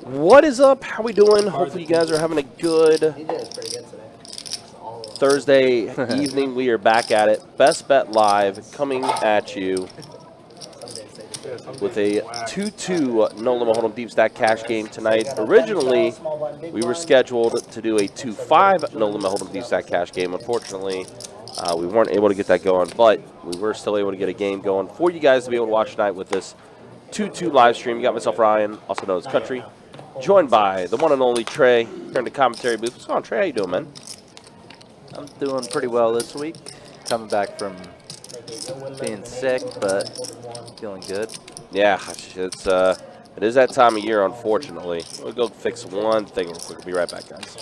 What is up? How we doing? Hopefully you guys are having a good Thursday evening. We are back at it. Best Bet Live coming at you with a 2-2 No Limit Hold'em Deep Stack Cash game tonight. Originally, we were scheduled to do a 2-5 No Limit Hold'em Deep Stack Cash game. Unfortunately, we weren't able to get that going, but we were still able to get a game going for you guys to be able to watch tonight with this 2-2 live stream. You got myself, Ryan, also known as Country, joined by the one and only Trey here in the commentary booth. What's going on, Trey? How you doing, man? I'm doing pretty well this week. Coming back from being sick, but feeling good. Yeah, it is that time of year, unfortunately. We'll go fix one thing real quick. We'll be right back, guys.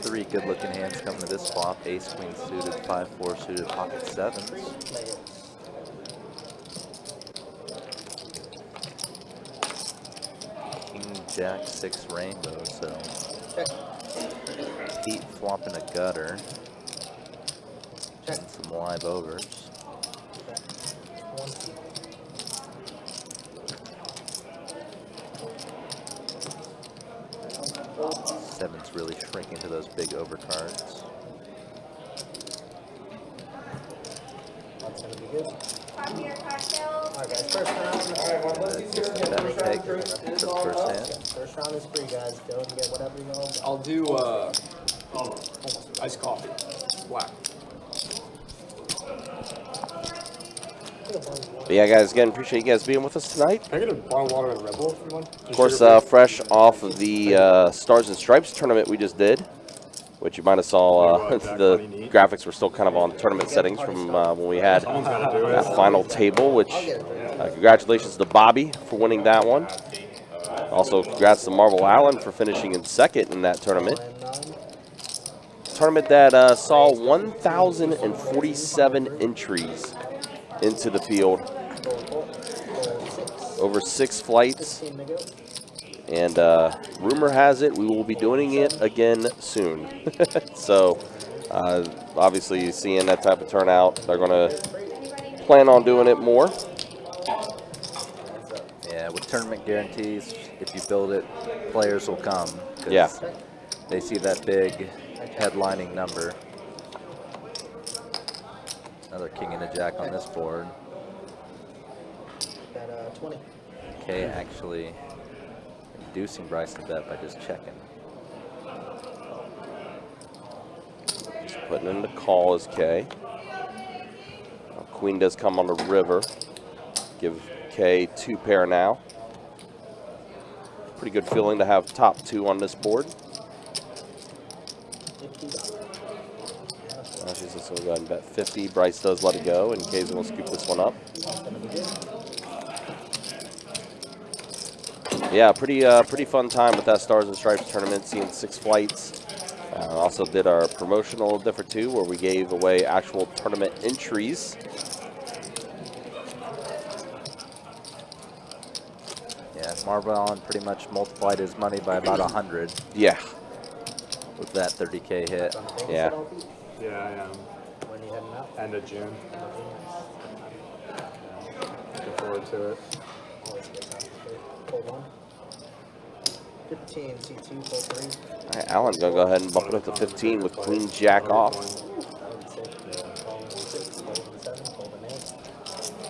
Three good-looking hands coming to this flop. Ace, queen suited, 5-4 suited, pocket sevens. King, jack, 6 rainbow, so Pete flopping a gutter. And some live overs. Seven's really shrinking to those big overcards. That's gonna be good. Alright guys, first round. Alright, well, let's do Betting take for the first hand. First round is free, guys. Go and get whatever you know. I'll do iced coffee, black. But yeah, guys, again, appreciate you guys being with us tonight. Can I get a bottle of water and a Red Bull if you want? Of course, fresh off of the Stars and Stripes tournament we just did, which you might have saw the graphics were still kind of on tournament settings from when we had that final table, which congratulations to Bobby for winning that one. Also, congrats to Marvel Allen for finishing in second in that tournament. Tournament that saw 1,047 entries into the field, over 6 flights, and rumor has it we will be doing it again soon. So obviously seeing that type of turnout, they're going to plan on doing it more. Yeah, with tournament guarantees, if you build it, players will come. Yeah. They see that big headlining number. Another king and a jack on this board. Got 20. Kay actually inducing Bryce to bet by just checking. Just putting in the call is K. Queen does come on the river. Give K 2 pair now. Pretty good feeling to have top 2 on this board. She's just going to go ahead and bet 50. Bryce does let it go, and Kay's going to scoop this one up. Yeah, pretty fun time with that Stars and Stripes tournament, seeing 6 flights. Also did our promotional different too, where we gave away actual tournament entries. Yeah, Marvel Allen pretty much multiplied his money by about 100 Yeah. with that 30K hit. Yeah. Yeah, I am. When you heading out? End of June. Looking forward to it. Always good time. Pull 1. 15, C2, pull 3. All right, Allen going to go ahead and bump it up to 15 with Queen Jack off.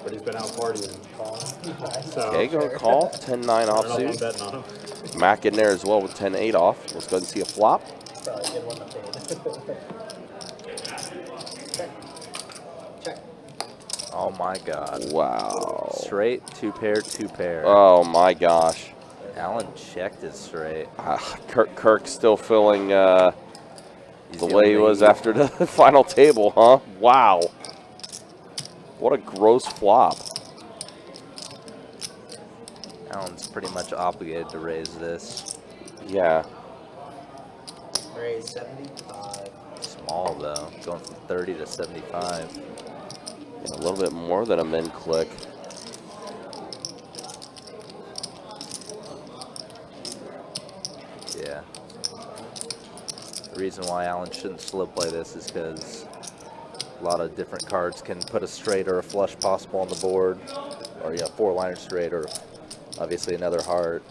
But he's been out partying. So, Okay, going to call 10-9 offsuit. betting on him. Mac in there as well with 10-8 off. Let's go ahead and see a flop. Probably a good one to fade. Check. Check. Oh my God. Wow. Straight, 2 pair, 2 pair. Oh my gosh. Allen checked it straight. Kirk still feeling the He's way he was only- after the final table, huh? Wow. What a gross flop. Allen's pretty much obligated to raise this. Yeah. Raise 75. Small though, going from 30 to 75. A little bit more than a min click. Yeah. The reason why Allen shouldn't slow play this is because A lot of different cards can put a straight or a flush possible on the board, or four-liner straight, or obviously another heart.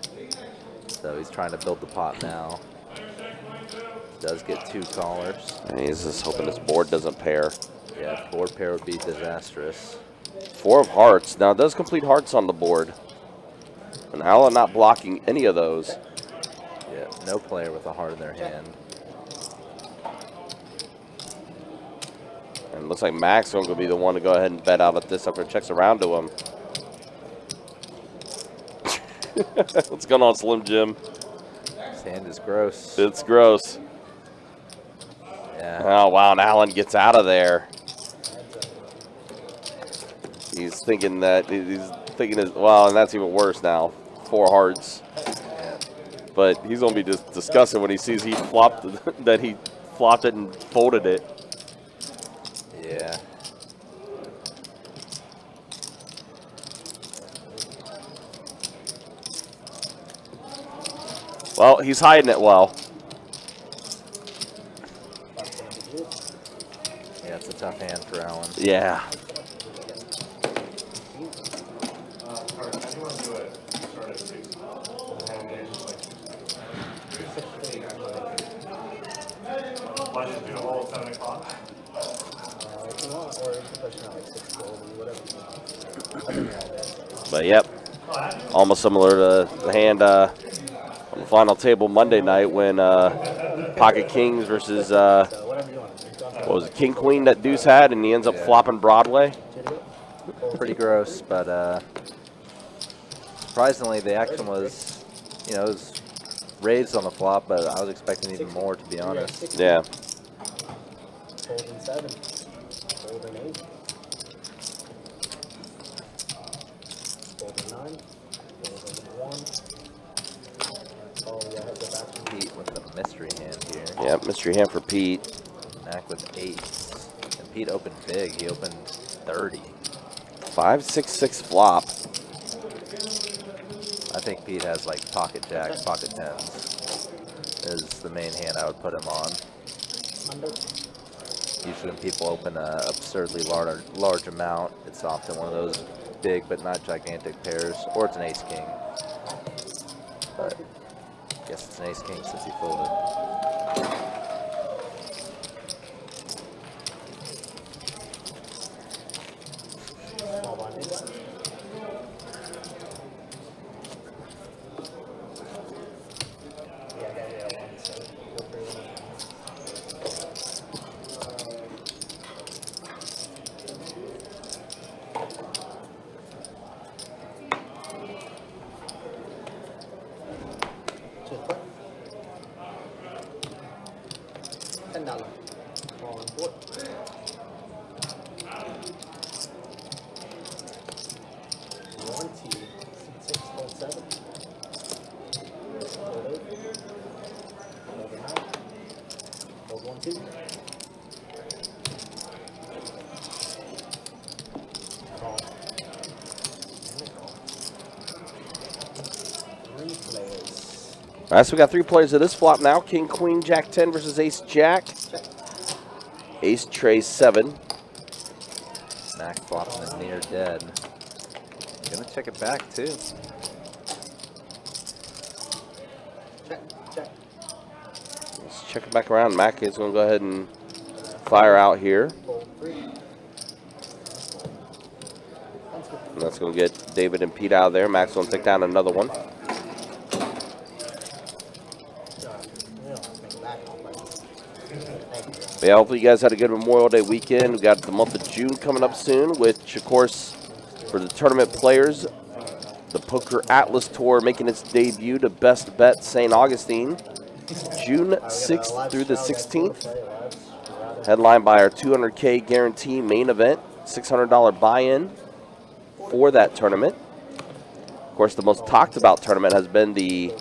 So he's trying to build the pot now. Does get 2 callers. And he's just hoping his board doesn't pair. Yeah, board pair would be disastrous. 4 of hearts. Now it does complete hearts on the board. And Alan not blocking any of those. Yeah, no player with a heart in their hand. And it looks like Max is going to be the one to go ahead and bet out at this after it checks around to him. What's going on, Slim Jim? His hand is gross. It's gross. Yeah. Oh, wow, and Alan gets out of there. He's thinking that, well, and that's even worse now. 4 hearts. Yeah. But he's going to be just disgusted when he sees he flopped it and folded it. Yeah. Well, he's hiding it well. Yeah, it's a tough hand for Alan. Yeah. But yep, almost similar to the hand on the final table Monday night when Pocket Kings versus what was it, King Queen that Deuce had, and he ends up flopping Broadway. Pretty gross, but surprisingly the action was, it was raised on the flop, but I was expecting even more, to be honest. Yeah. Folding 7. Folding 8. Folding 9. Folding 1. Oh, yeah, go back. Pete with the mystery hand here. Yeah, mystery hand for Pete. Mac with 8s. And Pete opened big. He opened 30. 5-6-6 flop. I think Pete has like pocket jacks, pocket 10s is the main hand I would put him on. Usually when people open an absurdly large amount, it's often one of those big but not gigantic pairs, or it's an ace-king. But I guess it's an ace-king since he folded. Small blind inside. Yeah, 1, so go through 1. $10. On board. Six, fold 7. Fold 8. Fold 9. Fold 1, 2. Call. And a call. 3 players. All right, so we got 3 players of this flop now. King, Queen, Jack 10 versus Ace, Jack. Ace, Tray 7. Mac flopping is near dead. Gonna check it back too. Check, check. Let's check it back around. Mac is going to go ahead and fire out here. Fold 3. And that's going to get David and Pete out of there. Mac's going to take down another one. But yeah, hopefully you guys had a good Memorial Day weekend. We got the month of June coming up soon, which, of course, for the tournament players, the Poker Atlas Tour making its debut to Best Bet St. Augustine, June 6th through the 16th. Headlined by our 200K guarantee main event, $600 buy-in for that tournament. Of course, the most talked about tournament has been the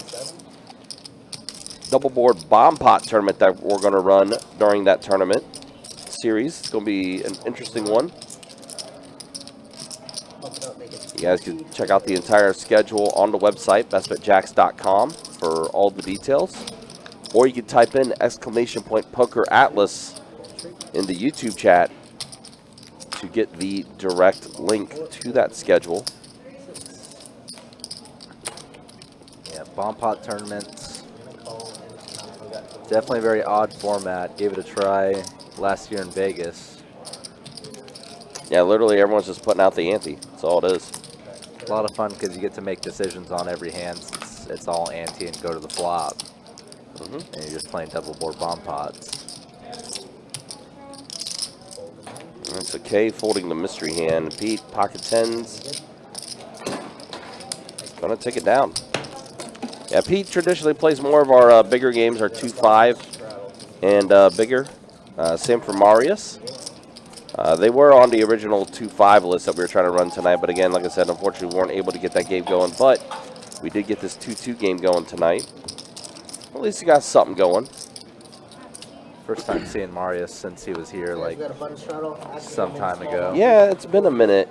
double board bomb pot tournament that we're going to run during that tournament series. It's going to be an interesting one. You guys can check out the entire schedule on the website, bestbetjacks.com, for all the details. Or you can type in !poker atlas in the YouTube chat to get the direct link to that schedule. Yeah, bomb pot tournaments. Definitely a very odd format. Gave it a try last year in Vegas. Yeah, literally everyone's just putting out the ante. That's all it is. A lot of fun because you get to make decisions on every hand. It's all ante and go to the flop. And you're just playing double board bomb pots. It's okay folding the mystery hand. Pete, pocket tens. Gonna take it down. Yeah, Pete traditionally plays more of our bigger games, our 2-5 and bigger. Same for Marius. They were on the original 2-5 list that we were trying to run tonight, but again, like I said, unfortunately we weren't able to get that game going, but we did get this 2-2 game going tonight. At least he got something going. First time seeing Marius since he was here like some time ago. Yeah, it's been a minute.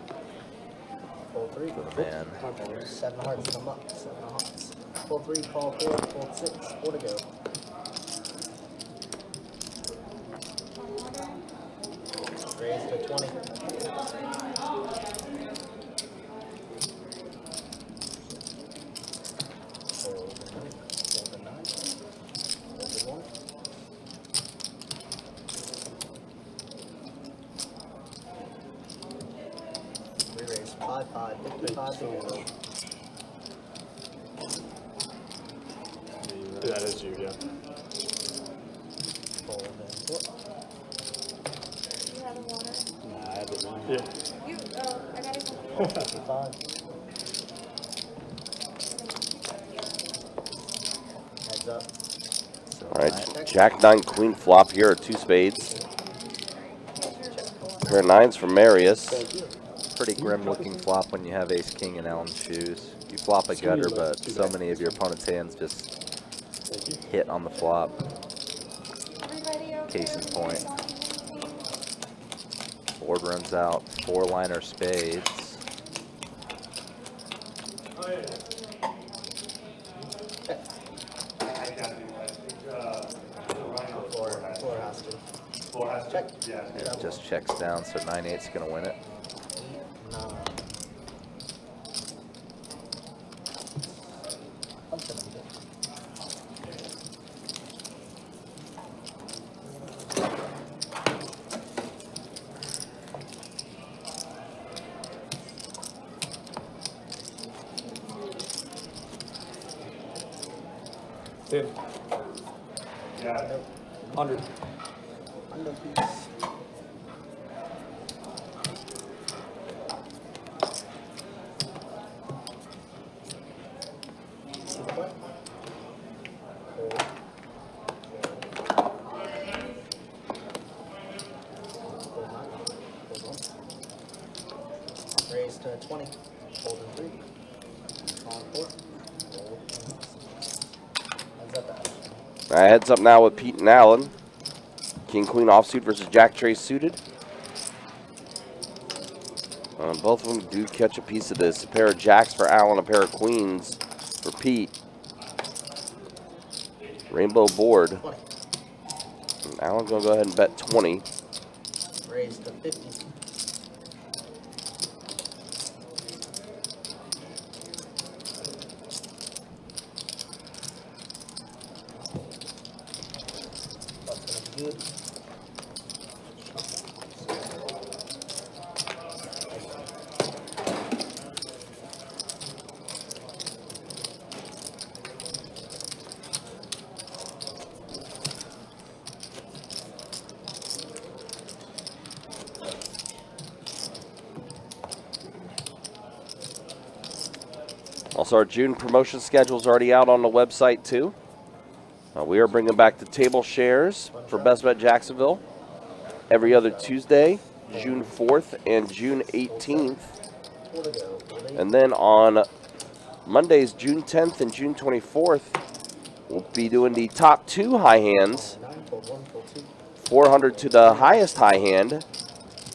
Man. 7 hearts, come up. 7 hearts. Pull 3, call 4, pull 6, 4 to go. Raise to 20. Hold the 9. Hold the 1. Re-raise 5-5, 55 to go. That is you, yeah. Hold and 4. You have a water? Nah, I did not. You, I got it. 55. Heads up. All right, Jack 9 Queen flop here, 2 spades. Pair of 9s for Marius. Pretty grim looking flop when you have ace king in Allen's shoes. You flop a gutter, but so many of your opponent's hands just hit on the flop. Everybody okay? Case in point. Board runs out 4-liner spades. Floor has to. Check. It just checks down, so 9-8's gonna win it. 9. Tim. Yeah. 100. Under piece. Raise to 20. Holding 3. Calling 4. Heads up, Ash. All right, heads up now with Pete and Allen. King Queen offsuit versus Jack Trace suited. Both of them do catch a piece of this. A pair of jacks for Allen, a pair of queens for Pete. Rainbow board. 20. And Allen's gonna go ahead and bet 20. Raise to 50. That's gonna be good. Also, our June promotion schedule is already out on the website too. We are bringing back the table shares for Best Bet Jacksonville every other Tuesday, June 4th and June 18th. 4 to go. And then on Mondays, June 10th and June 24th, we'll be doing the top 2 high hands. 9, pull 1, pull 2. 400 to the highest high hand,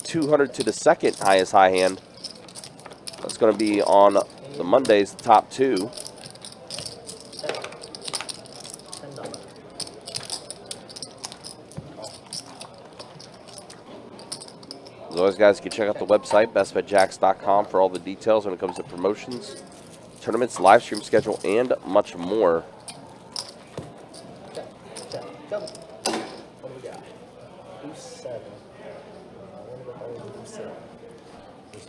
200 to the second highest high hand. That's going to be on the Mondays, the top 2. $10. As always, guys, you can check out the website, bestbetjacks.com, for all the details when it comes to promotions, tournaments, live stream schedule, and much more. Check. Double. What do we got? 2-7. What the hell is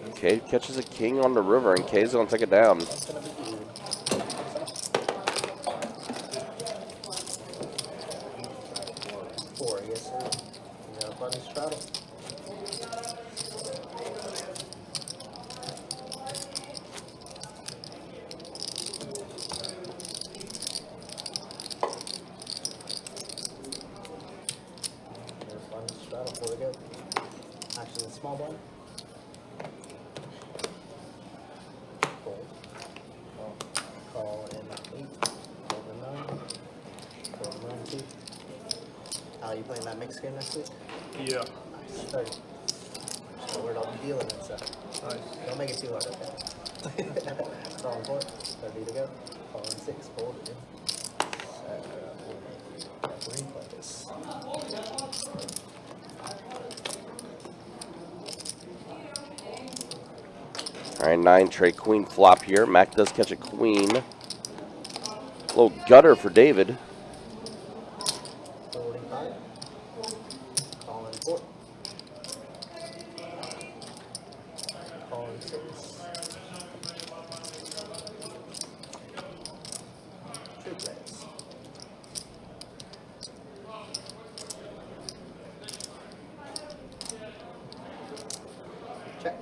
2-7? K catches a king on the river, and K's going to take it down. That's gonna be good. 4, yes sir. You got a funny straddle. There's funny straddle, 4 to go. Actually, the small one. Fold. Call in 8. Fold in 9. Fold in 9 2. How you playing that mixed game next week? Yeah. Nice. 30. So we're all dealing and stuff. Nice. Don't make it too hard, okay? Call in 4. 30 to go. Call in 6. Fold it in. Replays. All right, 9 tray queen flop here. Mac does catch a queen. Little gutter for David. 45. Call in 4. Call in 6. Triplets. Check.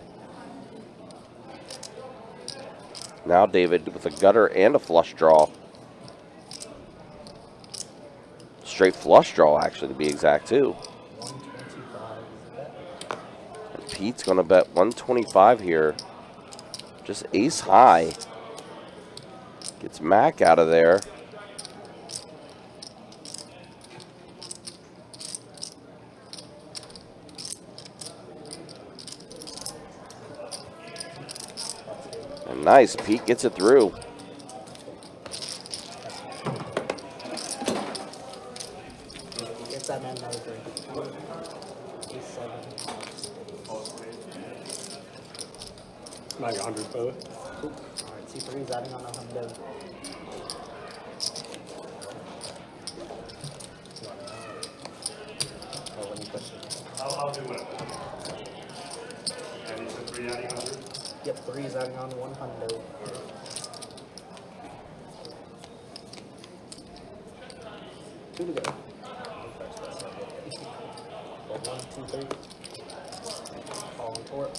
Now David with a gutter and a flush draw. Straight flush draw, actually, to be exact, too. 125 is the bet. And Pete's going to bet 125 here. Just ace high. Gets Mac out of there. And nice, Pete gets it through. Gets that man another 3. Ace 7. Like 100 both. Alright, C3 is adding on 100. Oh, let me push it. I'll do it. And it's a 3 adding 100? Yep, 3 is adding on 100. Two to go. Well, 1, 2, 3. Call and port.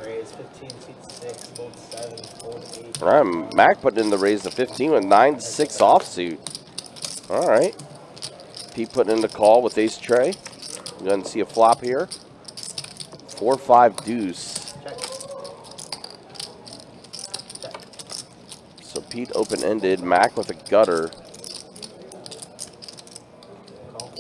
Raise 15, seat 6, fold 7, fold 8. All right, Mac putting in the raise to 15 with 9-6 offsuit. All right. Pete putting in the call with ace tray. You doesn't see a flop here. 4-5 deuce. Check. Check. So Pete open-ended, Mac with a gutter. Call.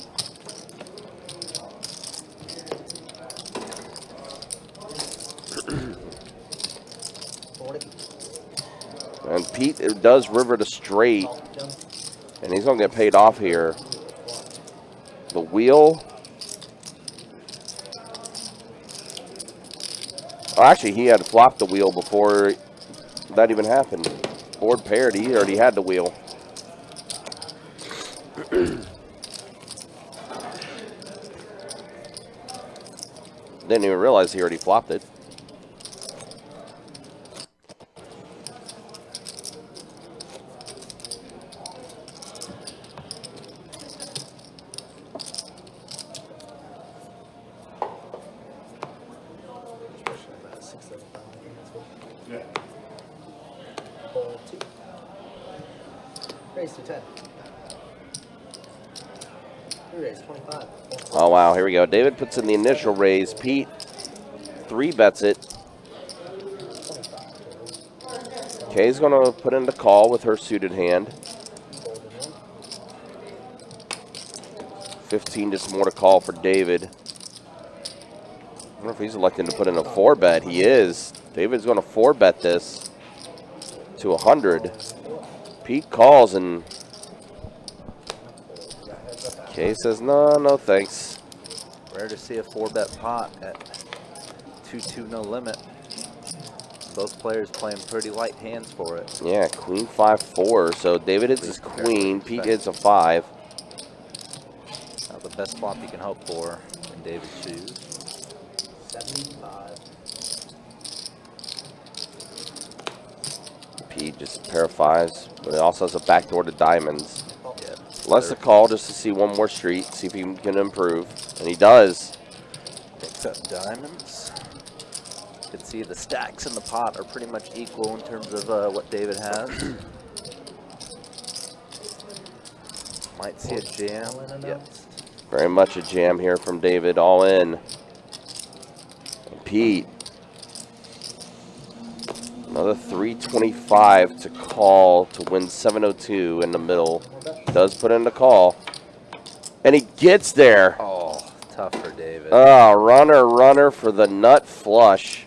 And Pete it does river to straight. Call. Jump. And he's going to get paid off here. The wheel. Oh, actually, he had flopped the wheel before that even happened. Board paired, he already had the wheel. Didn't even realize he already flopped it. Yeah. Fold 2. Raise to 10. Raise 25. Oh, wow, here we go. David puts in the initial raise. Pete 3-bets it. 25. Kay's going to put in the call with her suited hand. Fold in 1. 15 just more to call for David. I wonder if he's electing to put in a 4-bet. He is. David's going to 4-bet this to 100. Pete calls and Kay says, no, no thanks. Rare to see a 4-bet pot at 2-2 no limit. Both players playing pretty light hands for it. Yeah, queen 5-4. So David hits his queen, Pete hits a 5. Now the best flop you can hope for in David's shoes. 75. Pete just a pair of 5s, but it also has a backdoor to diamonds. Yeah, Lets the call just to see one more street, see if he can improve, and he does. picks up diamonds. You can see the stacks in the pot are pretty much equal in terms of what David has. Might see a jam. Yep. Very much a jam here from David, all in. And Pete, another 325 to call to win 702 in the middle. Does put in the call. And he gets there. Oh, tough for David. Oh, runner for the nut flush.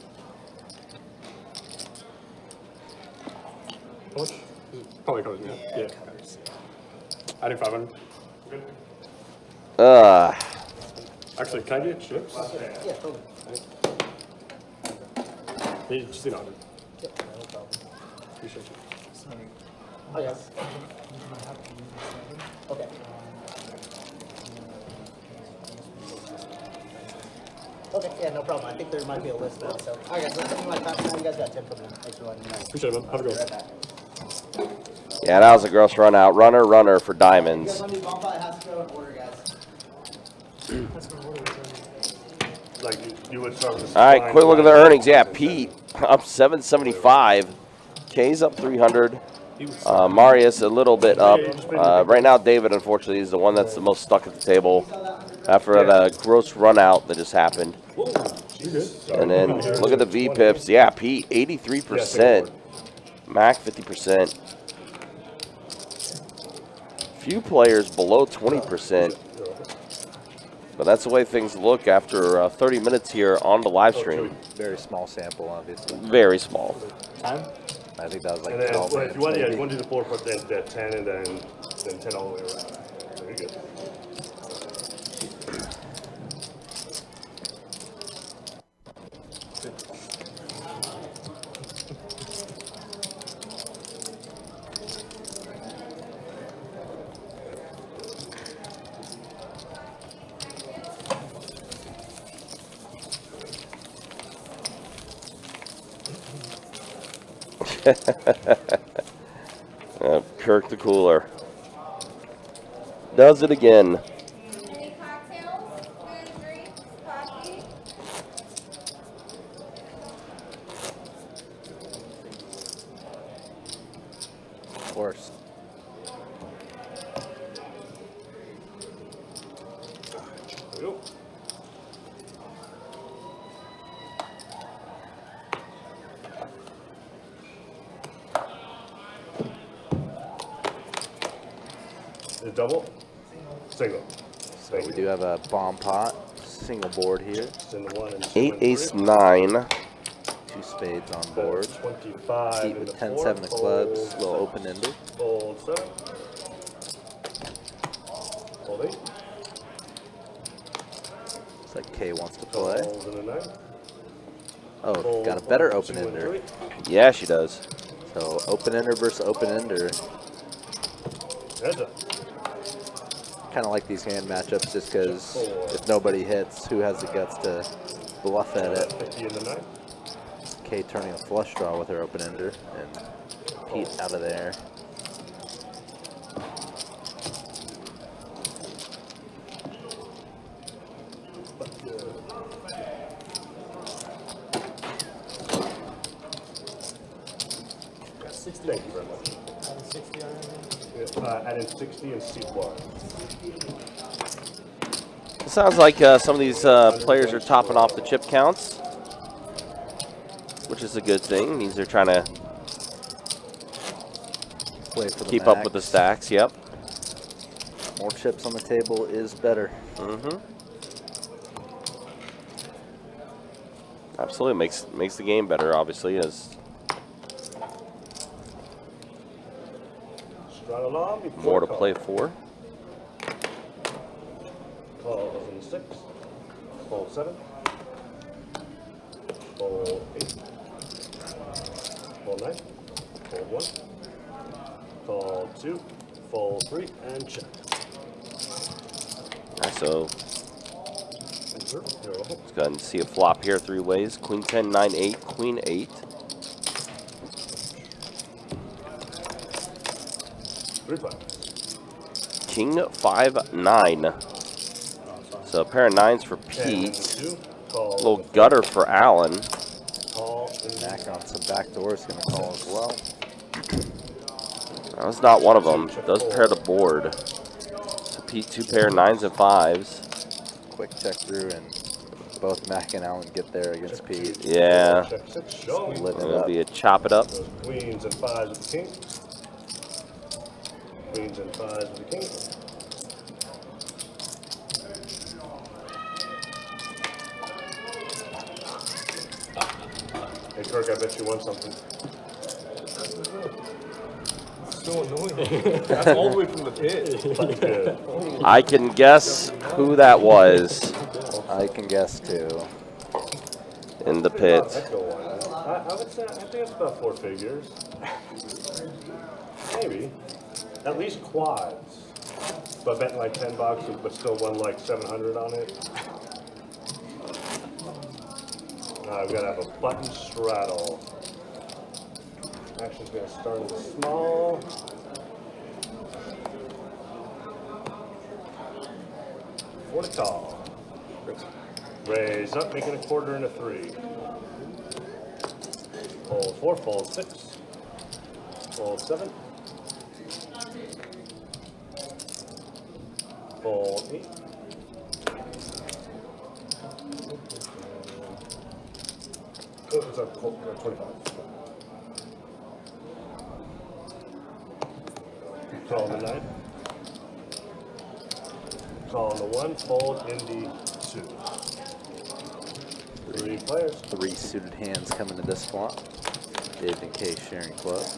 How much? Probably covers me. Yeah. Adding 500. Actually, can I get chips? Yeah, totally. Yeah, just need 100. Yeah, no problem. Appreciate you. Oh, yes. Okay. Okay, yeah, no problem. I think there might be a list now. So, all right, guys, let's send you my top now. You guys got 10 from me. Thanks for letting me know. Appreciate it, man. Have a good Right one. back. Yeah, that was a gross run out. Runner for You diamonds. guys want me to bump out? It has to go in order, guys. Like you would start with. All right, quick look at the earnings. Yeah, Pete up 775. K's up 300. Marius a little bit up. Right now, David, unfortunately, is the one that's the most stuck at the table after the gross run out that just happened. And then look at the V pips. Yeah, Pete 83%. Mac 50%. Few players below 20%. But that's the way things look after 30 minutes here on the live stream. Very small sample, obviously. Very small. Time? I think that was like And then 12 well, if hands, you want, yeah, maybe. you want to do the 4 foot, then 10, and then 10 all the way around. So you're good. Kirk the cooler. Does it again. Any cocktails, food, drinks, coffee? Of course. There we go. Is it double? Single. So we do have a bomb pot, single board here. Send the 1 and 2 8 and ace 3. 9. 2 spades on That's board. 25. Pete in with the 10, 4, 7 of clubs, fold little 7. open ender. Fold 7. Fold 8. It's like K wants to play. Fold in the 9. Oh, Fold got a better 1, open 2, and ender. 3. Yeah, she does. So open ender versus open ender. Heads up. Kind of like these hand matchups just because if nobody hits, who has the guts to bluff at it? 50 in the 9. K turning a flush draw with her open ender, and Pete out of there. Thank you very much. Add in 60 and seat bar. It sounds like some of these players are topping off the chip counts, which is a good thing. These are trying to Play for the keep up with the max. stacks. Yep. More chips on the table is better. Mm-hmm. Absolutely makes the game better. Obviously, as Strut along before more to call. play for. Calls in the 6. Fold 7. Fold 8. Fold 9. Fold 1. Call 2. Fold 3 and check. Alright, so You're welcome. let's go ahead and see a flop here 3 ways. Queen 10, 9, 8, Queen 8. 3 5. King 5, 9. So a pair of 9s for 10 and Pete. 2. Call. Little gutter for Alan. Call and Mac on some back doors, going to call as well. That was not one of them. Does pair the board. So Pete, 2 pair 9s and 5s. Quick check through, and both Mac and Allen get there against Pete. Yeah. check 6. Show. Living It'll up. be a chop it up. Those queens and 5s with the king. Queens and 5s with the king. Hey Kirk, I bet you won something. So annoying. That's all the way from the pit. Button's good. I can guess who that was I can guess too. in the pit. Let's go one. I would say, I think it's about 4 figures. Maybe. At least quads. But betting like $10, but still won like 700 on it. I've got to have a button straddle. Action's going to start in the small. For the call. Raise up, making a quarter and a 3. Fold 4, fold 6. Fold 7. Fold 8. Oh, it's a 25. Call the 9. Call the 1, fold in the 2. 3 players. 3 suited hands coming to this flop. David and Kay sharing clubs.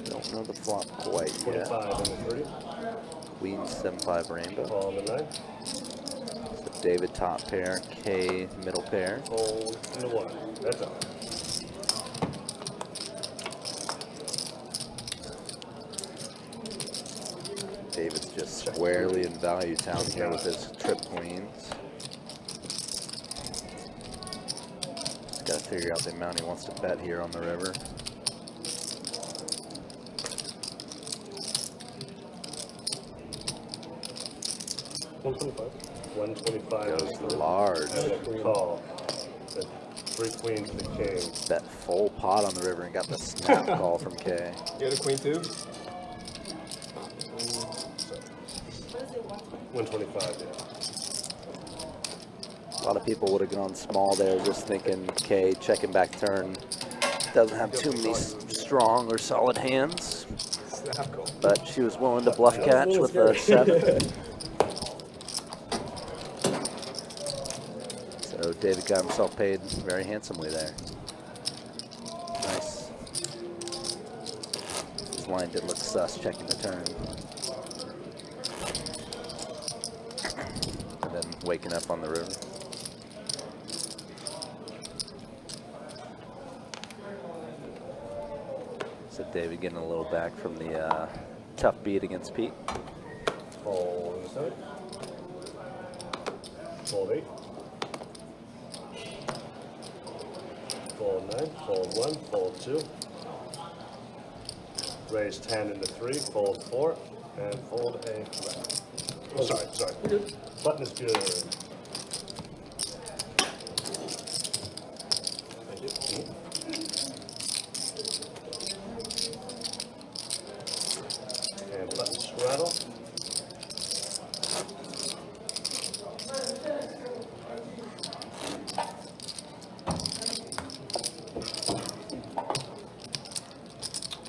Don't know the flop quite yet. 25 and the 3. Queen 7-5 rainbow. Call the 9. So David top pair, Kay middle pair. Fold in the 1. That's all. David's just squarely in value town here with his trip queens. Just got to figure out the amount he wants to bet here on the river. $125 Goes large. And a call. The 3 queens and the king. Bet full pot on the river and got the snap call from Kay. You had a queen too? 125, yeah. A lot of people would have gone small there, just thinking Kay checking back turn doesn't have too many strong or solid hands. Snap call. But she was willing to bluff catch with a 7. So David got himself paid very handsomely there. Nice. His line did look sus checking the turn. And then waking up on the river. So David getting a little back from the tough beat against Pete. Fold in the 7. Fold 8. Fold 9. Fold 1. Fold 2. Raise 10 into 3. Fold 4. And fold a flat. Oh, sorry. Button is good. Thank you. And button straddle.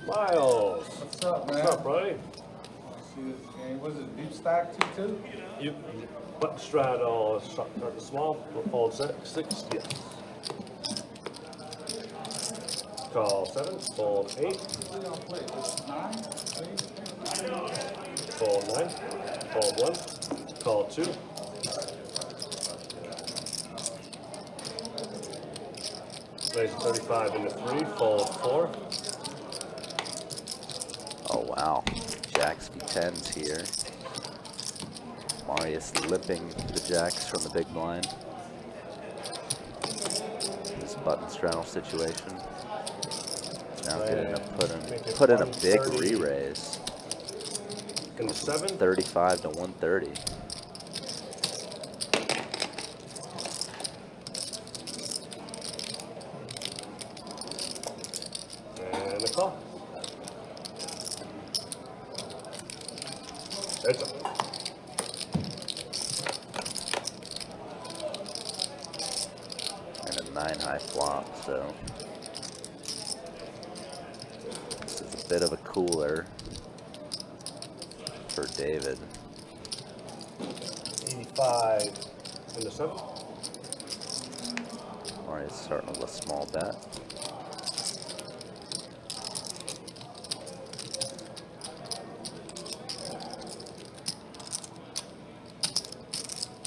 Miles. What's up, man? What's up, buddy? See this game. Was it deep stack 2-2? You button straddle, start the small, fold 6, yes. Call 7, fold 8. What's it gonna play? 9? Fold 9. Fold 1. Call 2. Raise 35 into 3. Fold 4. Oh, wow. Jacks v 10s here. Marius limping the jacks from the big blind. This button straddle situation. Now getting to put in a big re-raise. Into 7. 35 to 130. And a call. It's up. And a 9 high flop, so this is a bit of a cooler for David. 85 into 7. Marius starting with a small bet.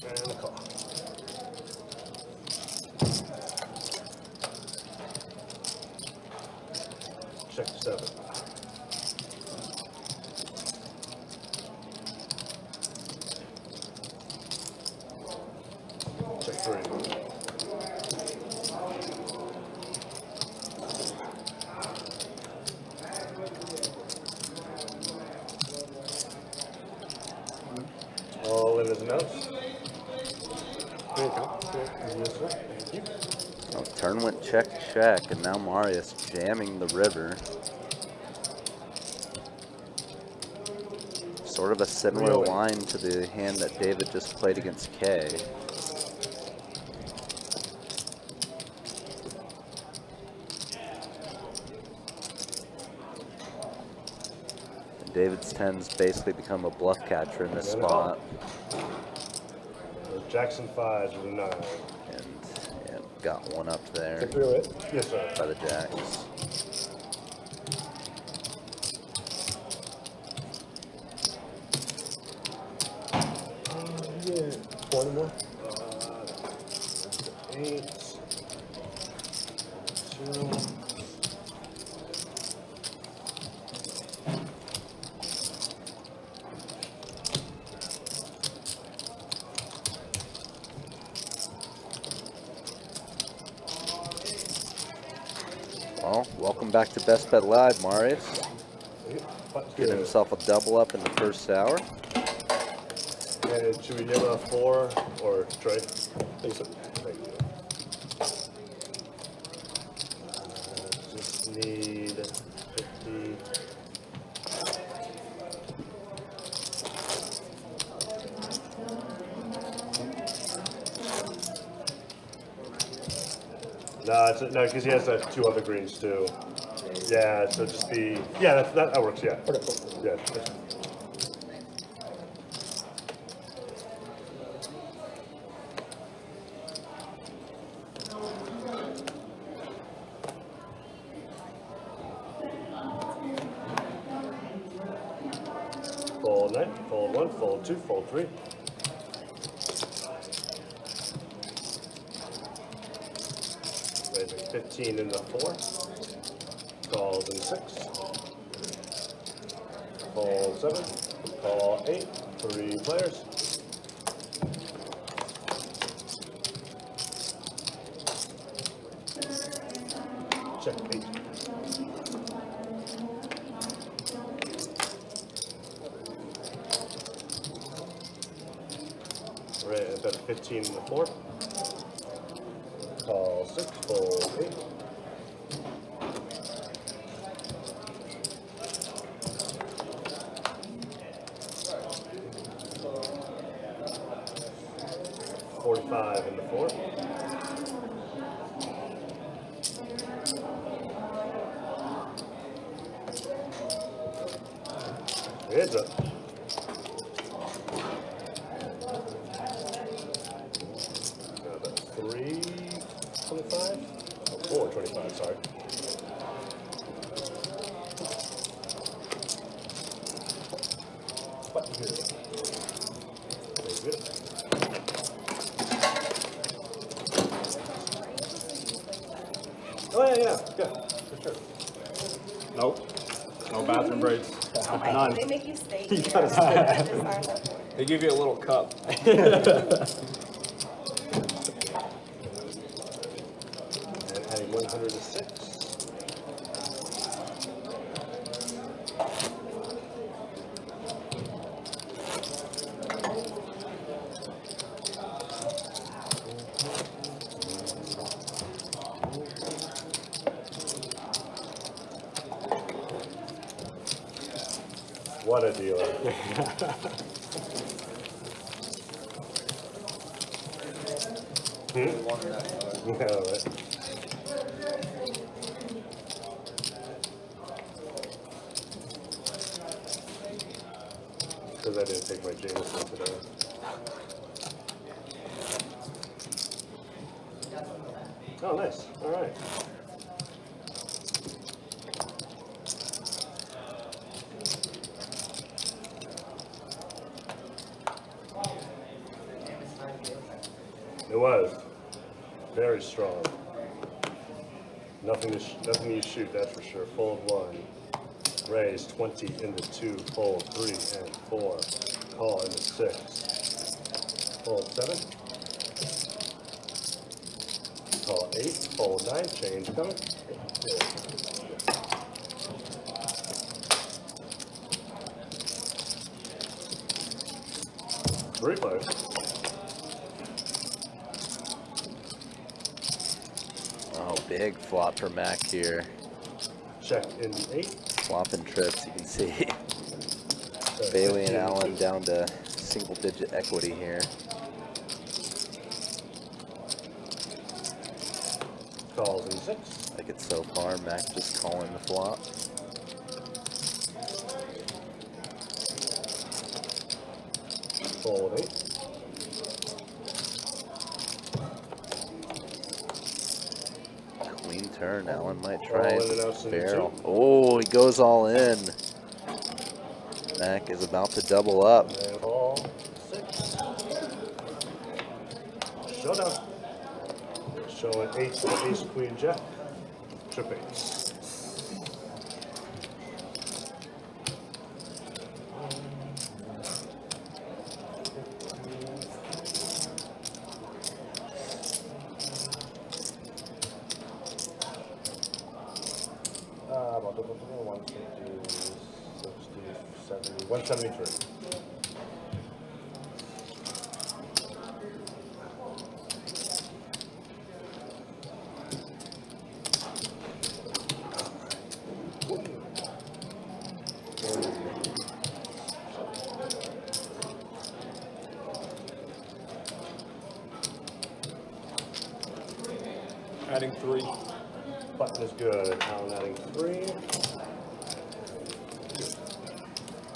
And a call. Check 7. Check 3. All in as an outs. There you go. Yes, sir. Thank you. Oh, turn went check, check, and now Marius jamming the river. Sort of a similar Really? line to the hand that David just played against Kay. And David's 10's basically become a bluff catcher in this spot. Jackson 5s with a 9. And yeah, got one up there Check through it. Yes, sir. by the jacks. Yeah. 20 more. 8. 2. Well, welcome back to Best Bet Live, Marius. Getting himself a double up in the first hour. And should we give a 4 or Trey? Think so. Thank you. Just need 50. No, because he has 2 other greens too. Yeah, so just be, yeah, that works, yeah. Okay, cool. Yeah. that's- Fold 9, fold 1, fold 2, fold 3. Raising 15 into 4. Calls in 6. Fold 7. Call 8. 3 players. Check 8. Right, bet 15 in the 4. Call 6, fold 8. $45 in the 4. Heads up. Got about 325? Oh, 425, sorry. Yeah, for sure. Nope. No bathroom breaks. Oh my None. God, they make you stay here. gotta stay. Just aren't up. They give you a little cup. And adding 106. What a dealer. Yeah, right. Because I didn't take my Jameson today. Oh, nice. All right. It was very strong. Nothing you shoot, that's for sure. Fold 1, raise 20 into 2, fold 3 and 4, call into 6, fold 7, call 8, fold 9, change coming. Replay. Oh, big flop for Mac here. Check in 8. Flopping trips, you can see. So Bailey and 15, Allen down to single-digit equity here. calls in 6. Like it so far, Mac just calling the flop. Fold 8. Clean turn. Allen might try All in and out it. to Barrel. 2. Oh, he goes all in. Mac is about to double up. And call 6. Showdown. Showing 8, ace, queen, jack. Trip 8. About 150, 60, 70, 173. Adding 3. Button is good. Allen adding 3.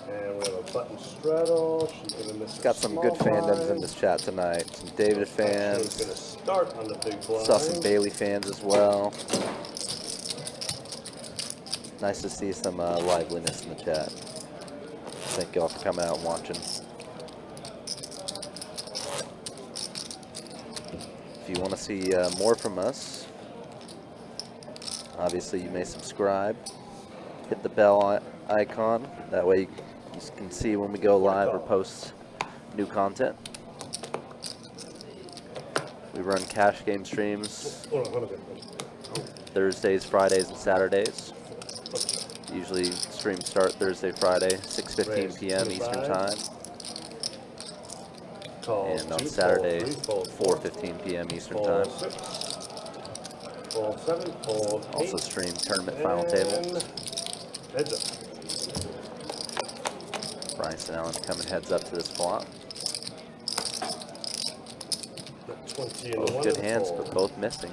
And we have a button straddle. She's gonna miss. Got some good fandoms in this chat tonight. Some David She's gonna fans. start on the big blind. Saw some Bailey fans as well. Nice to see some liveliness in the chat. Thank you all for coming out and watching. If you want to see more from us, obviously you may subscribe. Hit the bell icon. That way you can see when we go live or post new content. We run cash game streams Hold on. Thursdays, Fridays, and Saturdays. Usually streams start Thursday, Friday, 6:15 p.m. Eastern Time. Call And on 2, Saturday, fold 3, fold 4:15 p.m. Eastern fold Time. 6, fold 7, fold 8. Also stream tournament final table. and heads up. Bryce and Allen coming heads up to this flop. Got 20 and Both 1 good and hands, fold. but both missing.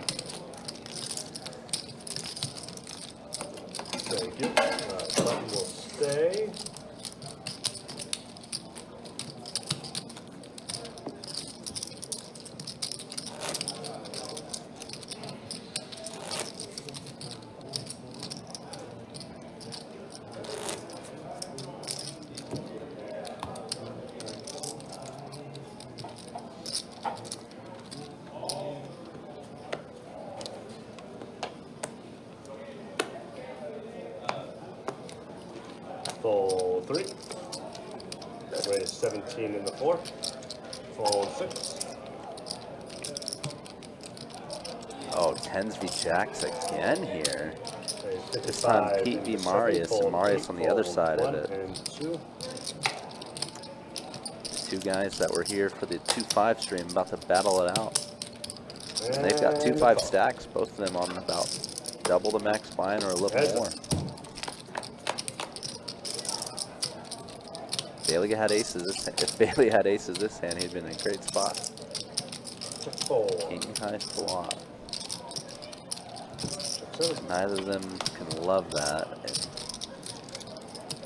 Thank you. Button will stay. 3. Raise 17 in the 4. Fold 6. Oh, 10s v jacks again here. Raise This time 55 Pete in v the 7, Marius, and fold Marius 8, on the other fold side of 1 it. and 2. Two guys that were here for the 2-5 stream about to battle it out. And they've got 2-5 stacks, both of them on about double the max blind or a little Heads more. up. Bailey had aces. If Bailey had aces this hand, he'd been in a great spot. Check 4. King high flop. Check 7. Neither of them can love that. And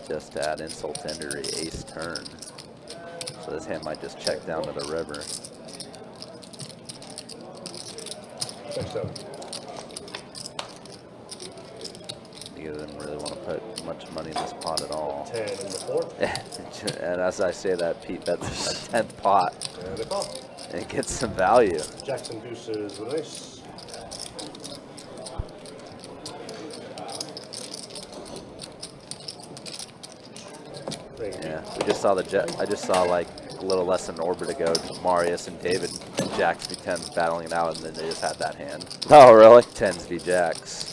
just to add insult to injury, ace turn. So this hand might just check down to the river. Check 7. Neither of them really want to put much money in this pot at all. 10 in the 4. And as I say that, Pete bets a 10th pot And a call. and gets some value. Jacks and deuces with an ace. Yeah, we just saw the jet. I just saw like a little less than an orbit ago, Marius and David and Jacks v 10s battling it out, and then they just had that hand. Oh, really? 10s v Jacks.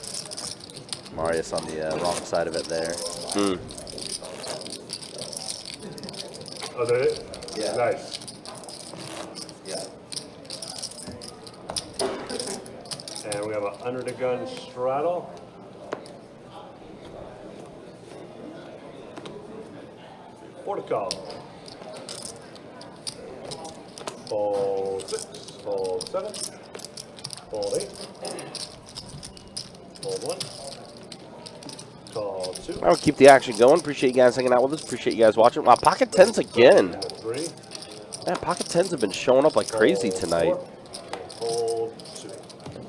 Marius on the wrong side of it there. Mm. Oh, there it is? Yeah. Nice. Yeah. And we have an under the gun straddle. For the call. Fold 6, fold 7, fold 8, fold 1, call 2. I'll keep the action going. Appreciate you guys hanging out with us. Appreciate you guys watching. Wow, pocket 10s again. 3, Man, pocket 10s have been showing up like crazy fold tonight. 4, fold 2.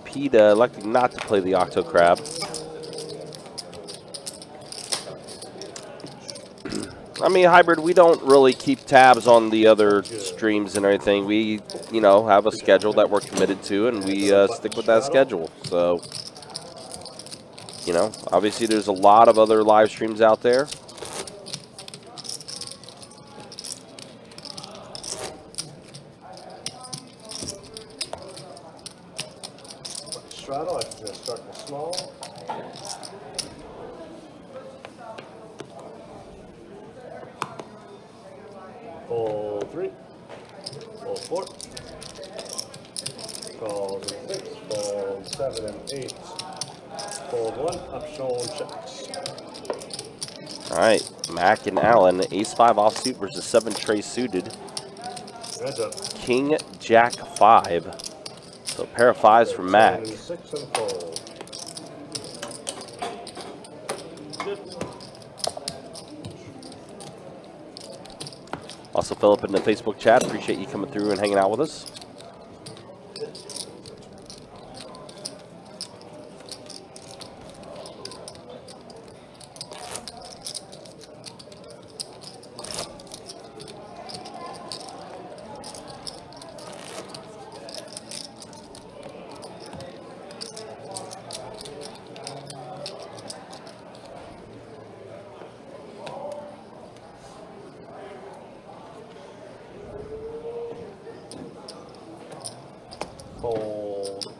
Pete elected not to play the Octo Crab. I mean, Hybrid, we don't really keep tabs on the other streams and everything. We, you know, have a schedule that we're committed to, and we stick with that schedule. So, you know, obviously there's a lot of other live streams out there. Straddle, I'm going to start with small. Fold 3, fold 4, fold 6, fold 7 and 8, fold 1, option checks. All right, Mac and Allen, ace-5 offsuit versus 7 tray suited. Heads up. King, Jack, 5. So a pair of 5s for Mac. 10 and 6 and fold. Also, Philip in the Facebook chat, appreciate you coming through and hanging out with us. Fold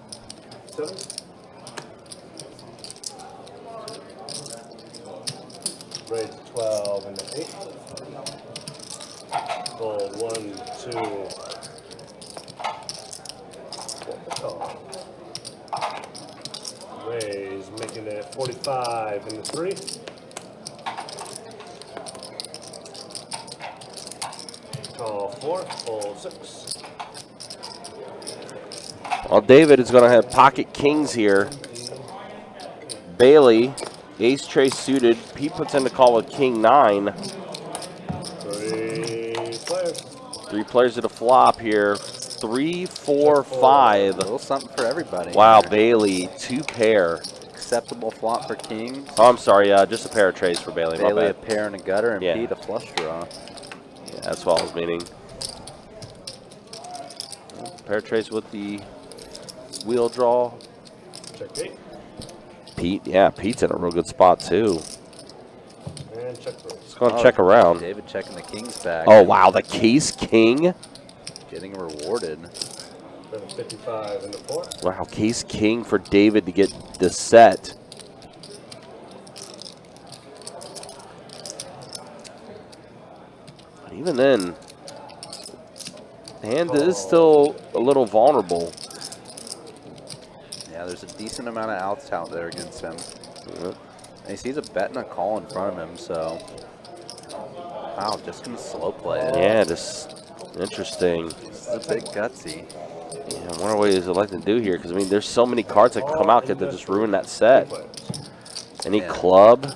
7. Raise 12 and 8. Fold 1, 2. Fold the call. Raise, making it 45 and 3. Call 4, fold 6. Well, David is going to have pocket kings here. Bailey, ace tray suited. Pete puts in the call with king 9. 3 players. 3 players at a flop here. 3, 4, 5. A little something for everybody. Wow, here. Bailey, 2 pair. Acceptable flop for kings. Oh, I'm sorry, just a pair of trays for Bailey. My Bailey a bad. pair and a gutter, and Yeah. Pete a flush draw. Yeah, that's what I was meaning. Pair of trays with the wheel draw. Check 8. Pete, yeah, Pete's in a real good spot too. And check raise. Let's go and check around. David checking the king's back. Oh, wow, the Case King. Getting rewarded. 755 in the 4. Wow, Case King for David to get the set. But even then, the hand is still a little vulnerable. Yeah, there's a decent amount of outs out there against him. Yep. And he sees a bet and a call in front of him, so. Wow, just gonna slow play it. Yeah, just interesting. This is a bit gutsy. Yeah, I wonder what he's electing to do here, because I mean, there's so many cards that can come out that just ruin that set. Any Yeah. club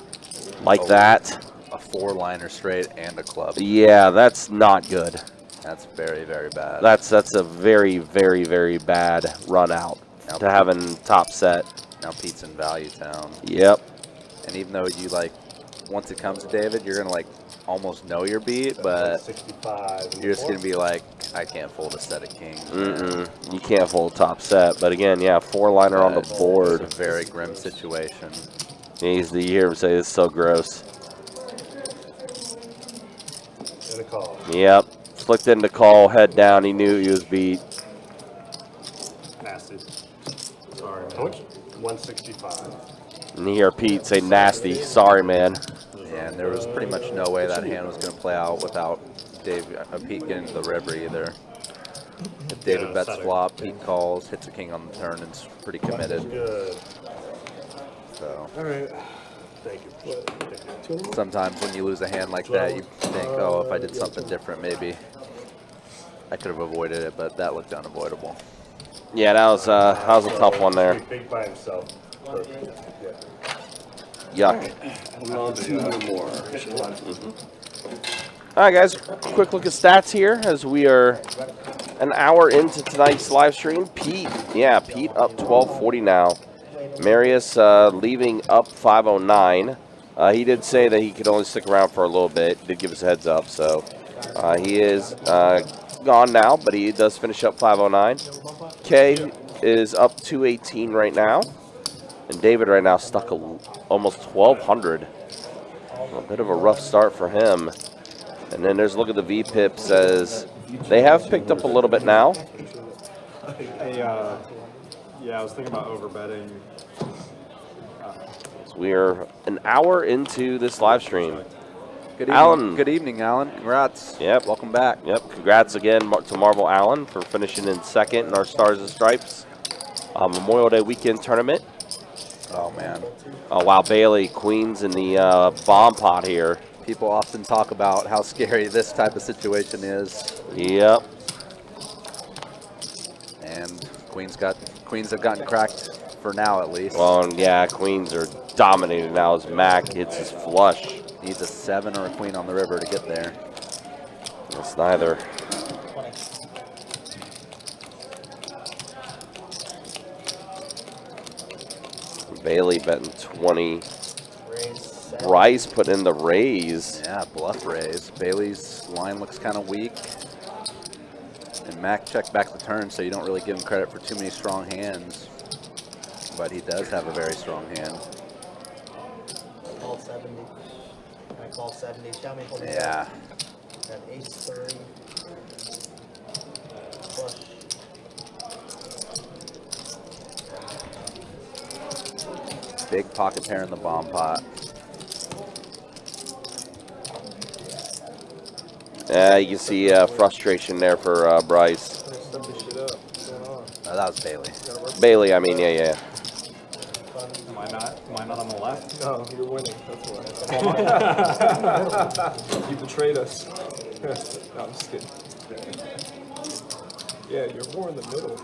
like that? A 4-liner straight and a club. Yeah, that's not good. That's very, very bad. That's a very, very, very bad run out Now to having top set. Now Pete's in value town. Yep. And even though you like, once it comes to David, you're gonna like almost know your beat, but 65 you're just gonna be like, I can't fold a set of kings. You can't fold top set, but again, yeah, 4-liner on the But board. It's a very grim situation. You hear him say it's so gross. And a call. Yep. Flicked into call, head down. He knew he was beat. Nasty. Sorry. How much? 165. And you hear Pete say nasty. Sorry, man. Yeah, and there was pretty much no way that hand was going to play out without Pete getting to the river either. If David Yeah, bets setting. flop, Pete calls, hits a king on the turn, and is pretty committed. Good. So All right. Thank you. sometimes when you lose a hand like that, you think, oh, if I did something different, maybe I could have avoided it, but that looked unavoidable. Yeah, that was a tough one there. Big by himself. Perfect. Yuck. All right, guys. Quick look at stats here as we are an hour into tonight's live stream. Pete up 1240 now. Marius leaving up 509. He did say that he could only stick around for a little bit. Did give us a heads up, so he is gone now, but he does finish up 509. Kay is up 218 right now, and David right now stuck almost 1200. A bit of a rough start for him. And then there's a look at the VPIP as they have picked up a little bit now. Yeah, I was thinking about overbetting. We are an hour into this live stream. Good evening, Alan. Good evening, Alan. Congrats. Yep. Welcome back. Yep. Congrats again to Marvel Allen for finishing in second in our Stars and Stripes Memorial Day weekend tournament. Oh, man. Oh, wow. Bailey, Queens in the bomb pot here. People often talk about how scary this type of situation is. Yep. And Queens have gotten cracked for now, at least. Well, and yeah, Queens are dominating now as Mac hits his flush. Needs a 7 or a queen on the river to get there. It's neither. 20. Bailey betting 20. Raise 7. Bryce put in the raise. Yeah, bluff raise. Bailey's line looks kind of weak. And Mac checked back the turn, so you don't really give him credit for too many strong hands. But he does have a very strong hand. Call 70. I call 70. Show me. Yeah. Got ace 30. Flush. Big pocket pair in the bomb pot. You can see frustration there for Bryce. Oh, that was Bailey. Bailey, I mean, yeah. Am I not on the left? No, you're winning. That's why. You betrayed us. No, I'm just kidding. Yeah, you're more in the middle.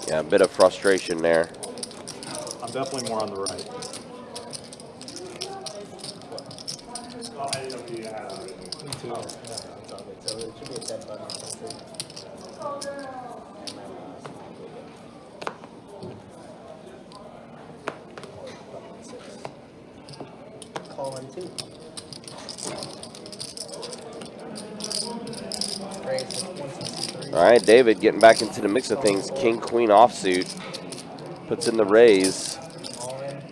Yeah, a bit of frustration there. I'm definitely more on the right. Me too. So it should be a dead button or something. Call in 2. Raise 163. All right, David getting back into the mix of things. King, Queen offsuit. Puts in the raise. All in.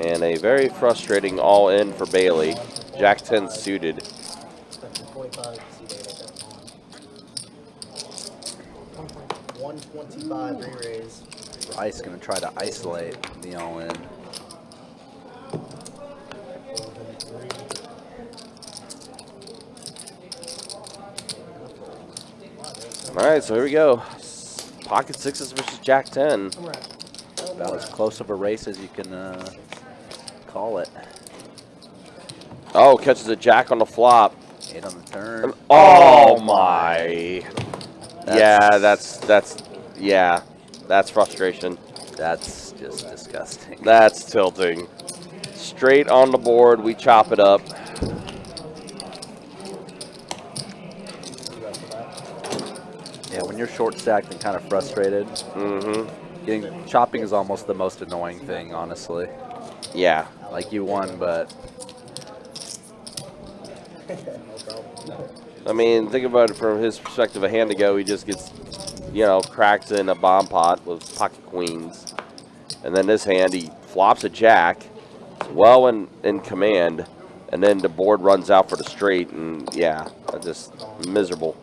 And a very frustrating all-in for Bailey. Jack 10 suited. Expecting 45 to see they get that on. 125 re-raise. Rice going to try to isolate the all-in. Folding 3. All right, so here we go. Pocket sixes versus Jack 10. About as close of a race as you can call it. Oh, catches a Jack on the flop. 8 on the turn. Oh my. Yeah, that's frustration. That's just disgusting. That's tilting. Straight on the board, we chop it up. Yeah, when you're short stacked and kind of frustrated, chopping is almost the most annoying thing, honestly. Yeah. Like, you won, but I mean, think about it from his perspective. A hand ago, he just gets, cracked in a bomb pot with pocket queens. And then this hand, he flops a Jack, well in command, and then the board runs out for the straight, and yeah, just miserable.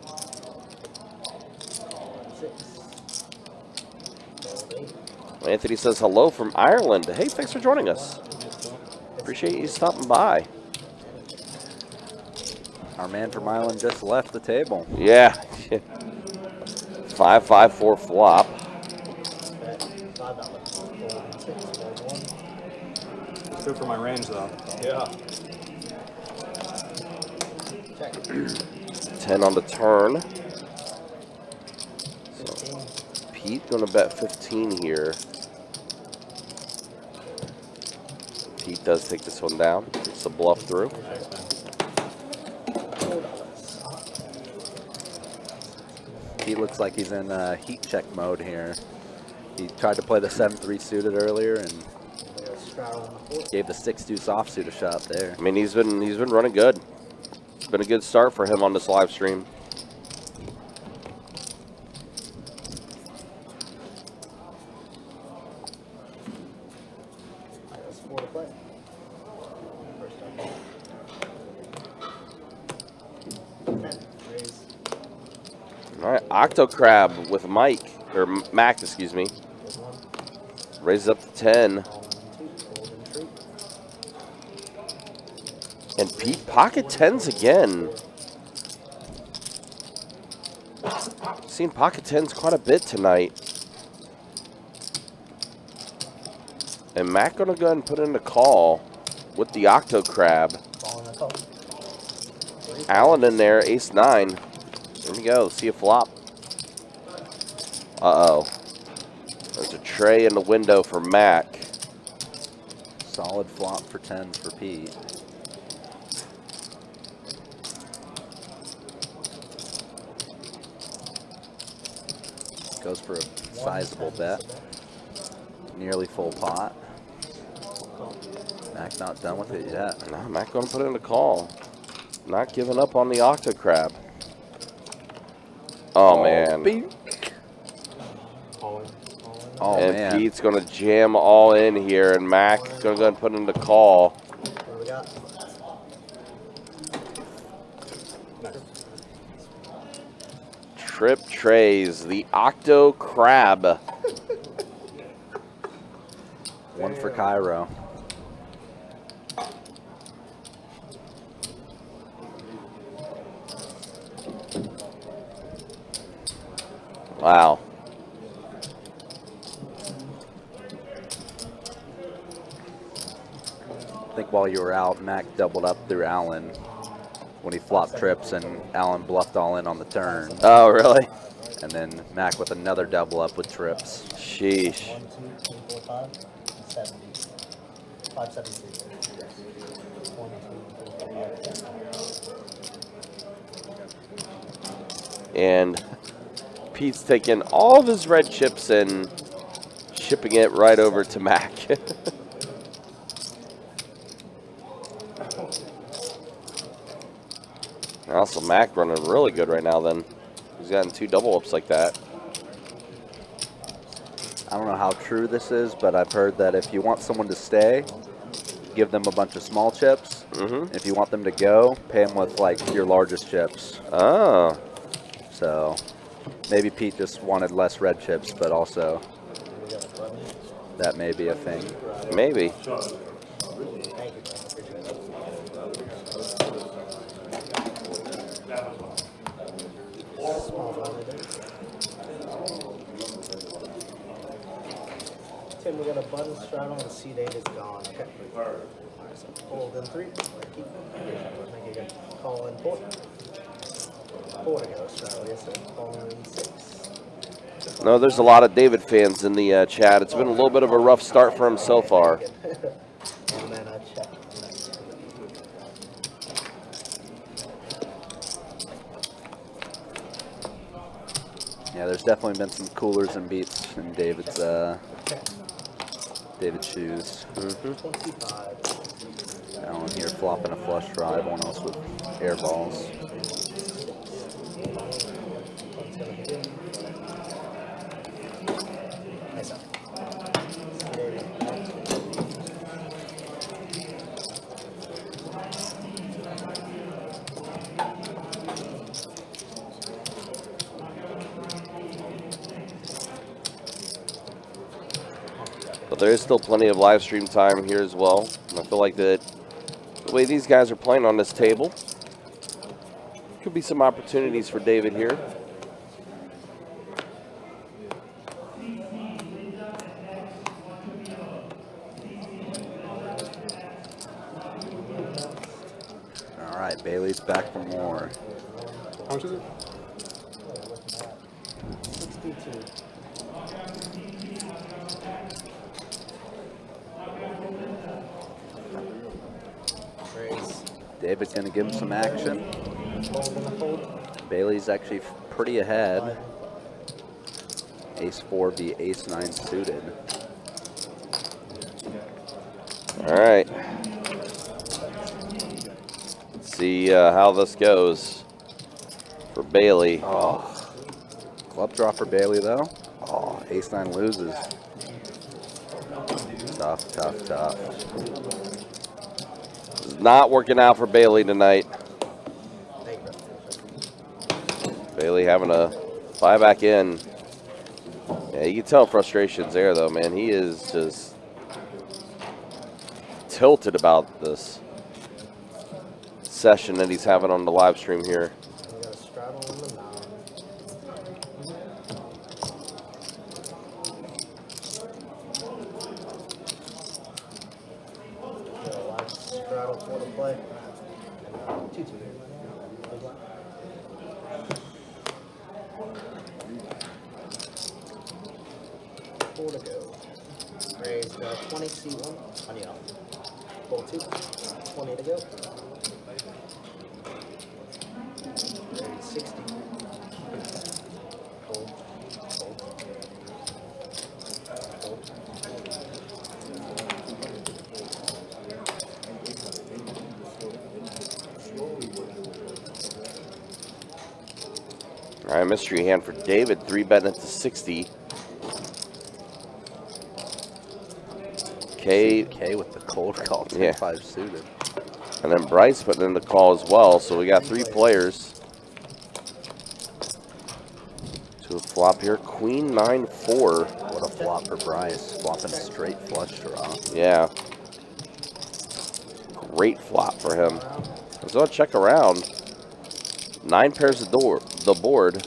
Anthony says hello from Ireland. Hey, thanks for joining us. Appreciate you stopping by. our man from Ireland just left the table. Yeah. 5-5-4 flop. It's good for my range, though. Yeah. 10 on the turn. So Pete gonna bet 15 here. Pete does take this one down. It's a bluff through. He looks like he's in heat check mode here. He tried to play the 7-3 suited earlier and gave the 6-2 offsuit a shot there. I mean, he's been running good. It's been a good start for him on this live stream. All right, Octo Crab with Mike, or Mac, excuse me. Raises up to 10. And Pete pocket 10s again. Seen pocket 10s quite a bit tonight. And Mac gonna go ahead and put in the call with the Octo Crab. Allen in there, ace-9. There we go, see a flop. Uh-oh. There's a tray in the window for Mac. Solid flop for 10s for Pete. Goes for a sizable bet. Nearly full pot. Mac not done with it yet. No, Mac gonna put in the call. Not giving up on the Octo Crab. Oh, man. Oh, and man. Pete's going to jam all in here, and Mac going to go ahead and put in the call. Trip trays, the Octo Crab. One for Cairo. Wow. I think while you were out, Mac doubled up through Allen when he flopped trips and Allen bluffed all in on the turn. Oh, really? And then Mac with another double up with trips. Sheesh. 1, 2, 3, 4, 5, 70. 573. 1, 2, 3, 4. And Pete's taking all of his red chips and shipping it right over to Mac. Also, Mac running really good right now then. He's gotten 2 double ups like that. I don't know how true this is, but I've heard that if you want someone to stay, give them a bunch of small chips. Mm-hmm. If you want them to go, pay them with like your largest chips. Oh. So maybe Pete just wanted less red chips, but also that may be a thing. Maybe. Thank you, bro. Appreciate it. Small blind I think. Tim, we got a button straddle and seat 8 is gone. Okay. Alright, so hold in 3. Keep. Make a good call in 4. 4 to go, straddle, yes sir. Call in 6. No, there's a lot of David fans in the chat. It's been a little bit of a rough start for him so far. And then check. Yeah, there's definitely been some coolers and beats in David's shoes. 25. Alan here flopping a flush draw. Everyone else with air balls. Nice up. But there is still plenty of live stream time here as well. And I feel like that the way these guys are playing on this table, could be some opportunities for David here. All right, Bailey's back for more. How much is it? 62. Raise. David's going to give him some action. Fold in the fold. Bailey's actually pretty ahead. Ace 4 be ace 9 suited. All right. Let's see how this goes for Bailey. Oh, club draw for Bailey though. Oh, ace 9 loses. Tough, tough, tough. It's not working out for Bailey tonight. Bailey having to fly back in. Yeah, you can tell frustration's there though, man. He is just tilted about this session that he's having on the live stream here. We got a straddle on the 9. Got a live straddle 4 to play. And 2-2. Four to go. Raise 20, C1. On you know. Fold 2. 20 to go. Raise 60. Fold. Fold. Fold. All right, mystery hand for David, 3-betting it to 60. K with the cold call, 10-5 Yeah. suited. And then Bryce putting in the call as well. So we got 3 players to a flop here. Queen 9-4. What a flop for Bryce, flopping a straight flush draw. Yeah. Great flop for him. Let's go check around. 9 pairs of the board.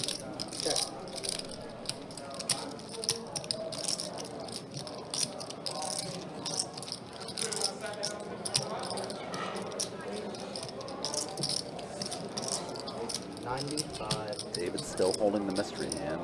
David's still holding the mystery hand.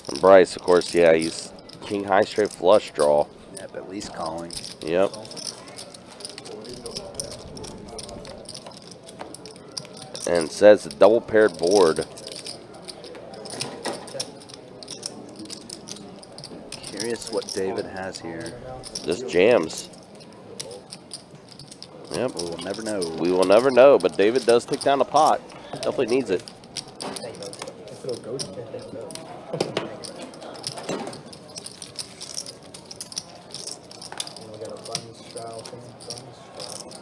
And Bryce, of course, yeah, he's king high straight flush draw. Yep, at least calling. Yep. And says a double paired board. Curious what David has here. Just jams. Yep. We will never know. We will never know, but David does take down the pot. Definitely needs it. Throw ghost. And we got a button straddle thing. Button straddle.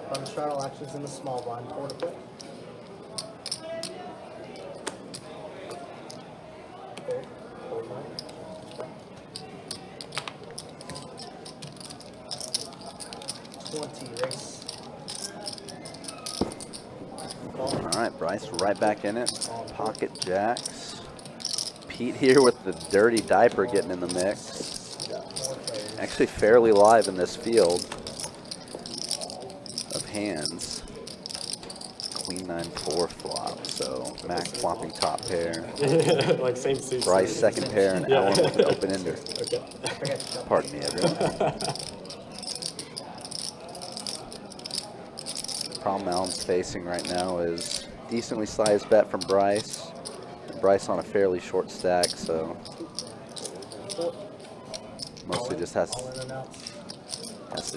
Button straddle actions in the small blind. 4 to play. 4 blind. 20 race. All right, Bryce right back in it. Pocket jacks. Pete here with the dirty diaper getting in the mix. Actually fairly live in this field of hands. Queen 9-4 flop, so Mac flopping top pair. Like same suit. Bryce second pair and Yeah. Ellen with an open ender. Okay. Pardon me, everyone. Problem Allen's facing right now is decently sized bet from Bryce. And Bryce on a fairly short stack, so mostly just has All in and out.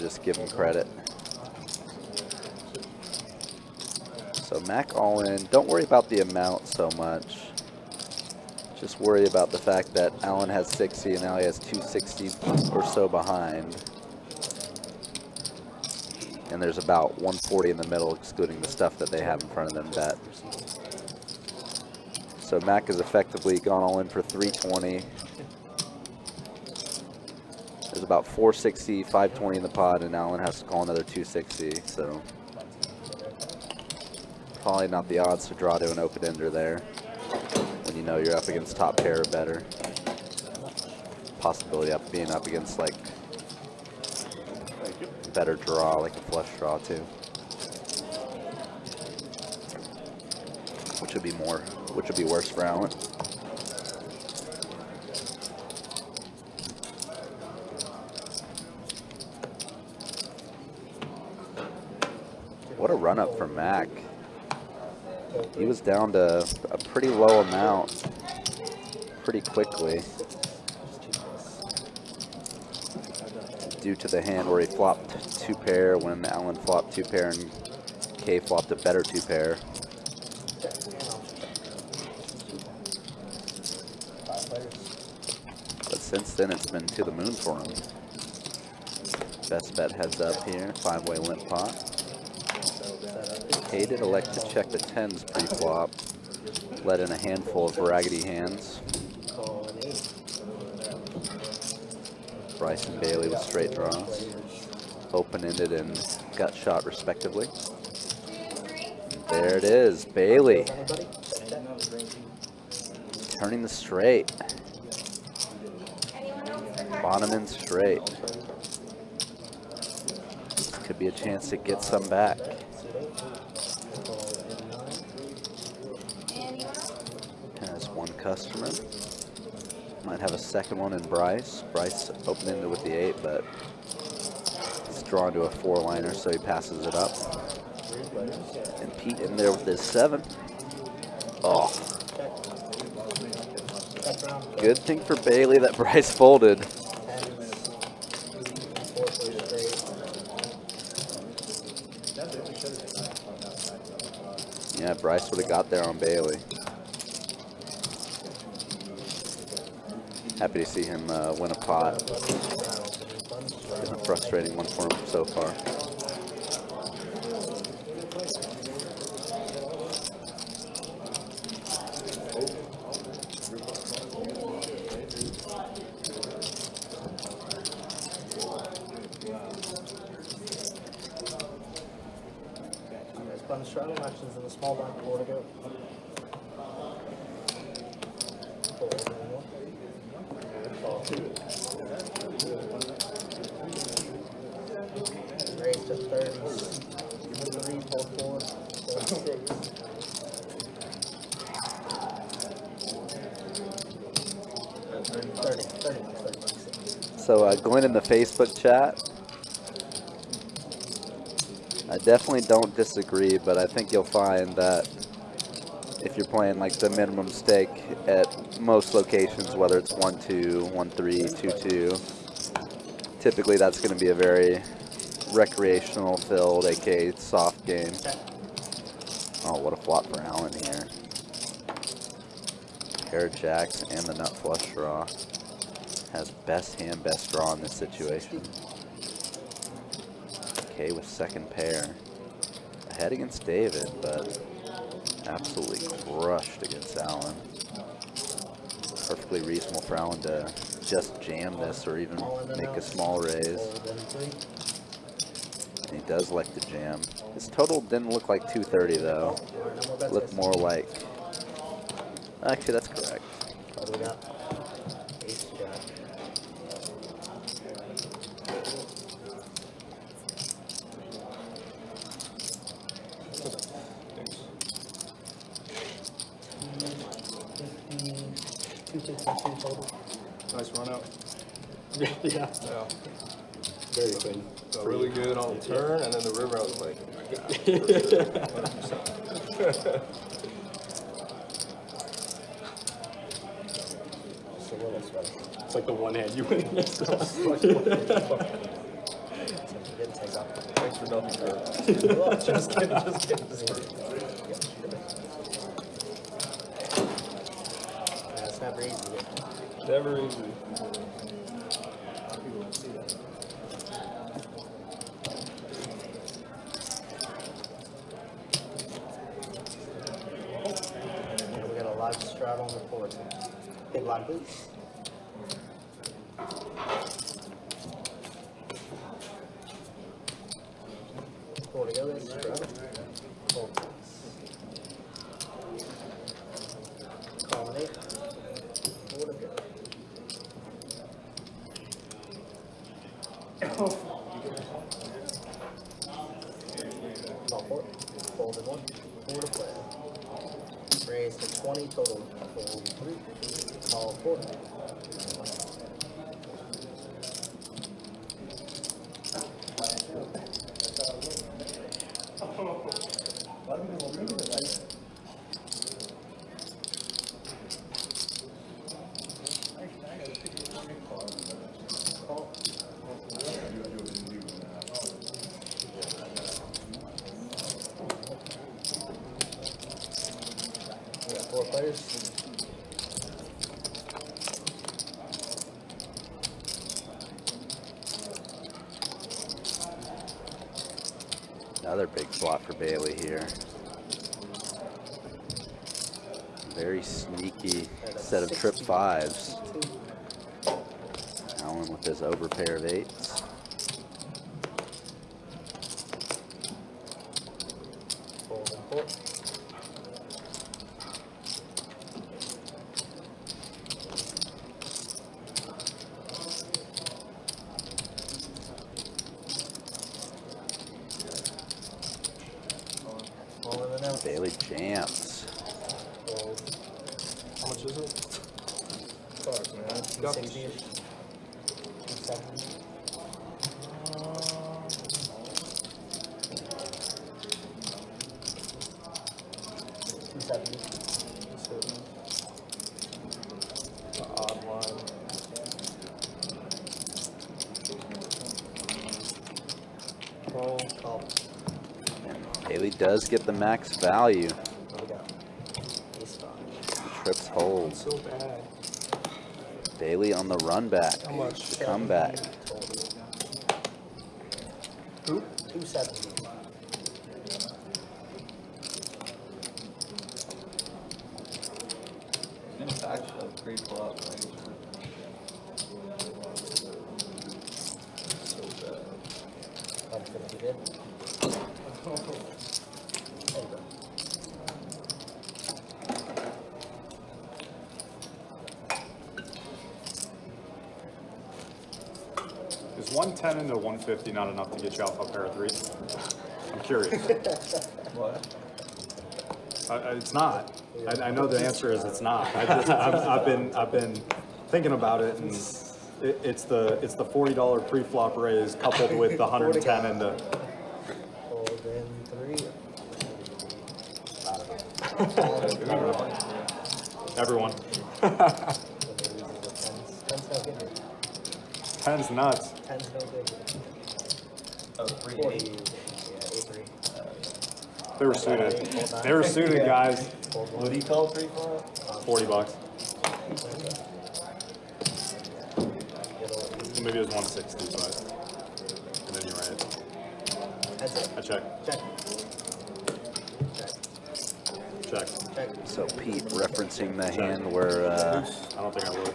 to just give him credit. So Mac all in. Don't worry about the amount so much. Just worry about the fact that Allen has 60 and now he has 260 or so behind. And there's about 140 in the middle, excluding the stuff that they have in front of them bet. So Mac has effectively gone all in for 320. There's about 460, 520 in the pot, and Allen has to call another 260. So probably not the odds to draw to an open ender there when you know you're up against top pair or better. Possibility of being up against like better draw, like a flush draw too. Which would be worse for Allen. What a run up for Mac. He was down to a pretty low amount pretty quickly due to the hand where he flopped 2 pair when Allen flopped 2 pair and K flopped a better 2 pair. But since then it's been to the moon for him. Best bet heads up here, 5-way limp pot. K did elect to check the 10s pre-flop, let in a handful of raggedy hands. Call an 8. Bryce and Bailey with straight draws. Open-ended and gut shot respectively. There it is, Bailey Anybody? turning the straight. Anyone else for cocktails? Bottom end straight. Could be a chance to get some back. Anyone else? Has one customer. Might have a second one in Bryce. Bryce open-ended with the 8, but it's drawn to a 4-liner, so he passes it up. And Pete in there with his 7. Oh, good thing for Bailey that Bryce folded. Yeah, Bryce would have got there on Bailey. Happy to see him win a pot. Been a frustrating one for him so far. Button straddle actions in the small blind. 4 to go. Fold and 1. 30 bucks. So Glenn in the Facebook chat, I definitely don't disagree, but I think you'll find that if you're playing like the minimum stake at most locations, whether it's 1-2, 1-3, 2-2, typically that's going to be a very recreational filled, aka soft game. Oh, what a flop for Allen here. Pair of jacks and the nut flush draw. Has best hand, best draw in this situation. Okay, with second pair. Ahead against David, but absolutely crushed against Allen. Perfectly reasonable for Allen to just jam this or even make a small raise. And he does like to jam. His total didn't look like 230 though. Looked more like, actually that's correct. What do we got? Ace jack. Two total. Nice run out. Yeah. Yeah. Very thin. So really good on the turn, and then the river, I was like, oh my God. 100%. It's a little special. It's like the one hand you win against us. Thanks for nothing, bro. Just kidding, just kidding. It's never easy. Never easy. People don't see that. We got a live strat on the board. Big line, please. Four to go, guys. Strat. Four, call an 8. Four to go. Call 4. Folded 1. 4 to play. Raise to 20 total. Fold 3. Call 4. Call. We got 4 players. Another big flop for Bailey here. Very sneaky set of trip 5s. Allen with his over pair of 8s. Fold and 4. Fold and out. Bailey jams. Fold. How much is it? Fuck, man. Got this 260-ish. shit. 270. The odd line. Call. And Bailey does get the max value. What we got? Ace 5. Trips hold. So bad. Bailey on the run back. How much? The comeback. Who? 270. It's actually a great flop, right? So bad. 150 bid. There you go. Is 110 into 150 not enough to get you off a pair of 3s? I'm curious. What? It's not. I know the answer is it's not. I've been thinking about it, and it's the $40 pre-flop raise coupled with the 110 and the. Fold in 3. Everyone. Ten's no good. 10's nuts. 10's no good. Oh, 3 40. 8. Yeah, 8-3. They were suited. They were suited, guys. What do you call 3 flop? $40. Maybe it was 160, but and then you're right. Heads up. I check. Check. Check. Check. So Pete referencing the hand where I don't think I would.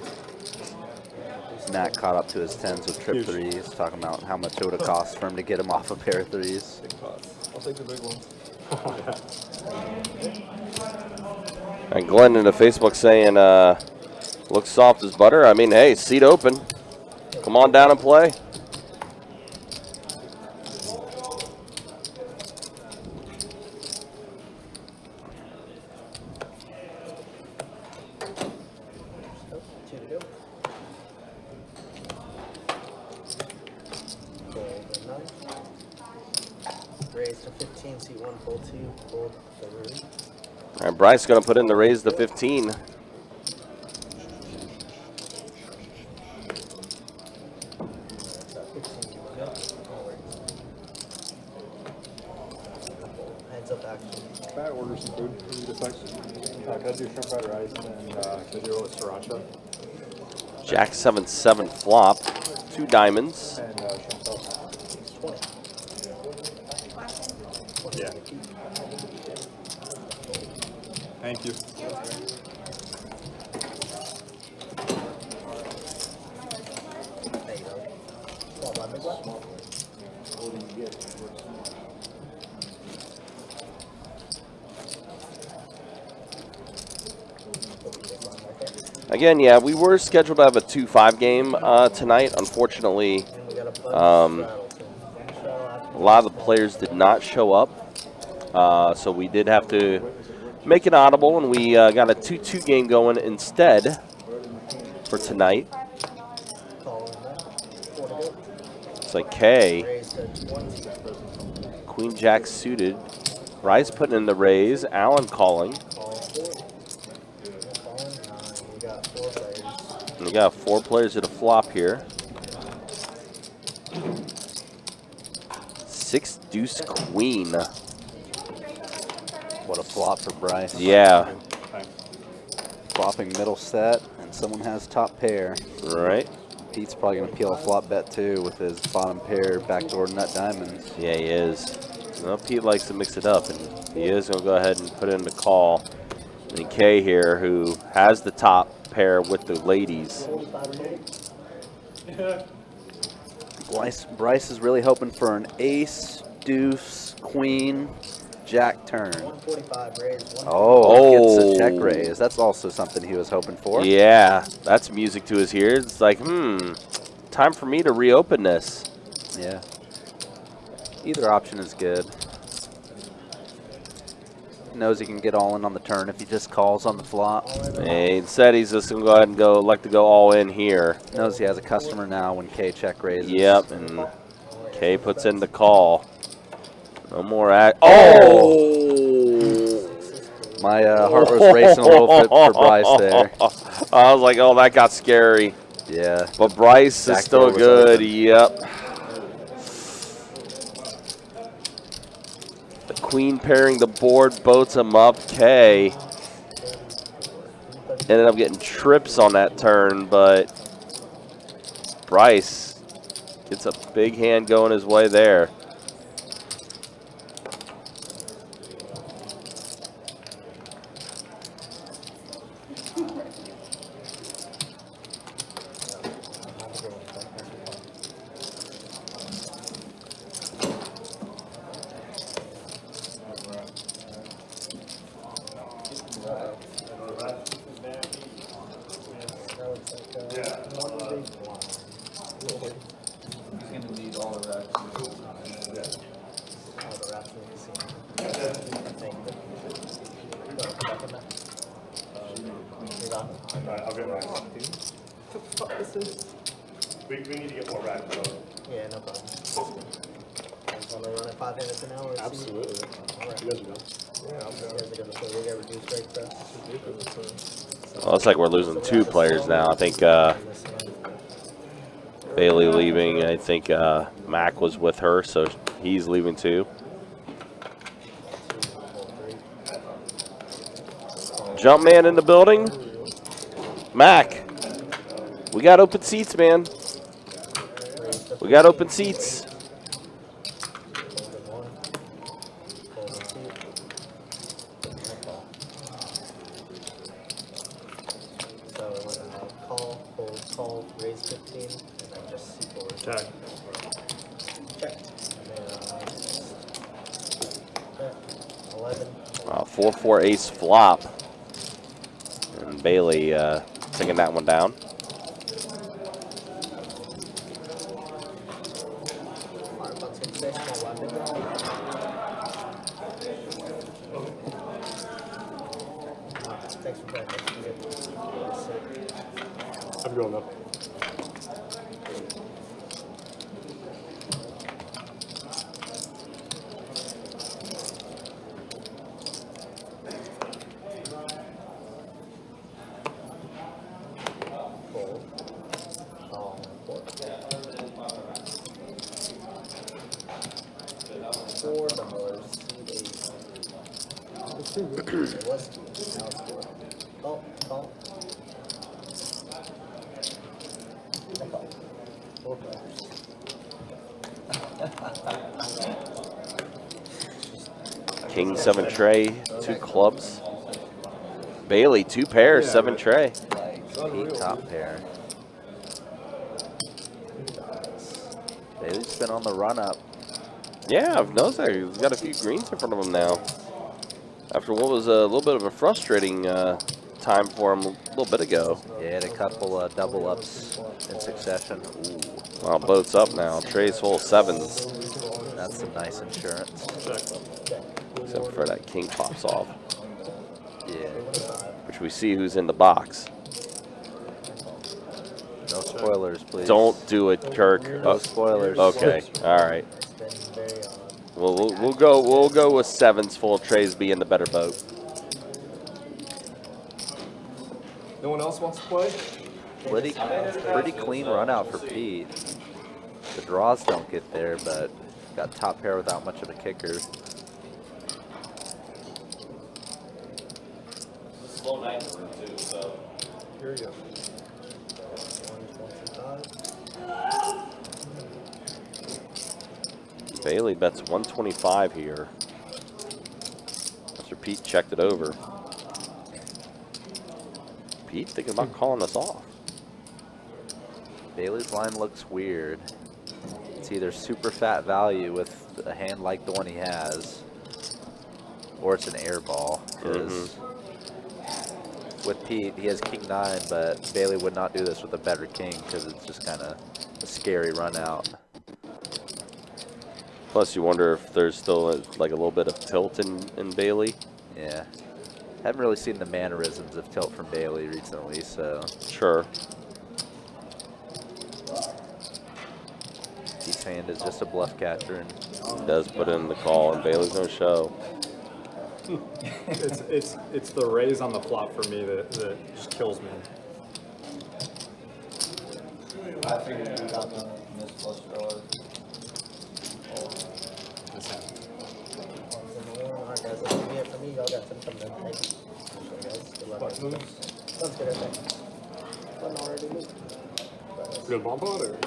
Matt caught up to his 10s with trip Huge. threes, talking about how much it would have cost for him to get him off a pair of threes. Big pots. I'll take the big ones. And Glenn into Facebook saying, looks soft as butter. I mean, hey, seat open. Come on down and play. Oh, 2 to go. Fold in 9. Raise to 15, seat 1, fold 2, fold 3. All right, Bryce going to put in the raise to 15. Heads up action. Can I order some food? Can you just like, can I do shrimp fried rice and can I do it with sriracha? Jack 7-7 flop. 2 diamonds. And shrimp toast. 20. Yeah. Thank you. There you go. Small blind, big blind. Again, yeah, we were scheduled to have a 2-5 game tonight. Unfortunately, And we got a bunch Um, of straddles in. Straddle after a lot of the players did not show up. So we did have to make it audible, and we got a 2-2 game going instead for tonight. call in that. 4 to go. It's like K, Raise to 20. Queen Jack suited. Bryce putting in the raise. Allen calling. Call 4. Call in 9. We got 4 players. We got 4 players at a flop here. 6 deuce queen. What a flop for Bryce. Yeah, Thanks. Flopping middle set, and someone has top pair. right. Pete's probably going to peel a flop bet too with his bottom pair backdoor nut diamonds. Yeah, he is. Well, Pete likes to mix it up, and he is going to go ahead and put in the call. And Kay here, who has the top pair with the ladies. 45 remaining. Bryce is really hoping for an ace, deuce, queen, jack turn. 145 raise. 145. Oh, gets a check Oh. raise. That's also something he was hoping for. Yeah, that's music to his ears. It's like, time for me to reopen this. Yeah. Either option is good. He knows he can get all in on the turn if he just calls on the flop. And instead, he's just going to go ahead and like to go all in here. Knows he has a customer now when K check raises. Yep, and Kay puts in the call. No more Oh! My heart was racing a little bit for Bryce there. I was like, oh, that got scary. Yeah. But Bryce is Back still door was good. open. Yep. The queen pairing the board boats him up. K ended up getting trips on that turn, but Bryce gets a big hand going his way there. He's gonna need all of that. Alright, I'll get mine. We need to get more racks. Yeah, no problem. Want to run it 5 minutes an hour? Absolutely. All right. You guys are done. Yeah, I'm down. You guys are going to play. We got reduced strike press. Well, looks like we're losing 2 players now. I think Bailey leaving. I think Mac was with her, so he's leaving too. Jumpman in the building. Mac, we got open seats, man. We got open seats. Call, raise 15, and then just see forward. Okay. Check. And then 11. 4-4 ace flop. And Bailey taking that one down. 5 bucks and 6, small blind big roll. Thanks for playing. I'm going up. It was 2. Now it's 4. Call. Call. I call. 4 players. King 7 tray, 2 clubs. Bailey 2 pairs, 7 tray. Pete top pair. Bailey's been on the run up. Yeah, I've noticed that. He's got a few greens in front of him now. After what was a little bit of a frustrating time for him a little bit ago. Yeah, had a couple double ups in succession. Ooh, Well, boat's up now. Trey's full of 7s. that's some nice insurance. Except for that king pops off. Yeah, Which we see who's in the box. no spoilers, please. Don't do it, Kirk. No spoilers. Okay, all right. It's been very odd. We'll go with 7s full. Trey's being the better boat. No one else wants to play? Pretty clean run out for Pete. The draws don't get there, but got top pair without much of a kicker. Slow night too, so. Here we go. 125. Bailey bets 125 here. Mr. Pete checked it over. Pete thinking about calling us off. Bailey's line looks weird. It's either super fat value with a hand like the one he has, or it's an air ball. 'Cause with Pete, he has king 9, but Bailey would not do this with a better king because it's just kind of a scary run out. Plus, you wonder if there's still like a little bit of tilt in Bailey. Yeah. Haven't really seen the mannerisms of tilt from Bailey recently, so Sure. Pete's hand is just a bluff catcher. And He does put in the call, and Bailey's no show. It's the raise on the flop for me that just kills me. I figured we got the miss flush drawer. This hand. Alright, guys, that's gonna be it for me. Y'all got some coming in. Thank you. Appreciate it, guys. Good luck. What moves? Sounds good, I think. Wasn't already moved. Good bomb pot or?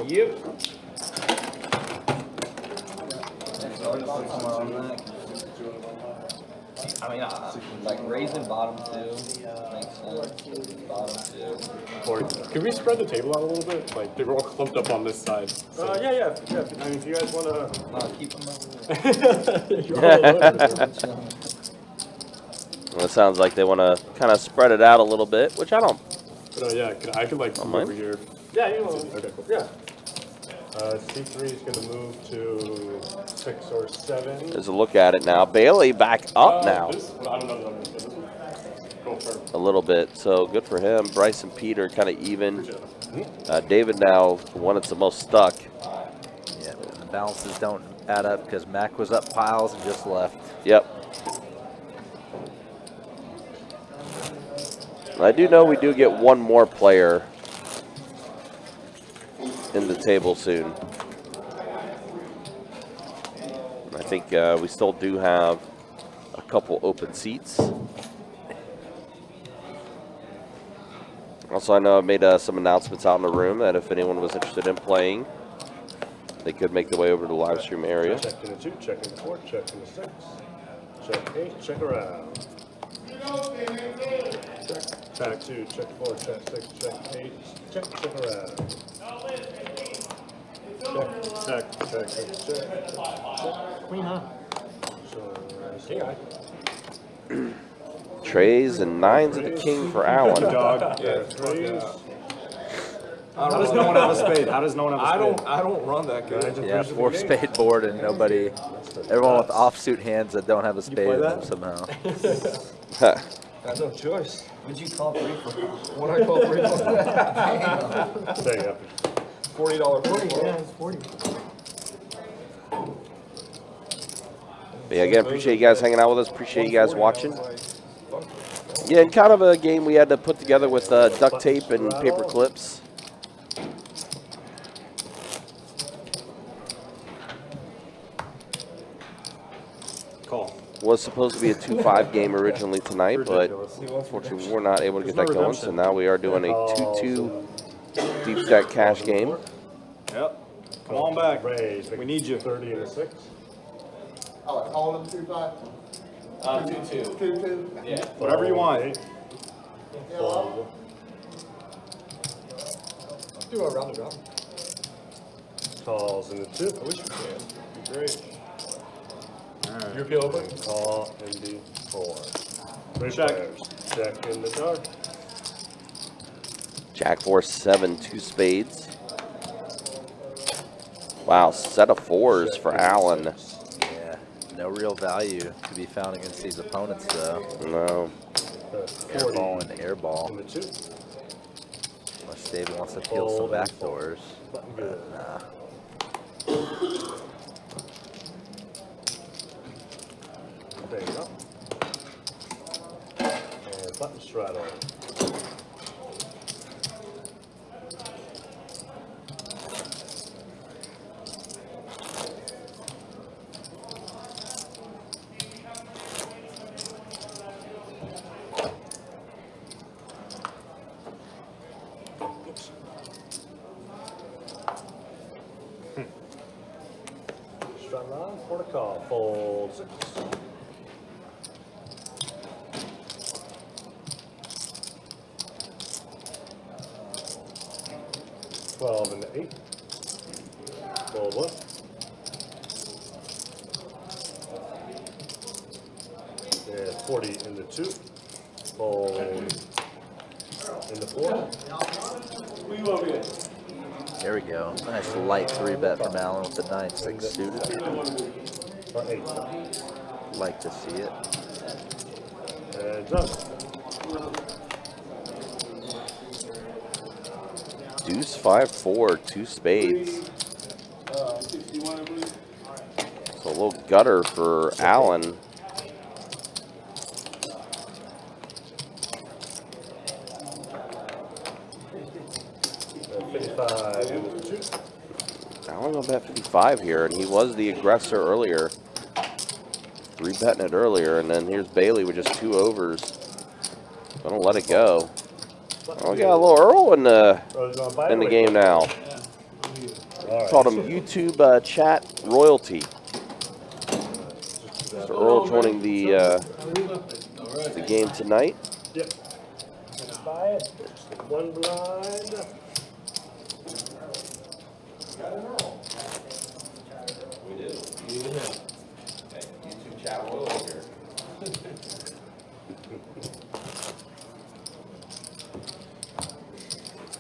Yep. Somewhere on that. I mean, like raising bottom 2 makes sense. Bottom 2. Or could we spread the table out a little bit? Like they were all clumped up on this side. So. Yeah. I mean, if you guys wanna. Keep them over. Well, it sounds like they want to kind of spread it out a little bit, which I don't. But yeah, I could like move mine? over here. Yeah, you know. Okay, cool. Yeah. C3 is gonna move to 6 or 7. There's a look at it now. Bailey back up now. I don't know. This one. a little bit. So good for him. Bryce and Peter kind of even. David now the one that's the most stuck. Yeah, the balances don't add up because Mac was up piles and just left. Yep. I do know we do get one more player in the table soon. I think we still do have a couple open seats. Also, I know I made some announcements out in the room that if anyone was interested in playing, they could make their way over to the live stream area. Check in the 2, check in the 4, check in the 6. Check 8, check around. Check 2, check 4, check 6, check 8, check around. Check. Queen, huh? Trays and 9s of the king for Allen. Dog. How does no one have a spade? How does no one have a spade? I don't run that good. Yeah, 4 spade board and nobody, everyone with offsuit hands that don't have a spade play in that? them somehow. I have no choice. What'd you call free for? What I call free for. Stay up. $40 free. Yeah, it's 40. But yeah, again, appreciate you guys hanging out with us. Appreciate you guys watching. Yeah, and kind of a game we had to put together with duct tape and paper clips. Call. Was supposed to be a 2-5 game originally tonight, but unfortunately we were not able to get that going. So now we are doing a 2-2 deep stack cash game. Yep. Come on back. Raise. We need you. 30 and a 6. Oh, calling them 2-5? 2-2. 2-2? Yeah. Whatever you want. 8. Yellow. Let's do a round and round. Calls in the 2. I wish we could. Be great. Alright. You feel open? Call in the 4. 3 Check. players. Check in the dark. Jack 4-7, 2 spades. Wow, set of 4s for Allen. Yeah, no real value to be found against these opponents though. No. Airball and airball. In the 2. Unless David wants to peel some backdoors. Good. Nah. There you go. And button straddle. Straddle on for the call. Fold 6. 12 and the 8. Fold 1. And 40 in the 2. Fold in the 4. There we go. Nice light 3-bet from Allen with the 9-6 suited. Or 8. Like to see it. And done. Deuce 5-4, 2 spades. So a little gutter for Allen. And 55 in the 2. Allen gonna bet 55 here, and he was the aggressor earlier. 3-betting it earlier, and then here's Bailey with just 2 overs. Gonna let it go. Oh, we got a little Earl in the game now. Called him YouTube chat royalty. So Earl joining the game tonight. Yep. Buy it. 1 blind. We do. YouTube chat royal here.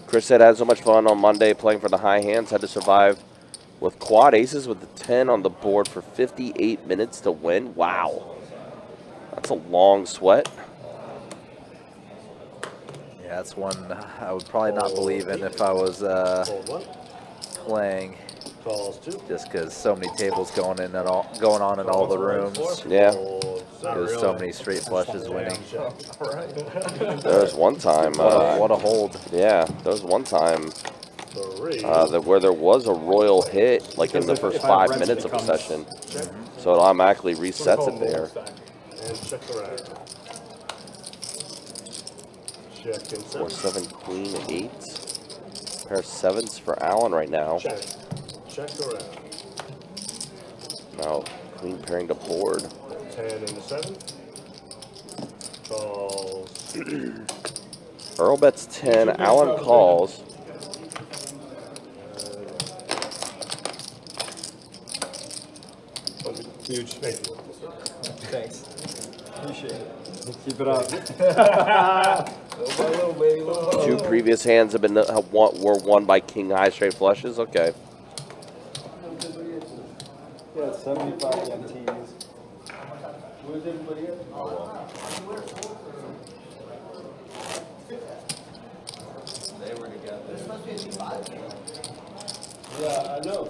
Chris said, had so much fun on Monday playing for the high hands. Had to survive with quad aces with the 10 on the board for 58 minutes to win. Wow. That's a long sweat. That's one I would probably not believe in if I was Fold 1. playing, Calls 2. just because so many tables going on in all the rooms. Yeah. Fold 7. There's so many straight flushes winning. There was one time. What a hold. Yeah, there was one time 3. where there was a royal hit, like in the first 5 minutes of the session. So it automatically resets it there. And check around. Check and 4, 7. 7, queen, 8. Pair of 7s for Allen right now. Check. Check around. Now, queen pairing to board. 10 and the 7. Calls. Earl bets 10, Allen calls. Huge. Thank you. Thanks. Appreciate it. Keep it up. Little by little, baby. Little by 2 little. previous hands have been were won by king high straight flushes. Okay. Yeah, 75 MTs. Where's everybody at? They were together. Yeah, I know.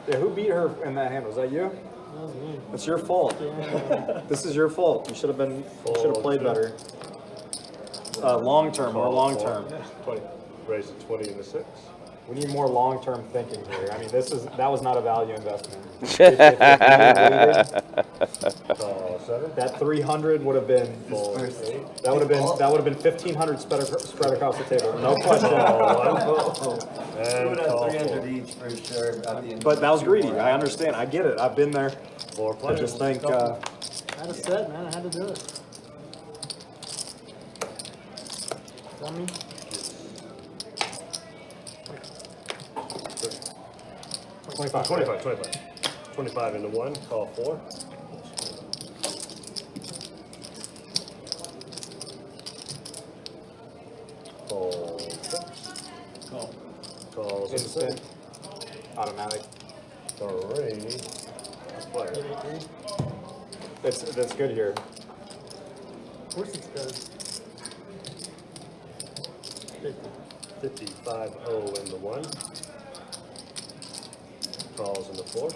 Yeah, who beat her in that hand? Was that you? It's your fault. This is your fault. You should have played better. Long term, more long term. 20. Raise to 20 and the 6. We need more long term thinking here. I mean, that was not a value investment. Call 7. That 300 would have been that would have been 1,500 spread across the table, no question. And call 4. each for sure at the end. But that was greedy. I understand. I get it. I've been there. 4 I players. just think I had a set, man. I had to do it. Dummy. 25. 25 into 1. Call 4. Fold 6. Calls and 6. Instant. Automatic. 3. Player. That's good here. Of course it's good. 55-0 into 1. Calls into 4.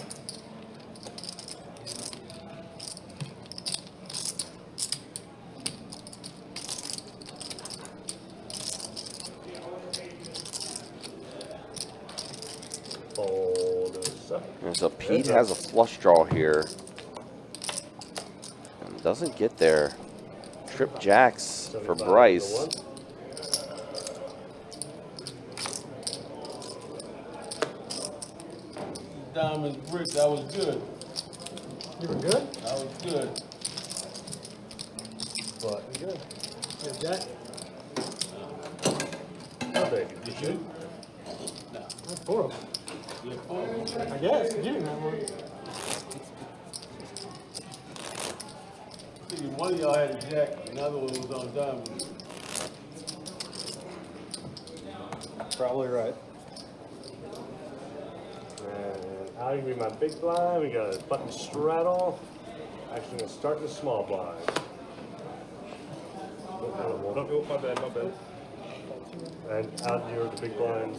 Fold is 7. And so Pete has a flush draw here. And doesn't get there. Trip jacks for 75 into Bryce. 1. Diamond brick, that was good. You were good? That was good. But good. Yeah, Jack. Oh, baby. Did you? That's 4 of them. Yeah, 4. I guess. You didn't have one. See, one of y'all had a jack, another one was on diamond. Probably right. And out of my big blind, we got a button straddle. Actually, gonna start the small blind. Oh, my bad. And out here the big blinds.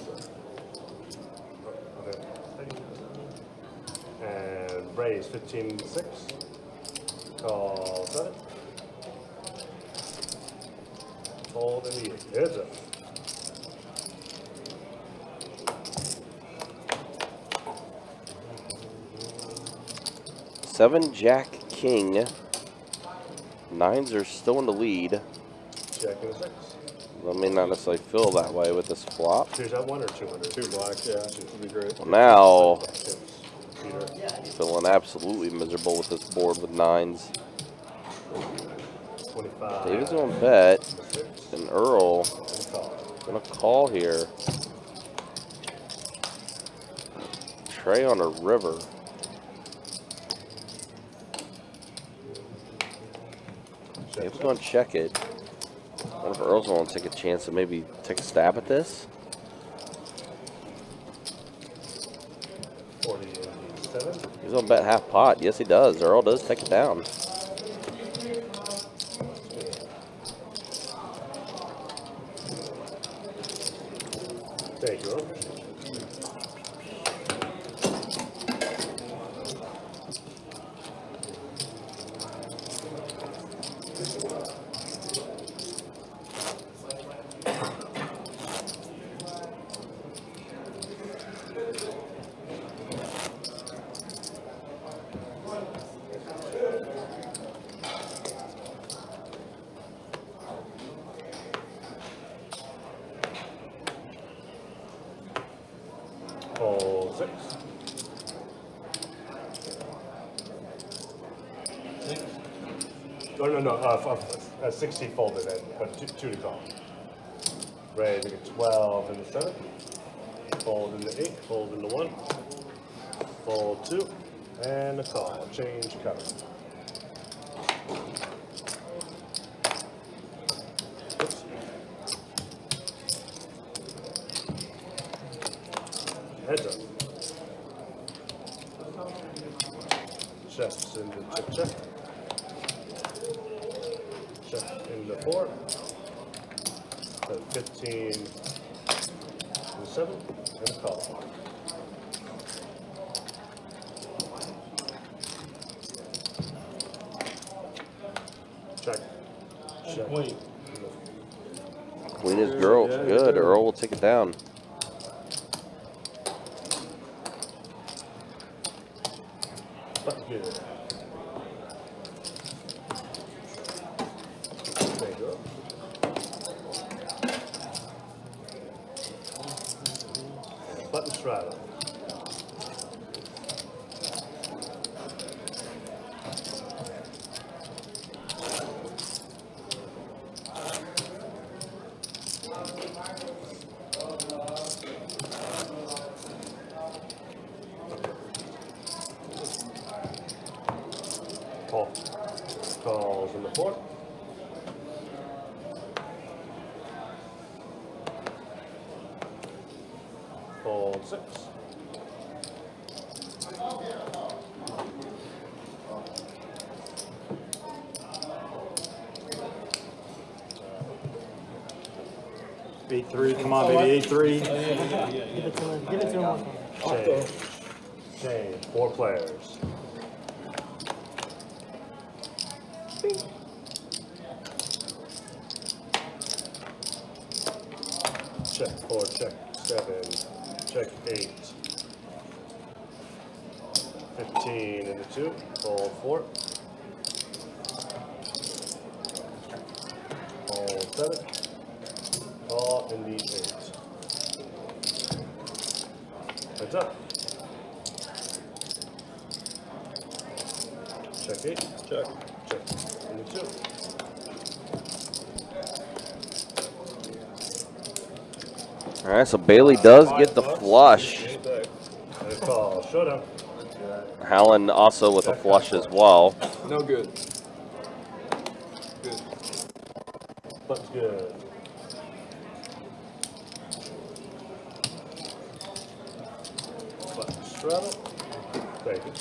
Okay. And raise 15-6. Call 7. Fold and eat. Heads up. Seven, Jack, King. 9s are still in the lead. Check and a 6. I may not necessarily feel that way with this flop. Here's that 1 or 200. 2 black, yeah, would be great. Well, now, Peter. feeling absolutely miserable with this board with 9s. 25. David's going to bet, 6. and Earl And call. going to call here. Trey on a river. David's going to check it. What if Earl's going to take a chance to maybe take a stab at this? 40 and 7. He's gonna bet half pot. Yes, he does. Earl does take it down. Thank you, Earl. Fold 6. No, 60 folded in, but two to call. Raise, we get 12 in the 7. Fold in the 8, fold in the 1. Fold 2, and a call. Change cover. Oops. Heads up. Checks into check. Check into 4. So 15 and 7, and a call. Check. Check. Queen. Queen is girl. Yeah, Good. good. Earl will take it down. That's good. There you go. Button straddle. Call. Calls in the 4. Fold 6. Eight three, come on, baby, 8-3. Give it to him. Change. Change. 4 players. Check 4, check 7, check 8. 15 into 2, fold 4. Fold 7. Call in the 8. Heads up. Check 8. Check. Check in the 2. All right, so Bailey does get the flush. And a call. Showdown. Howland also with a flush as well. No good. Good. Button's good. Button straddle. Thank you.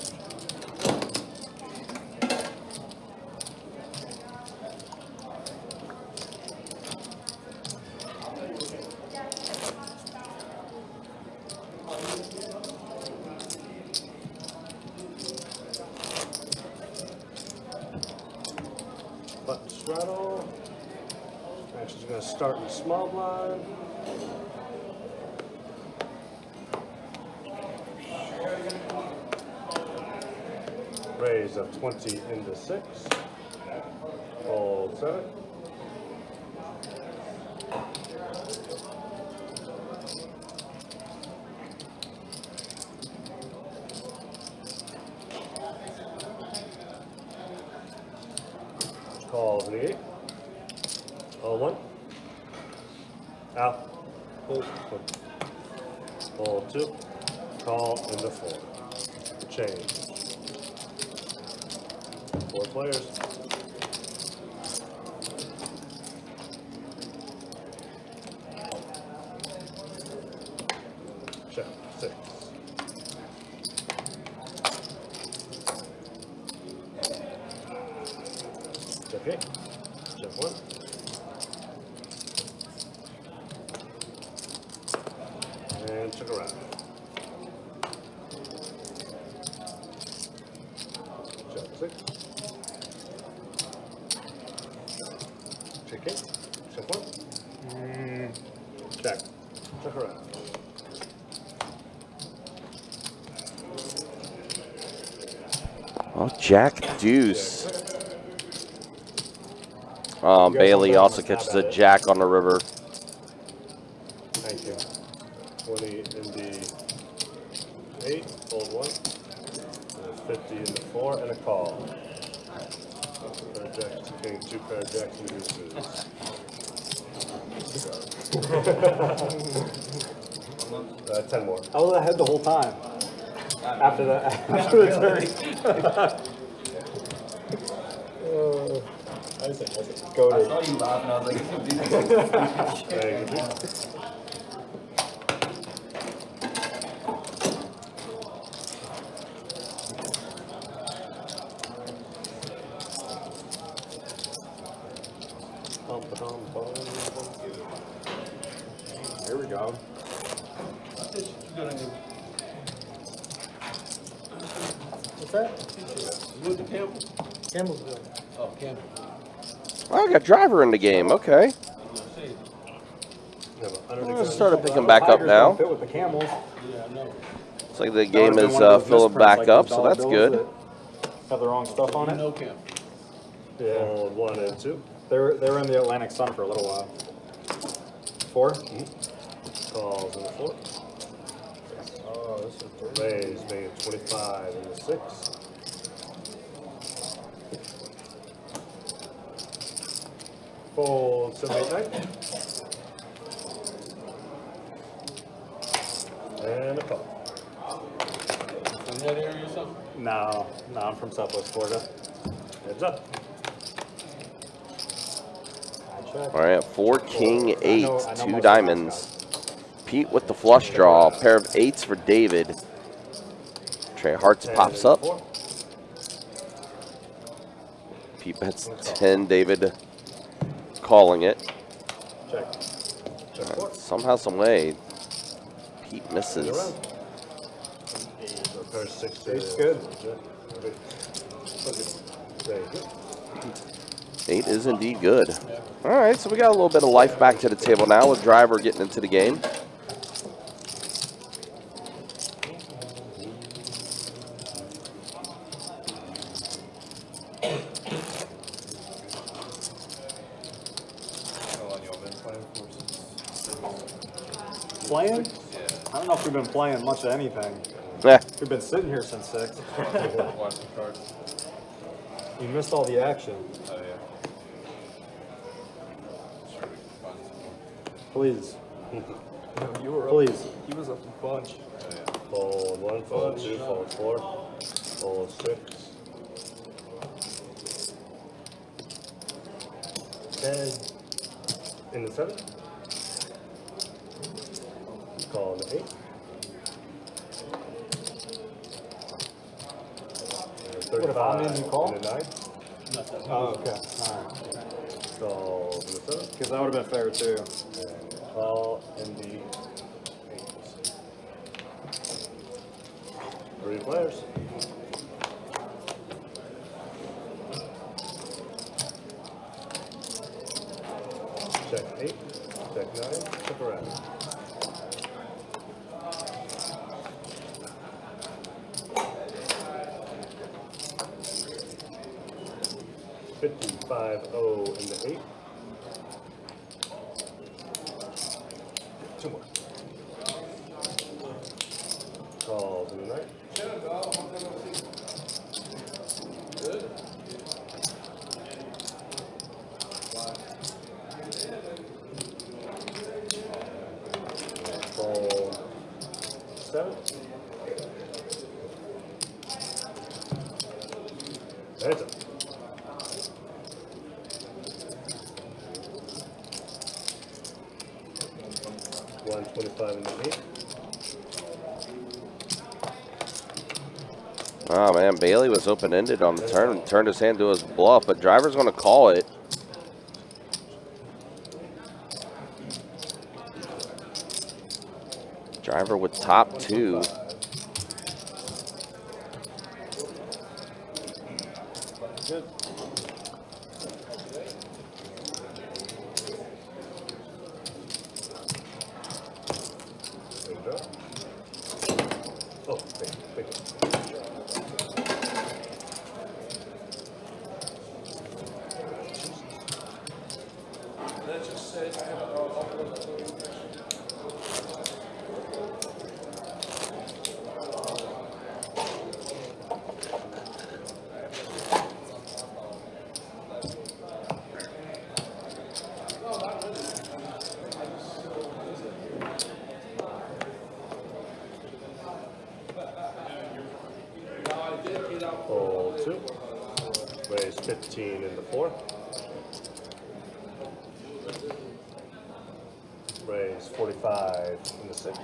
Button straddle. Action's going to start in small blind. Raise of 20 into 6. Fold 7. Calls in the 8. All 1. Out. Fold. Fold 2. Call in the 4. Change. 4 players. Check. 6. Check 8. Check 1. And check around. Check 6. Check 8. Check 1. Check. Check around. Oh, Jack Deuce. Bailey also catches a jack on the river. Thank you. 20 in the 8, fold 1. And 50 in the 4, and a call. Pair of jacks, king, 2 pair of jacks and deuces. Uh, 10 more. I was ahead the whole time. After that, after the turn. I said, go I to. saw you laughing, I was like, dude, Thank you. Here we go. What's that? With the Campbell? Campbellsville. Oh, Campbell. Oh, I got driver in the game. Okay. Started picking back up Tigers now. don't fit with the Camels. Yeah, I know. Looks like the That game would've is been one of those filling misprints, back like up, those so dollar that's bills good. that Have the wrong stuff on You it. know Campbell. Yeah. Fold 1 and 2. They were in the Atlantic Sun for a little while. 4? Calls in the 4. Oh, this is Raise, make it 25 in the 6. Fold 7, 8, 9. And a call. In that area or something? No, I'm from Southwest Florida. Heads up. I check. All right, 4, king, 8, I know most 2 of those diamonds. Pete with the flush draw. Pair of 8s for David. Trey Hearts 10 pops and up. 4. Pete bets 10. David calling it. Check. Check 4. Somehow, some way, Pete misses. Around. Pair 6 Eight's good. Very good. 8 is indeed good. All right, so we got a little bit of life back to the table now with driver getting into the game. Playing? I don't know if we've been playing much of anything. Yeah. We've been sitting here since 6. You missed all the action. Oh, yeah. Please. you were Please. He was up a bunch. Fold 1, fold 2, fold 4, fold 6. 10 in the 7. Call in the 8. What if I'm in, you call? In the 9. Oh, okay. All right. Call in the 7. Because that would have been fair too. And call in the 8. 3 players. Check 8, check 9, check around. $55.00 in the 8. 2 more. Calls in the 9. Fold 7. That's it. $125 in the 8. Oh man, Bailey was open-ended on the turn, turned his hand to his bluff, but driver's going to call it. Driver with top 2. Good. There you go. Oh, thank you. Fold 2. Raise 15 in the 4. Raise 45 in the 6.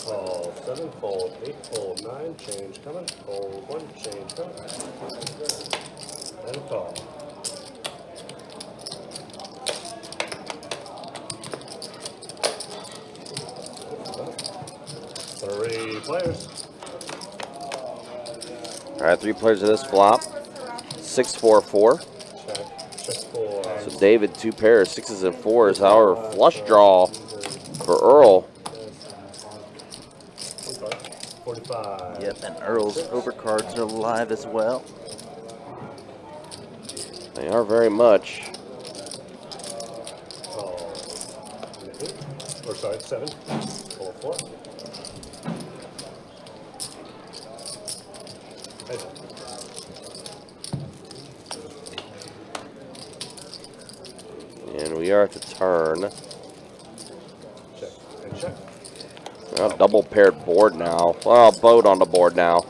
Call 7, fold 8, fold 9, change coming. Fold 1, change coming. And call. Three players. All right, 3 players of this flop. 6-4-4. Check. Check 4. So David, 2 pairs, 6s and 4s. Our flush draw for Earl. 45. Yep, and Earl's overcards are live as well. They are very much. Call 8. Or sorry, 7. Call 4. And we are at the turn. Check and check. Well, double paired board now. Well, boat on the board now.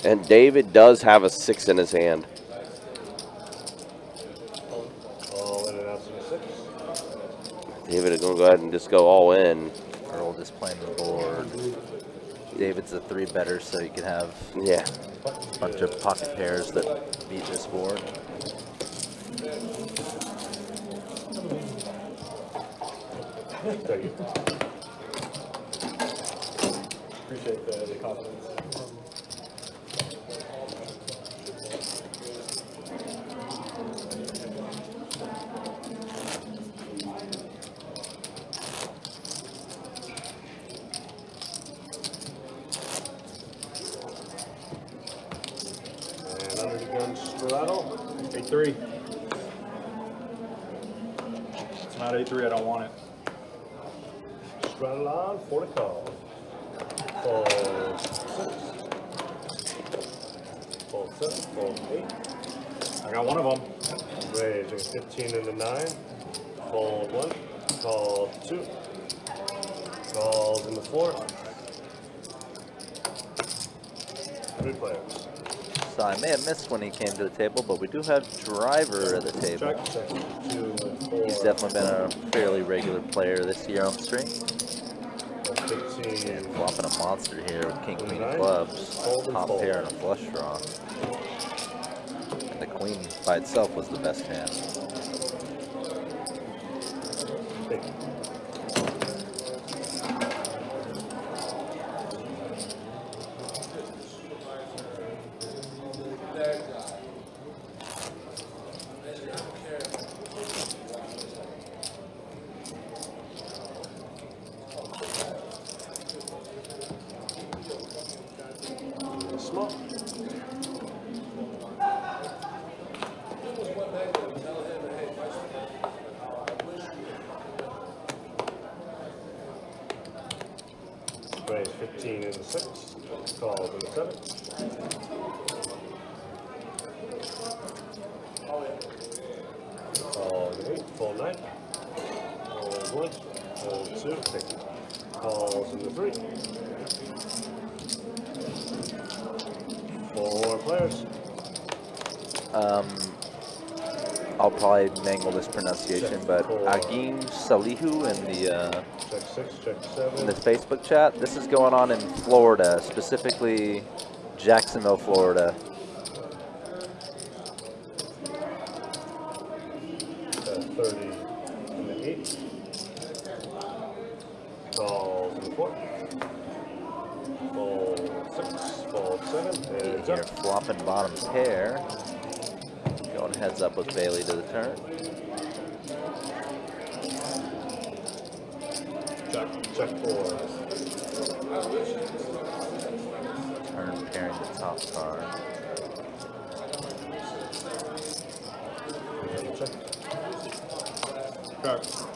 And David does have a 6 in his hand. All in and out to the 6. David is going to go ahead and just go all in. Earl just playing the board. David's a 3-better, so you can have Yeah. a bunch of pocket pairs that beat this board. Thank you. Appreciate the confidence. And under the gun straddle. 8-3. It's not 8-3, I don't want it. Straddle on for the call. Fold 6. Fold 7. Fold 8. I got one of them. Raising 15 into 9. Fold 1. Call 2. Calls in the 4. 3 players. So I may have missed when he came to the table, but we do have driver at the table. Check. Check. 2 and 4. He's definitely been a fairly regular player this year on the stream. 15. Flopping a monster here with king, queen of Nine. clubs, Fold and top fold. pair and a flush draw. And the queen by itself was the best hand. Thank you. Small. Raise 15 in the 6. Call in the 7. Call in the 8. Fold 9. Fold 1. Fold 2. Thank you. Calls in the 3. 4 players. I'll probably mangle this pronunciation, but Agim Salihu in the Check 6, check In 7. this Facebook chat, this is going on in Florida, specifically Jacksonville, Florida. 30 in the 8. Calls in the 4. Fold 6, fold 7, and Here, check. flopping bottom pair. Going heads up with Bailey to the turn. Check 4. Turn pairing the top card. And check.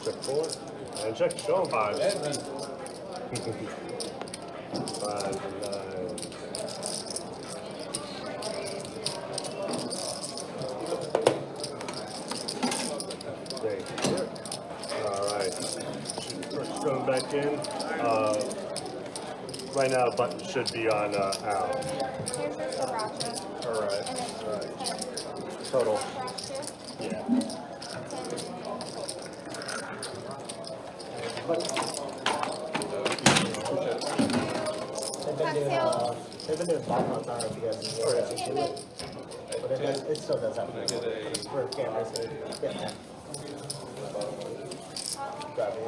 Check 4. And check. Show 5. 5 and 9. Thank you. Alright. First going back in. Right now, the button should be on Al. Here's your sriracha. Alright. And then Alright. Total. Yeah. They've been doing background time if you guys do it. But it still does that for cameras. Yeah. Grab it.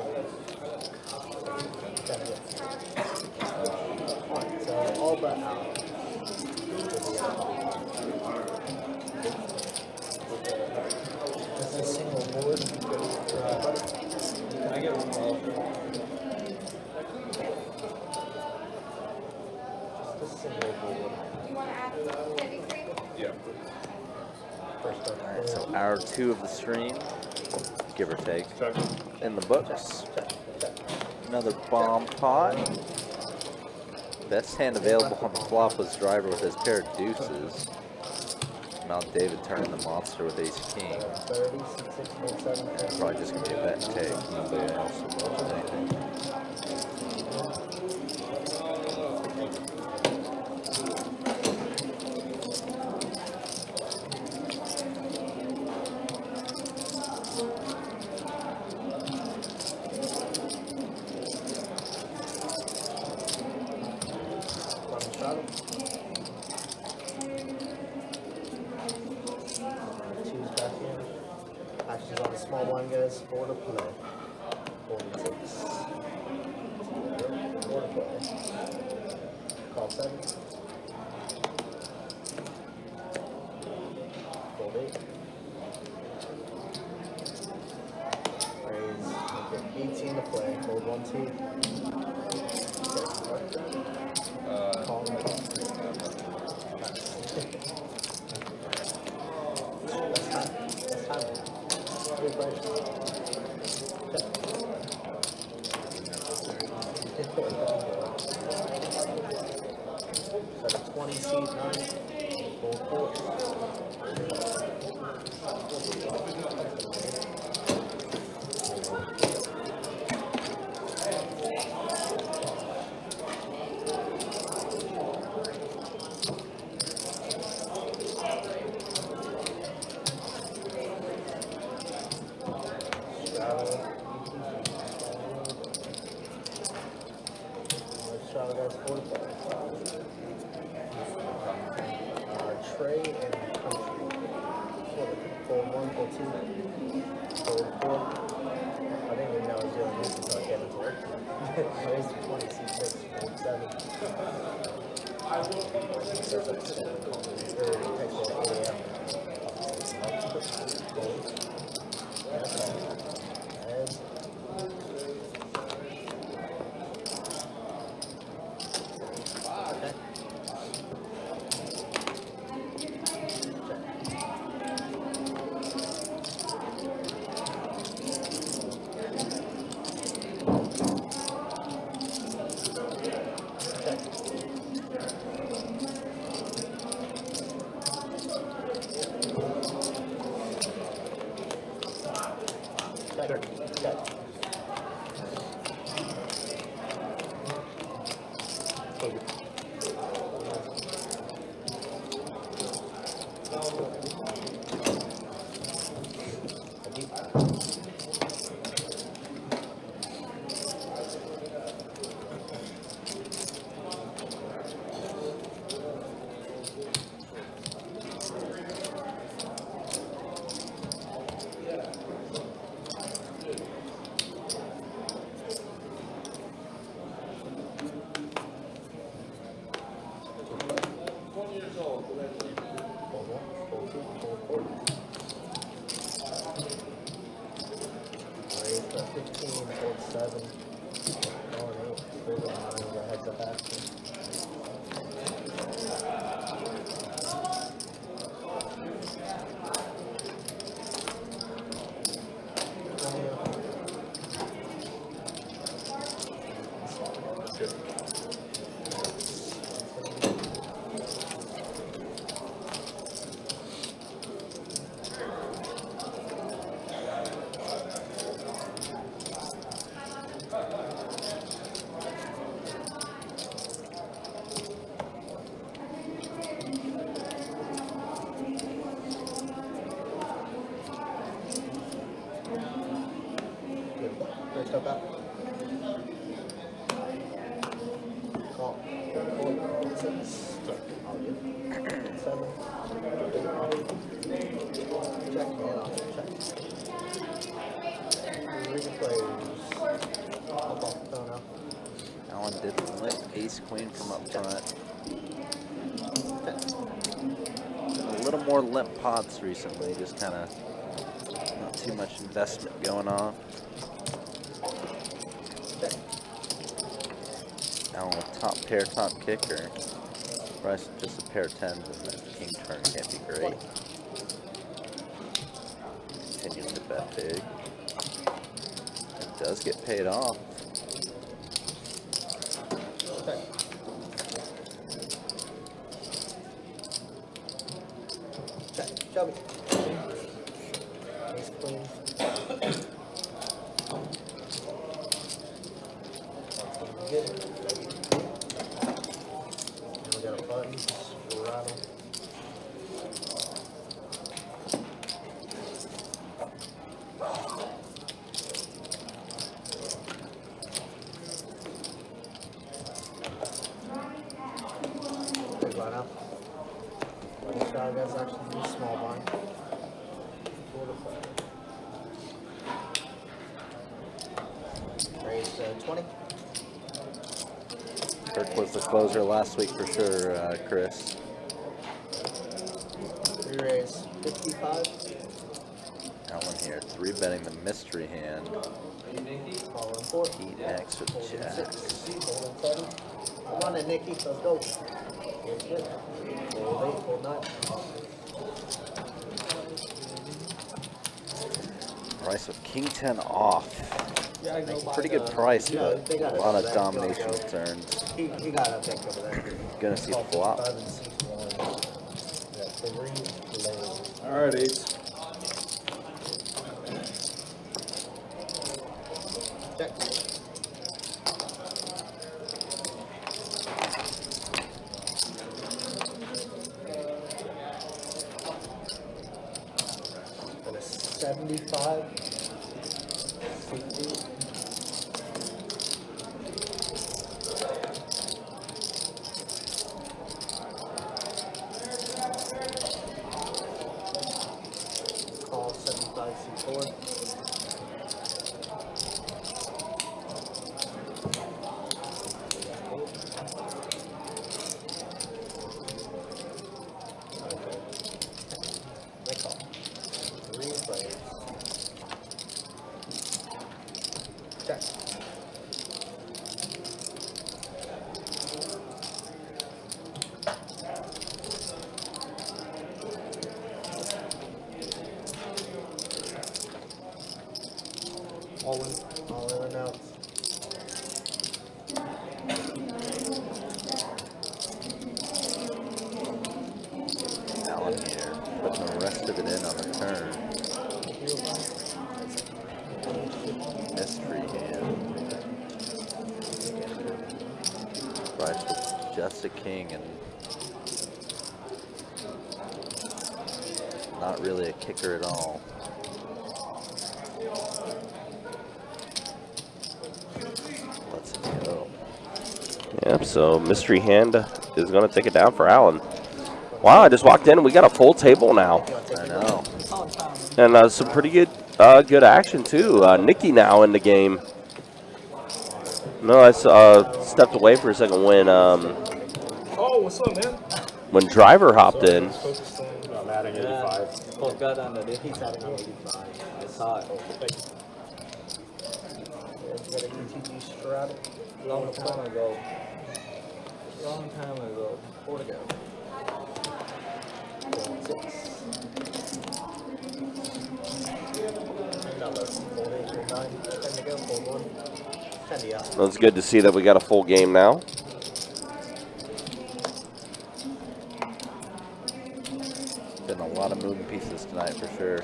Alright, so all but out. This is a single board. Can I get one more? Just a single board. You want to add heavy cream? Yeah. First up. Alright, so hour 2 of the stream, give or take, Check. in the books. Another bomb pot. Best hand available on the flop was driver with his pair of deuces. Mount David turning the monster with ace king. 30, 6.7. Probably just gonna be a bet and take. Nobody else will mention anything. Choose back in. Actions on the small blind, guys. 4 to play. 46. 4 to play. Call 7. Fold 8. Raise. Okay, 18 to play. Hold 1 T. Call him. That's time. Good place. So 20 seat 9. Full 4. Trey and Country. Fold 1, fold 2, fold 4. I didn't even know I was doing this until I came into work. Raise to 20, C6, fold 7. Fold 1, fold 2, fold 4. Raise the 15, fold 7. Call an 8, fold a 9, go heads up after. First up out. Call. 4, 6. All good. 7. Check. Man off. Check. Replays. Up off the phone now. Allen did limp ace queen from up front. A little more limp pots recently, just kind of not too much investment going on. Allen with top pair, top kicker. Price just a pair of 10s and that king turn can't be great. Continues to bet big. It does get paid off. Check. Shelby. Ace queen. Good. And we got a button. Rattle. Big blind out. This guy guys actually do small blind. 4 to 5. Raise 20. Kirk was the closer last week for sure, Chris. Re-raise 55. Allen here, 3-betting the mystery hand. Call in 4. Heat next with Fold in jack. 6. Fold in 7. Come on in, Nikki. Let's go. Good, good. Fold 8. Fold 9. Price with king 10 off. Yeah, I go by Pretty good the- price, yeah, but they got a it lot over of there. domination Go. returns. He got a pick over there. Gonna see the Call flop. 55 and C1. Yeah, 3 lanes. All right, 8s. Check. And a 75. C2. Call 75 C4. They call. 3 plays. Check. All in. All in and out. Allen here, putting the rest of it in on the turn. Mystery hand. Price with just a king and not really a kicker at all. Let's go. Yep, so mystery hand is going to take it down for Allen. Wow, I just walked in and we got a full table now. I know. And some pretty good good action too. Nikki now in the game. No, I stepped away for a second when Oh, what's up, man? when Driver hopped in, I'm adding 85. Forgot on the He's adding on 85. It's hot. There's got a ETG straddle. Long time ago. Long time ago. 4 to go. 6. Another 4, 8, 9. 10 to go. 4, 1. 10 to up. it's good to see that we got a full game now. Been a lot of moving pieces tonight for sure.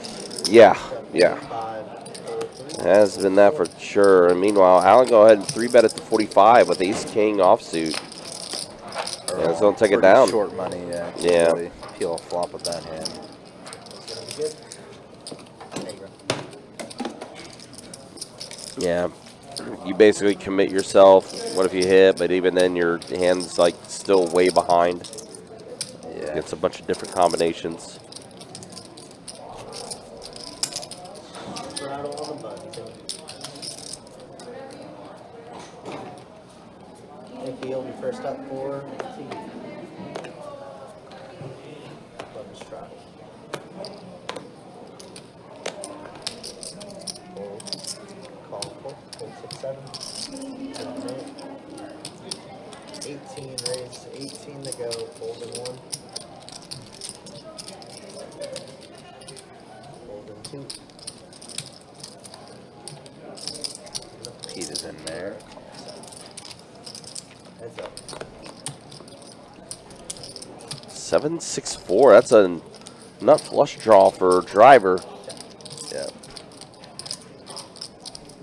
Yeah, yeah. 5, 4, 3. Has been that for sure. And meanwhile, Alan go ahead and 3-bet at the 45 with Ace King offsuit. Yeah, it's gonna take it Pretty down. Short money, yeah. Yeah. Really peel a flop with that hand. It's going to be good. There you go. Yeah. You basically commit yourself. What if you hit? But even then, your hand's like still way behind. Yeah. It's a bunch of different combinations. Straddle on the button. Nicky, you'll be first up for T. Button straddle. Fold. Call 4. 6, 7. 18 raise. 18 to go. Fold in 1. Fold in 2. Pete is in there. Heads up. 7-6-4. That's a nut flush draw for Driver. Yeah.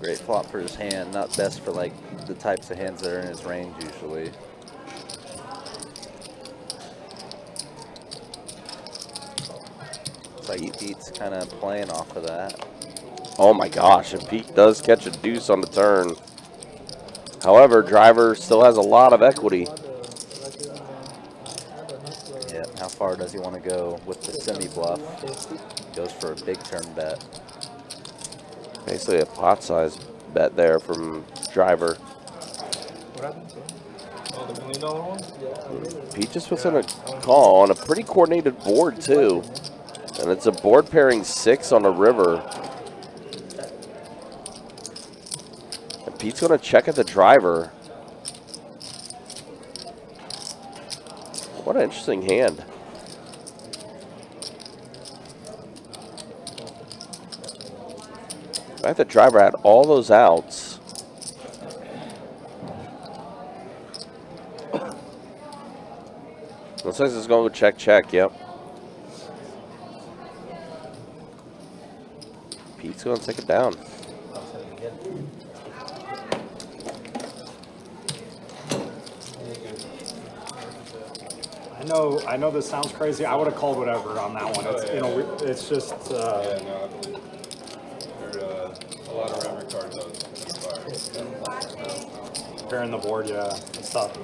Great flop for his hand. Not best for like the types of hands that are in his range usually. It's like Pete's kind of playing off of that. Oh my gosh, and Pete does catch a deuce on the turn. However, Driver still has a lot of equity. Yeah. How far does he want to go with the semi-bluff? Goes for a big turn bet. Basically a pot size bet there from Driver. What happened? Oh, the $1 million one? Yeah. Pete just puts in a call on a pretty coordinated board too. And it's a board pairing 6 on the river. And Pete's gonna check at the Driver. What an interesting hand. I think the Driver had all those outs. Looks like it's going to check, check, yep. Pete's going to take it down. I know this sounds crazy. I would have called whatever on that one. It's, you know, it's just. Yeah, no, I believe there are a lot of river cards out there. Pairing the board, yeah, it's tough.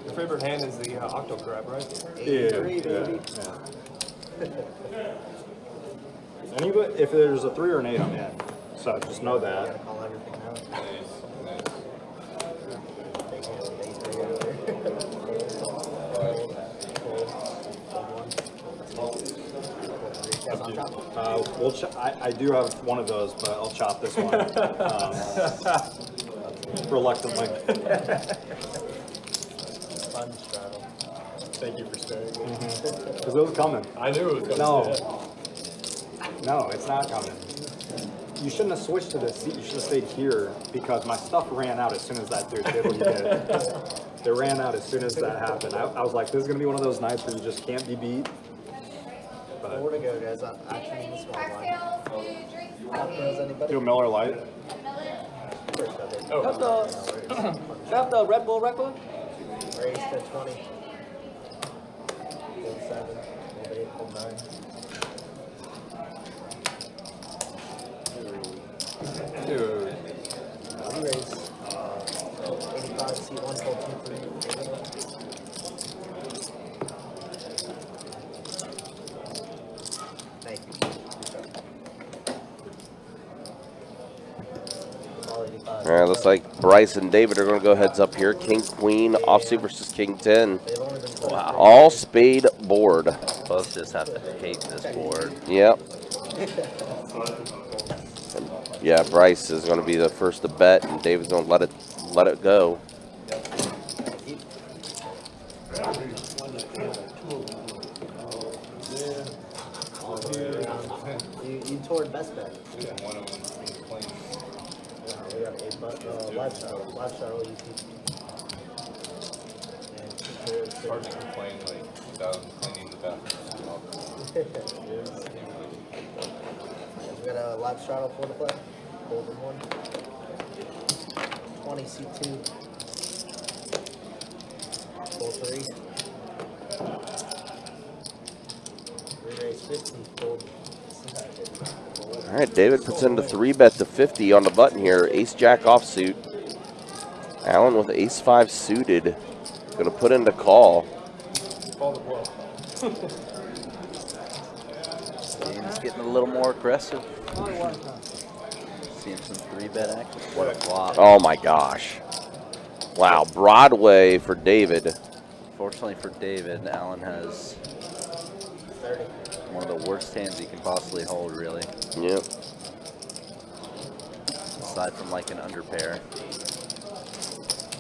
Your favorite hand is the octo crab, right? 83, baby. Anybody, if there's a 3 or an 8, I'm in. So just know Gotta that. call everything out. Nice, nice. Big hand with ace 3 out there. Fold, on top. I do have one of those, but I'll chop this one. Reluctantly. Fun straddle. Thank you for staring. Because it was coming. I knew it was coming. No, it's not coming. You shouldn't have switched to this seat. You should have stayed here because my stuff ran out as soon as that dude did what he did. It ran out as soon as that happened. I was like, this is going to be one of those nights where you just can't be beat. But 4 to go, guys. Action in the small line. Cocktails, food, drinks, Cocktails, anybody? do a Miller Light. First up, it's Got the Red Bull record? raise to 20. Hold 7. Hold 8. Hold 9. Dude. Raise. 85, C1, hold 2, 3. Thank you. All 85. All right, looks like Bryce and David are going to go heads up here. King, Queen, offsuit versus King 10. They've only been playing Wow. All spade board. Both just have to hate this board. Yep. Yeah, Bryce is going to be the first to bet, and David's going to let it go. You toured best bet. Yeah, one of them's being clean. We got live shuttle, you see. It's hard to complain like without cleaning the bathroom. We got a live shuttle for the play. Golden one. 20 C2. Full 3. Re-raise 50. Fold. All right, David puts in the 3-bet to 50 on the button here. Ace-Jack offsuit. Allen with Ace-5 suited. Going to put in the call. Game's getting a little more aggressive. Seeing some 3-bet action. What a flop. Oh, my gosh. Wow, Broadway for David. Fortunately for David, Allen has one of the worst hands he can possibly hold, really. Yep. Aside from like an underpair.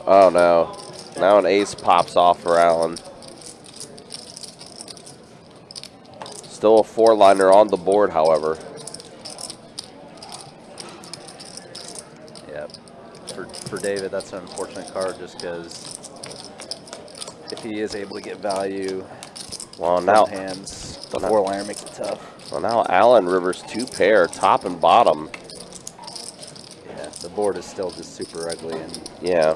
Oh, no. Now an ace pops off for Allen. Still a 4-liner on the board, however. Yep. For David, that's an unfortunate card just because if he is able to get value Well, from now, hands, the 4-liner makes it tough. well, now Allen rivers 2 pair, top and bottom. Yeah, the board is still just super ugly, and Yeah.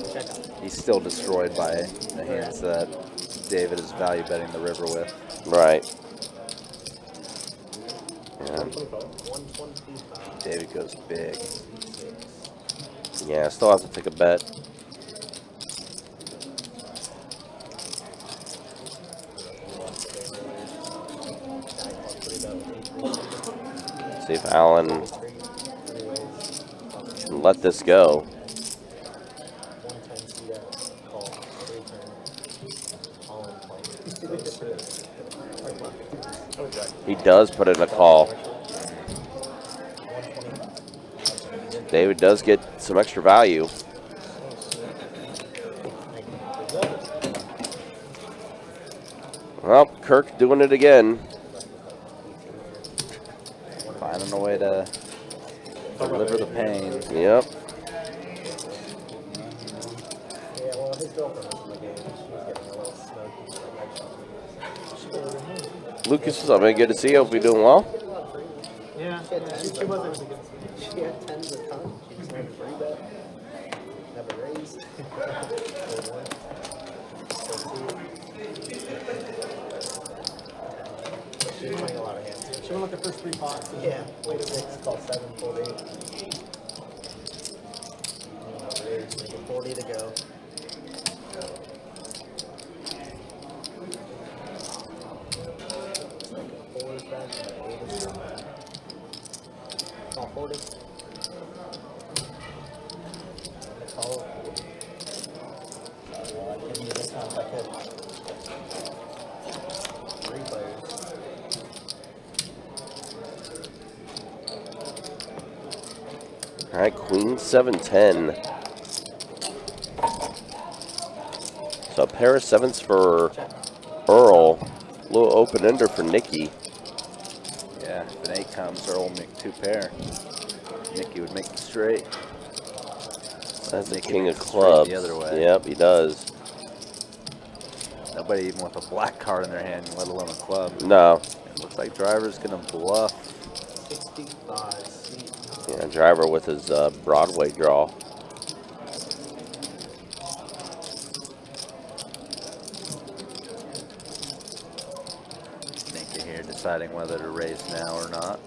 he's still destroyed by the hands that David is value betting the river with. Right. Yeah. David goes big. Yeah, still have to take a bet. See if Allen can let this go. He does put in a call. David does get some extra value. Well, Kirk doing it again. Finding a way to deliver the pain. Yep. Yeah, well, his girlfriend was in the game. She was getting a little smoky. Lucas, I mean, good to see you. Hope you're doing well. Yeah, she wasn't. She had 10s a ton. She just never free bet. Never raised. She was playing a lot of hands. She went like the first 3 pots. Yeah, played 6, called 7, pulled 8. Raised, making 40 to go. Call 40. Call 40. I couldn't even count if I could. 3 players. All right, Queen 7-10. So a pair of 7s for Earl. A little open ender for Nikki. Yeah, if an 8 comes, Earl will make 2 pair. Nicky would make the straight. That's the Nicky king of makes the straight clubs. the other way. Yep, he does. Nobody even with a black card in their hand, let alone a club. No. It looks like driver's gonna bluff. 65. Yeah, driver with his Broadway draw. Nicky here deciding whether to raise now or not.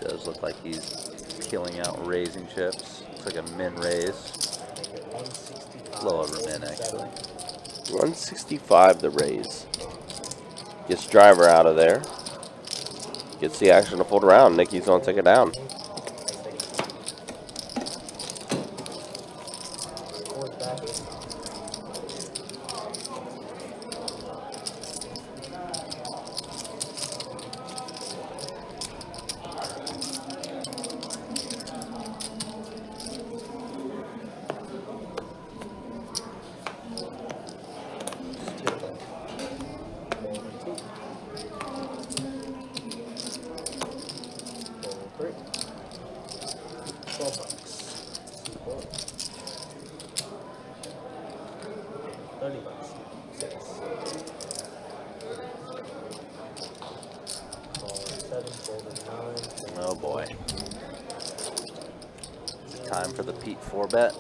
Does look like he's killing out raising chips. Looks like a min raise. A little over min, actually. 165 the raise. Gets driver out of there. Gets the action to fold around. Nicky's going to take it down. Fourth back. Oh boy. Is it time for the Pete 4-bet?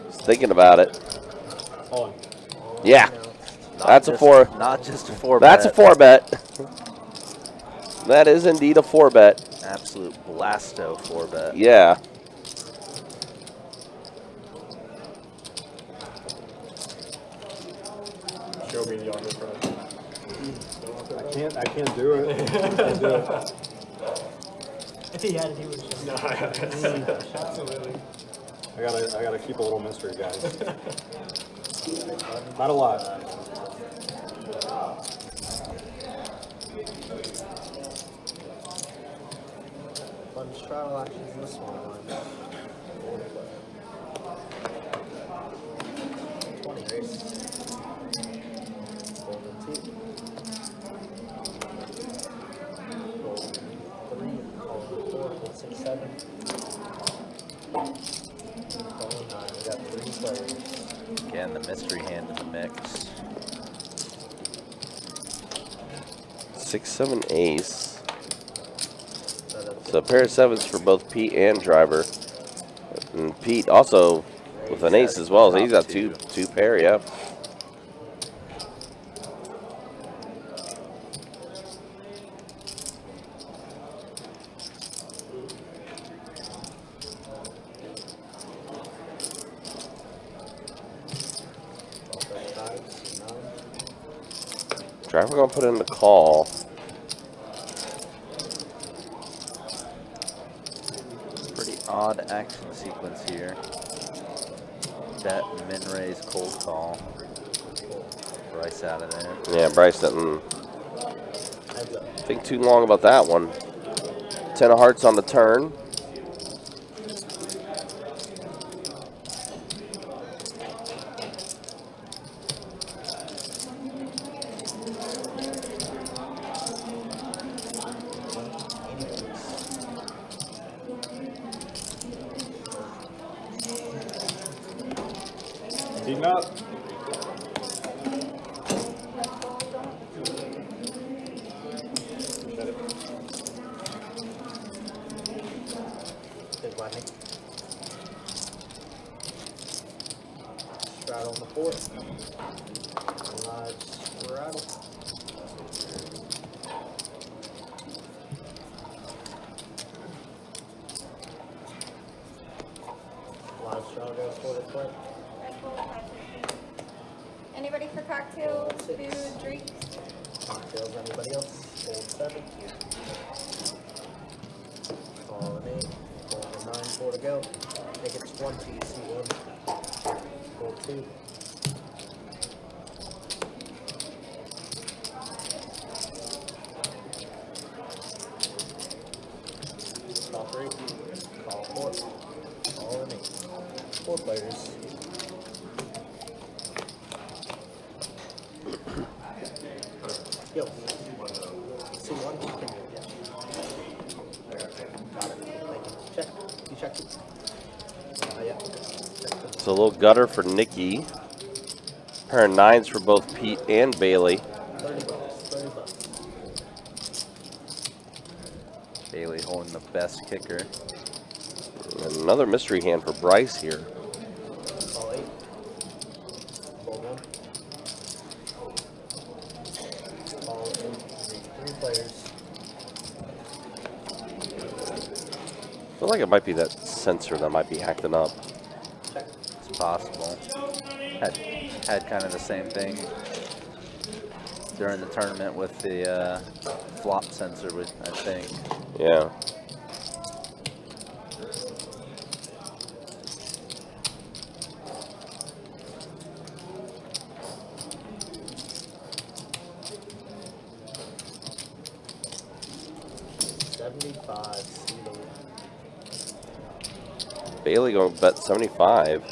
Just thinking about it. Oh, Yeah. Not That's a just- 4. Not just a 4-bet. That's a 4-bet. That is indeed a 4-bet. Absolute blasto 4-bet. Yeah. Show me the undercard. I can't do it. I can't do it. If he had it, he would have shown. Absolutely. I gotta keep a little mystery, guys. Not a lot. Lunch trial actions in the small one. 20 race. Golden 2. Golden 3. Golden 4. Golden 6, 7. Golden 9. We got 3 players. Again, the mystery hand in the mix. 6, 7, ace. So a pair of 7s for both Pete and driver. And Pete also with an ace as well. So he's got two pair, yeah. Driver gonna put in the call. Pretty odd action sequence here. Bet, min raise, cold call. Bryce out of there. Yeah, Bryce didn't think too long about that one. 10 of hearts on the turn. Heating up. Big lightning. Straddle on the 4. Live straddle. Live straddle goes for the play. Anybody for cocktails, food, drinks? Cocktails, anybody else? Fold 7. Call an 8. Fold a 9, 4 to go. Make it 20, C1. Fold 2. Call 3. Call 4. Call an 8. 4 players. Yo. C1. Yeah. Got it. Thank you. Check. You checked it? Yeah. Checked So a little gutter for Nikki. Pair of 9s for both Pete and Bailey. 30 bucks. 30 bucks. Bailey holding the best kicker. And another mystery hand for Bryce here. Call 8. Fold 1. Call 8. 3 players. I feel like it might be that sensor that might be acting up. Check. It's possible. Had kind of the same thing during the tournament with the flop sensor, I think. Yeah. Bailey going to bet 75.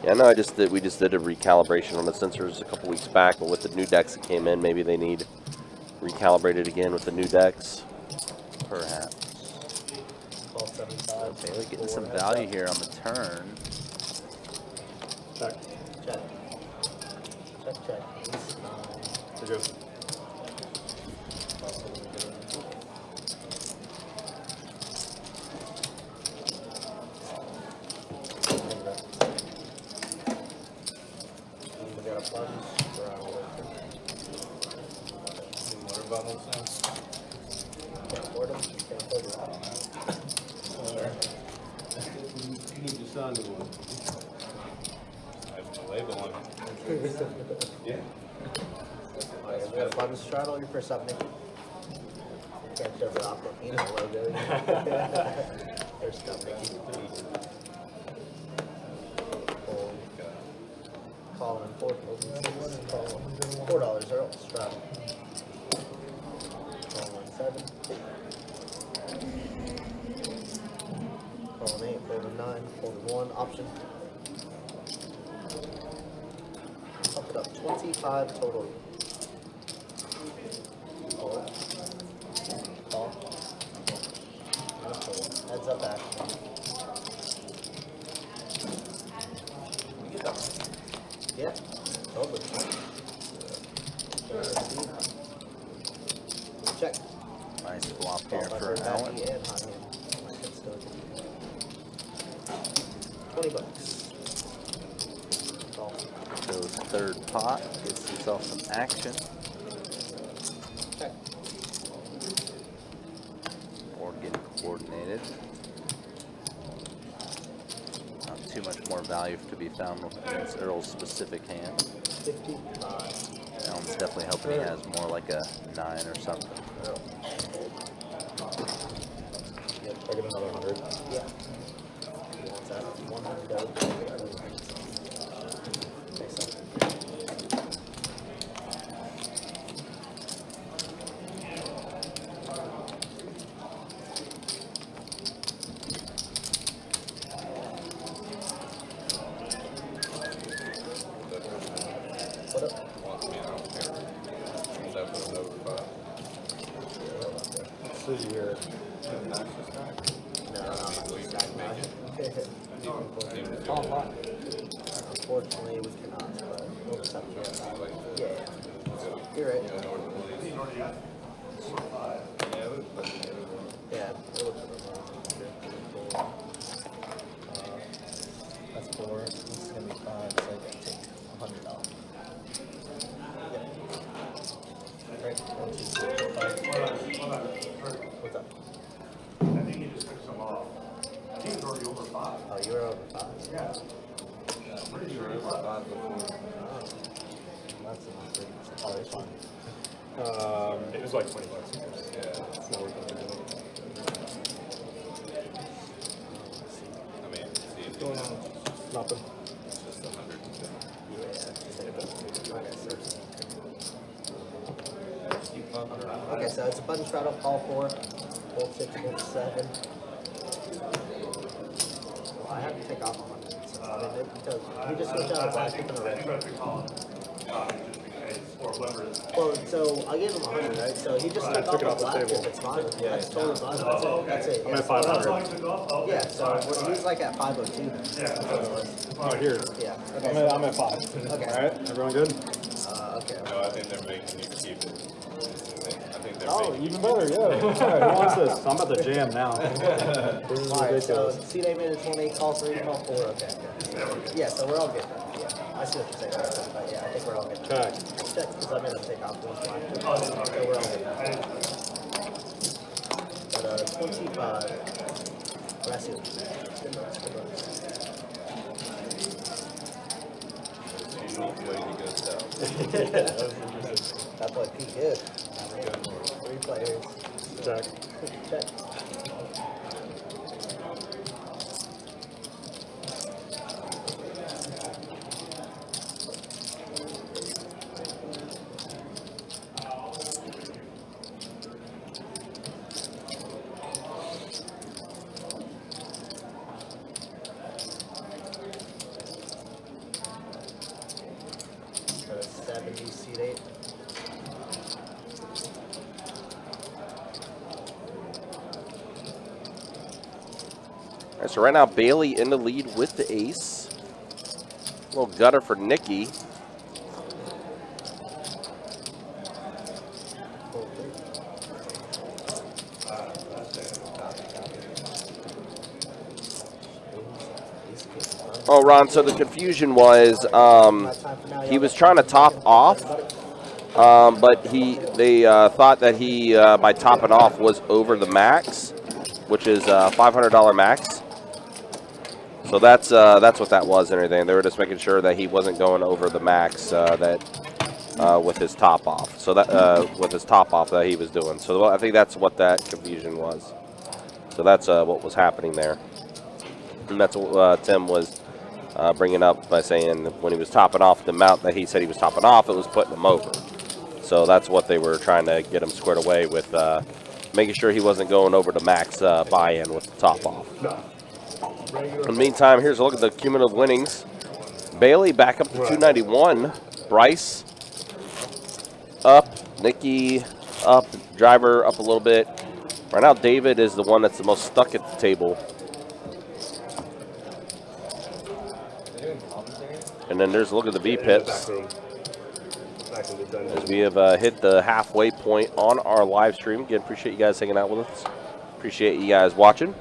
Yeah, no, we just did a recalibration on the sensors a couple weeks back, but with the new decks that came in, maybe they need recalibrated again with the new decks. Perhaps. So Bailey getting some value here on the turn. Check. Check. Check, check. You're good. We got a plunge for our Water bottles now? Can't afford them. Can't afford them. You need to sign the one. I have the label on it. Yeah. Alright, we got a plunge straddle. Your first up, Nick. Can't show the Aquafina logo. First up, Nicky. Calling in $4. $4 Earl. Straddle. Calling 7. Calling 8. Folding 9. Folding 1. Option. Up it up. 25 total. Call. Call. Heads up action. Yeah, totally. Check. Nice flop here for Backy Allen. and hot hand. $20. Call. Goes third pot, gets himself some action. Check. Board getting coordinated. Not too much more value to be found against Earl's specific hand. 55. Allen's definitely hoping he has more like a 9 or something. I get another 100. Yeah. He wants that 100 dough. What up? Wants me, I don't care. Definitely over 5. Let's see here. No, stack nine. Unfortunately, we cannot, but we'll just have to get that. Yeah. You're right. Yeah, it looks that's 4. This is going to be 5, so I got to take $100 off. Yeah. Right. 1, 2, 3, 4, 5. What's up? I think he just took some off. I think it was already over 5. Oh, you were over 5? Yeah. I'm pretty sure it was 5 before. That's always fun. It was like $20. Yeah. It's not worth it. I mean, see if Going on? Nothing. it's just 100. Okay, so it's a button straddle, call 4, fold 6, fold 7. Well, I have to take off 100. So, I mean, because he just switched out a black pick and a red. Well, so I gave him 100, right? So he just took off it a off the black table. chip. It's fine. Yeah, it's totally fine. That's it. That's it. I'm Yeah. at 500. Yeah, so he's like at 502 then. Oh, here. Yeah. Okay. I'm at 5. Okay. All right, everyone good? Okay. No, I think they're making you keep it. I think they're Oh, making even better, yeah. All right, who wants this? I'm about to jam now. This is Alright, so ridiculous. C-Day made a 20, call 3, call 4, okay. Yeah, so we're all good then. Yeah, I see what you're saying, but yeah, I think we're all good. Check. Check, because I'm gonna take off one flag. So we're all good. But 25. I see what you mean. Good noise, good noise. That boy Pete good. 3 players. Check. Check. Got a 70 seat 8. All right, so right now Bailey in the lead with the ace. Little gutter for Nikki. Oh, Ron, so the confusion was he was trying to top off, but they thought that he, by topping off, was over the max, which is $500 max. So that's what that was and everything. They were just making sure that he wasn't going over the max with his top off. So that with his top off that he was doing. So I think that's what that confusion was. So that's what was happening there. And that's what Tim was bringing up by saying when he was topping off the amount that he said he was topping off, it was putting him over. So that's what they were trying to get him squared away with, making sure he wasn't going over the max buy-in with the top off. In the meantime, here's a look at the cumulative winnings. Bailey back up to 291. Bryce up. Nikki up. Driver up a little bit. Right now, David is the one that's the most stuck at the table. And then there's a look at the V-pips. As we have hit the halfway point on our live stream. Again, appreciate you guys hanging out with us. Appreciate you guys watching.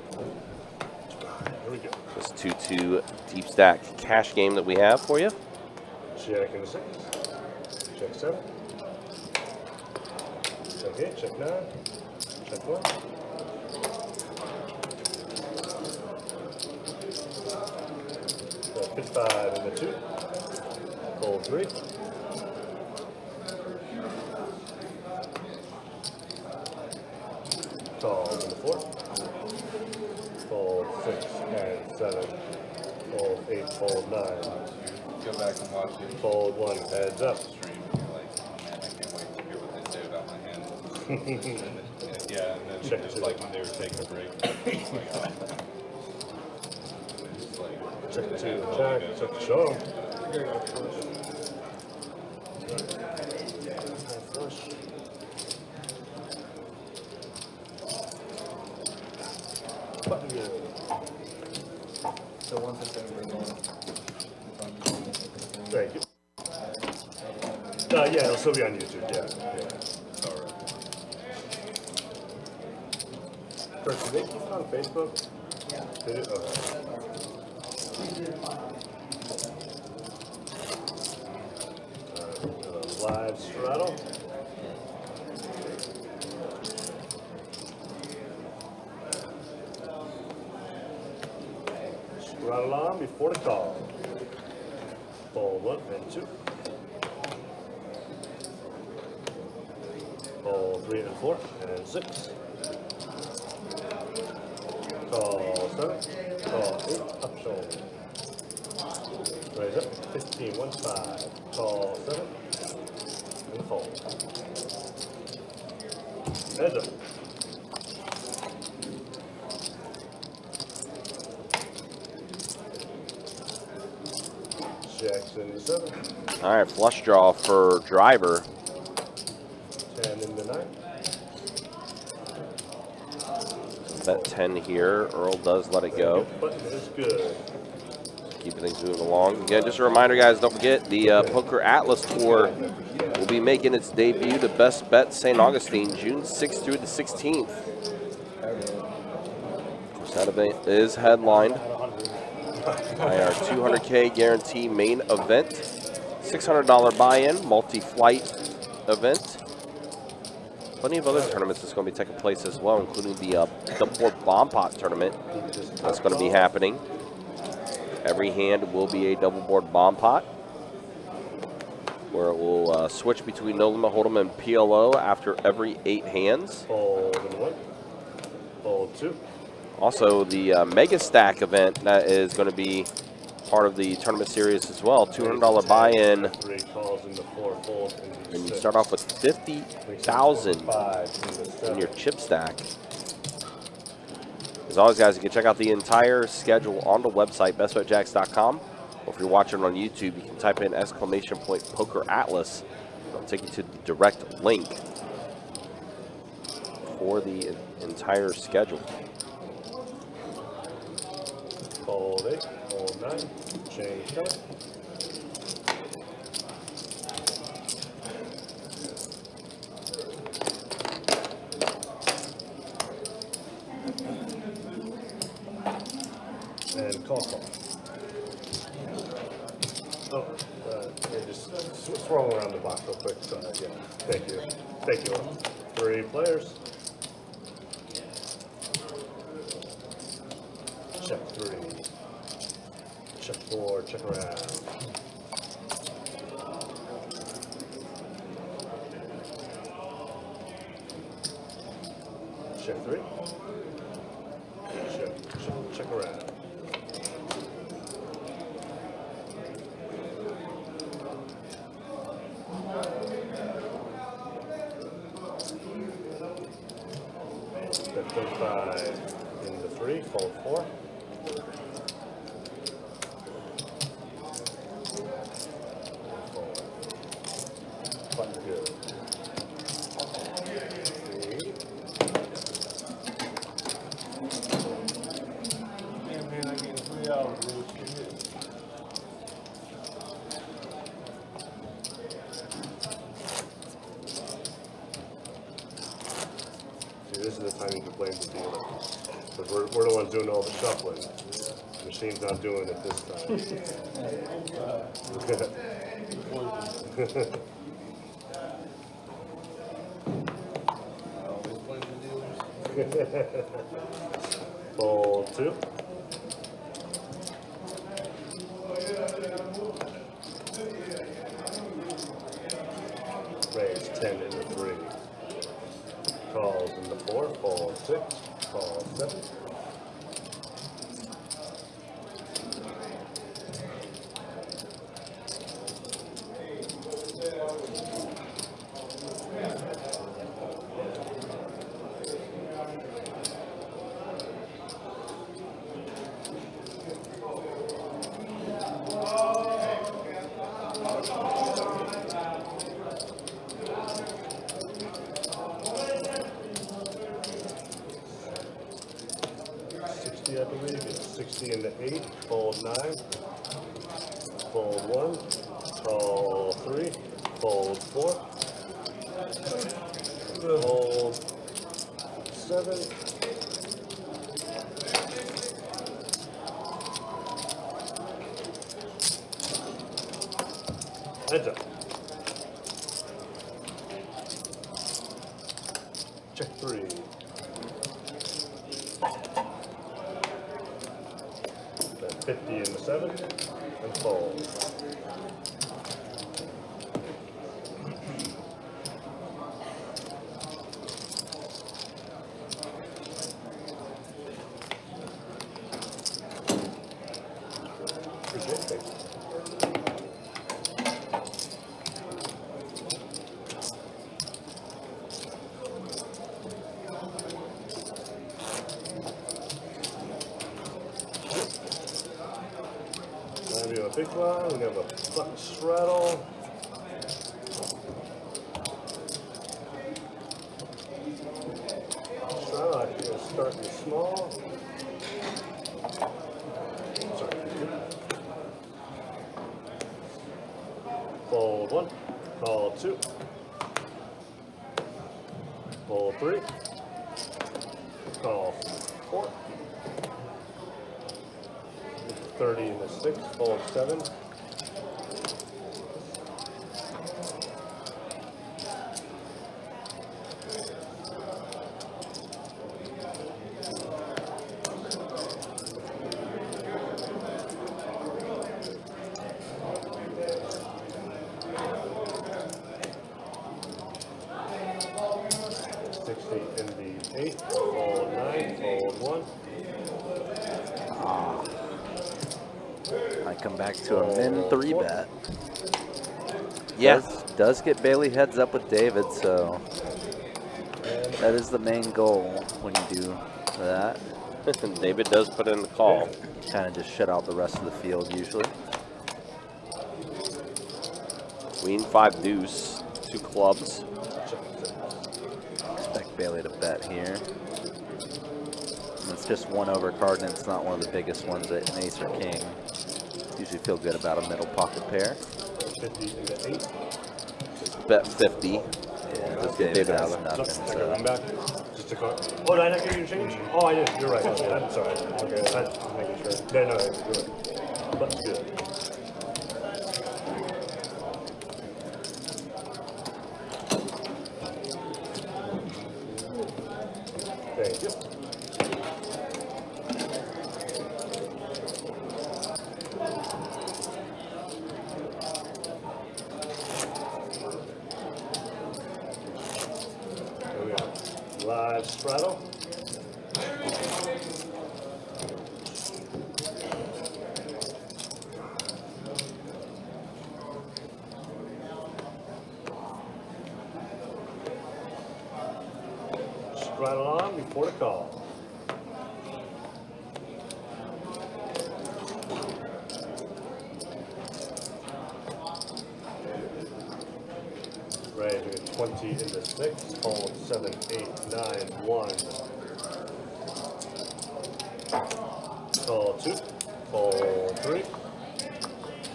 This 2-2 deep stack cash game that we have for you. Check in 6. Check 7. Check 8. Check 9. Check 1. Pit 5 in the 2. Fold 3. Call in the 4. Fold 6 and 7. Fold 8, fold 9. Go back and watch it. Fold 1, heads up. Stream, you're like, oh man, I can't wait to hear what they say about my hand. Yeah, and then Check just two. like when they were taking a break. It's like, oh. It's like, Check 2, check, check the show. So once it's over, Thank you. Yeah, it'll still be on YouTube, yeah. all right. Kurt, do they keep it on Facebook? Yeah. They do? Okay. Live straddle. Straddle on before the call. Fold 1 and 2. Fold 3 and 4 and 6. Call 7. Call 8. Up shoulder. Raise up. 15. 1 5. Call 7. And fold. Heads up. Jacks in the 7. All right, flush draw for driver. 10 in the 9. Bet 10 here. Earl does let it go. Button is good. Keeping things moving along. Again, just a reminder, guys, don't forget the Poker Atlas Tour will be making its debut to Best Bet St. Augustine, June 6th through the 16th. Of course, that event is headlined by our 200K guarantee main event, $600 buy-in, multi-flight event. plenty of other tournaments that's going to be taking place as well, including the double board bomb pot tournament that's going to be happening. Every hand will be a double board bomb pot, where it will switch between No Limit Hold'em and PLO after every 8 hands. Fold in 1. Fold 2. Also, the Mega Stack event that is going to be part of the tournament series as well. $200 buy-in, 3 calls into 4, folds into and you 6. start off with 50,000 5 into in 7. your chip stack. As always, guys, you can check out the entire schedule on the website, bestbetjacks.com. Or if you're watching on YouTube, you can type in !Poker Atlas. It'll take you to the direct link for the entire schedule. Fold 8. Fold 9. Change card. And call. Oh, yeah, just swirl around the box real quick. So, yeah, thank you. Thank you all. 3 players. Check 3. Check 4. Check around. Check 3. Check around. Step 5 into 3, fold 4. Button good. 3. Yeah, man, I get 3 hours, bro. See, this is the time you can blame the dealer. Because we're the ones doing all the shuffling. The machine's not doing it this time. Fold 2. Raise 10 into 3. Calls into 4. Fold 6. Call 7. I believe it's 60 into 8, fold 9, fold 1, call 3, fold 4, fold 7, heads up. Check 3. Then 50 into 7 and fold. Appreciate it. Thank you. Now we have a big one, we have a button straddle. Straddle, I think we'll start in small. Sorry. Fold 1, call 2. Fold 3, call 4. 30 into 6, fold 7. I come back to a min 3 bet. Yeah. Does get Bailey heads up with David, so that is the main goal when you do that. David does put in the call. Kind of just shut out the rest of the field usually. Queen 5 deuce, 2 clubs. Expect Bailey to bet here. And it's just one overcard, and it's not one of the biggest ones at an ace or king. Usually feel good about a middle pocket pair. 50 into 8. Bet 50. Yeah, David has nothing. Take So. a run back. Just a card. Oh, did I not give you a change? Oh, I did. You're right. That's all right. Okay, I'm making sure. Yeah, no, you're right. That's good. Thank you. Here we go. Live straddle. Straddle on before the call. Right, we got 20 into 6, hold 7, 8, 9, 1. Call 2, call 3,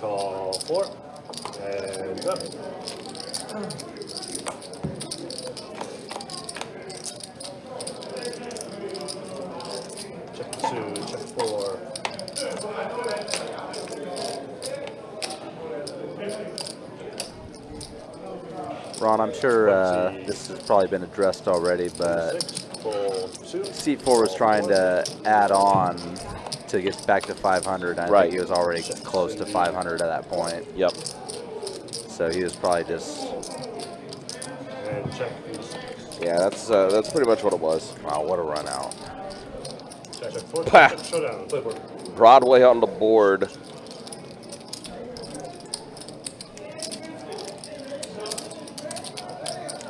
call 4, and up. Check 2, check 4. Ron, I'm sure this has probably been addressed already, but Seat 4 was trying to add on to get back to 500. I think he was already close to 500 at that point. Yep. So he was probably just. And check. Yeah, that's pretty much what it was. Wow, what a run out. Check 4, Pah. check showdown. Playboard. Broadway on the board.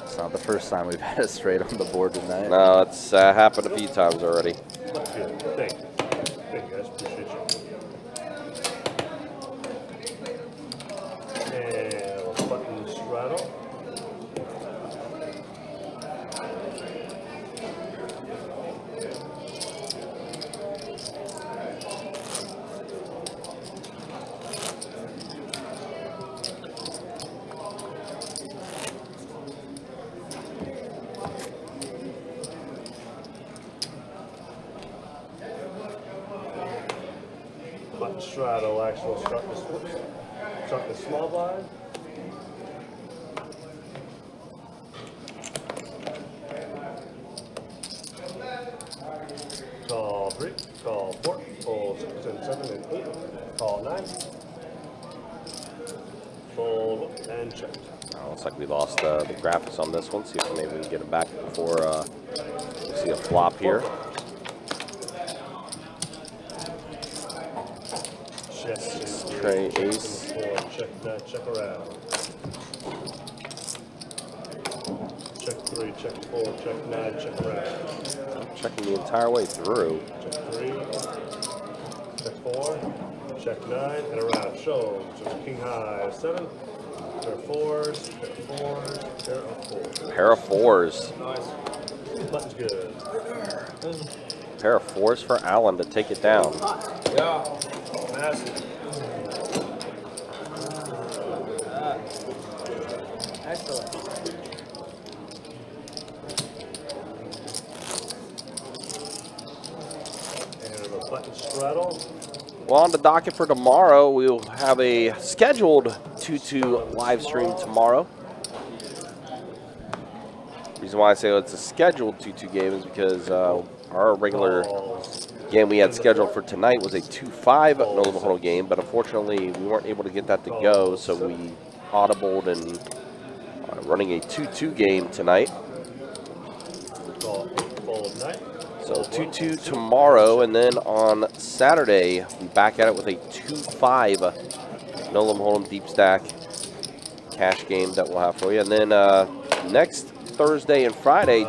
It's not the first time we've had a straight on the board tonight. No, it's happened a few times already. That's good. Thank you. Thank you, guys. Appreciate you. And button straddle. Button straddle, actual start the small blind. Call 3, call 4, fold 6 and 7 and 8, call 9. Fold and check. Looks like we lost the graphics on this one. See if maybe we can get it back before we see a flop here. Check. Tray ace. Check that, check around. Check 3, check 4, check 9, check around. I'm checking the entire way through. Check 3, check 4, check 9, and around. Show. So it's king high 7, pair of 4s, pair of 4s, pair of 4s. Pair of 4s. Button's good. Pair of 4s for Allen to take it down. Yeah. Massive. Excellent. And a button straddle. Well, on the docket for tomorrow, we'll have a scheduled 2-2 live stream tomorrow. Reason why I say it's a scheduled 2-2 game is because our regular game we had scheduled for tonight was a 2-5 no limit hold'em game, but unfortunately we weren't able to get that to go, so we audibled and running a 2-2 game tonight. Call 8, fold 9. So 2-2 tomorrow, and then on Saturday, we back at it with a 2-5 no limit hold'em deep stack cash game that we'll have for you. And then next Thursday and Friday,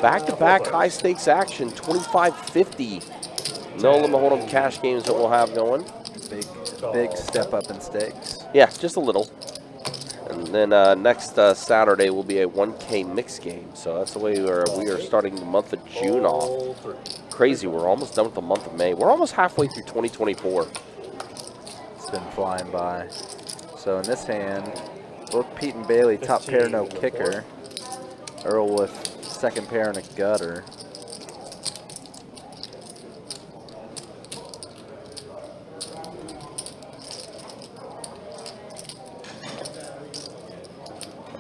back-to-back high-stakes action, 25-50 no limit hold'em cash games that we'll have going. Big step up in stakes. Yeah, just a little. And then next Saturday will be a 1K mix game. So that's the way we are starting the month of June off. Crazy, we're almost done with the month of May. We're almost halfway through 2024. It's been flying by. So in this hand, both Pete and Bailey, top pair, no kicker. Earl with second pair and a gutter.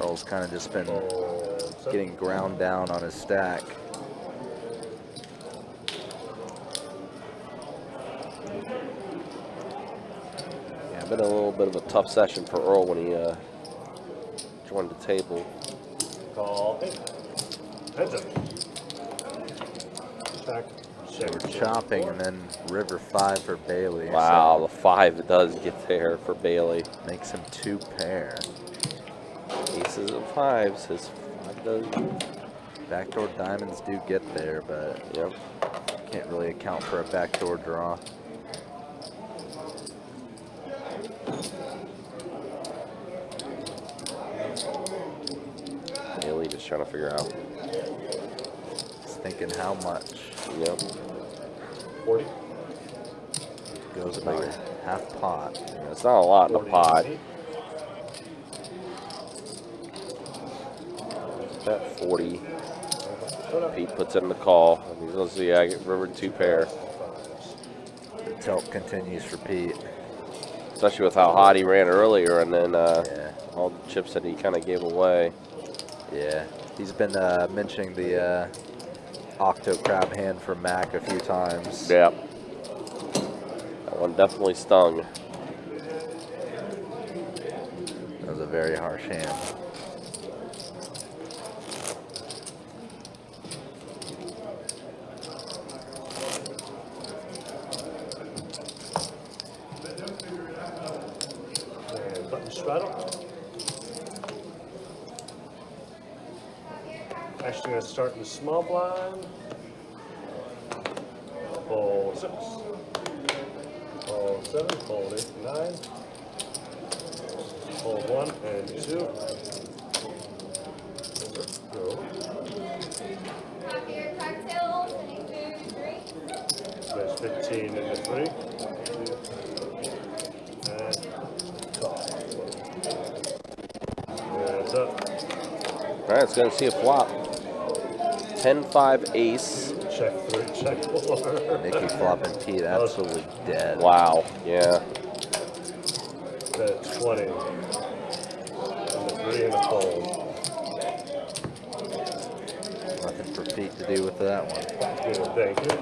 Earl's kind of just been getting ground down on his stack. Yeah, been a little bit of a tough session for Earl when he joined the table. Call 8. Heads up. Check. They were chopping, and then river 5 for Bailey. Wow, so the 5 does get there for Bailey. makes him 2 pair. Aces and 5s. His 5 does. Backdoor diamonds do get there, but Yep. can't really account for a backdoor draw. Bailey just trying to figure out. Just thinking how much. Yep. 40. Goes about half pot. Yeah, it's not a lot in the pot. At 40. Pete puts it in the call. And he's going to see, I get river 2 pair. The tilt continues for Pete. Especially with how hot he ran earlier, and then Yeah. all the chips that he kind of gave away. Yeah, he's been mentioning the octo crab hand for Mac a few times. Yep. That one definitely stung. That was a very harsh hand. And button straddle. Actually going to start in the small blind. Fold 6. Fold 7. Fold 8, 9. Fold 1 and 2. Go. Have your cocktails, any food, drink? There's 15 in the 3. And call. Heads up. All right, it's going to see a flop. 10-5 ace. Check 3, check 4. Nicky flopping Pete absolutely dead. Wow. Yeah. The 20. And the 3 and a fold. Nothing for Pete to do with that one. Good, thank you.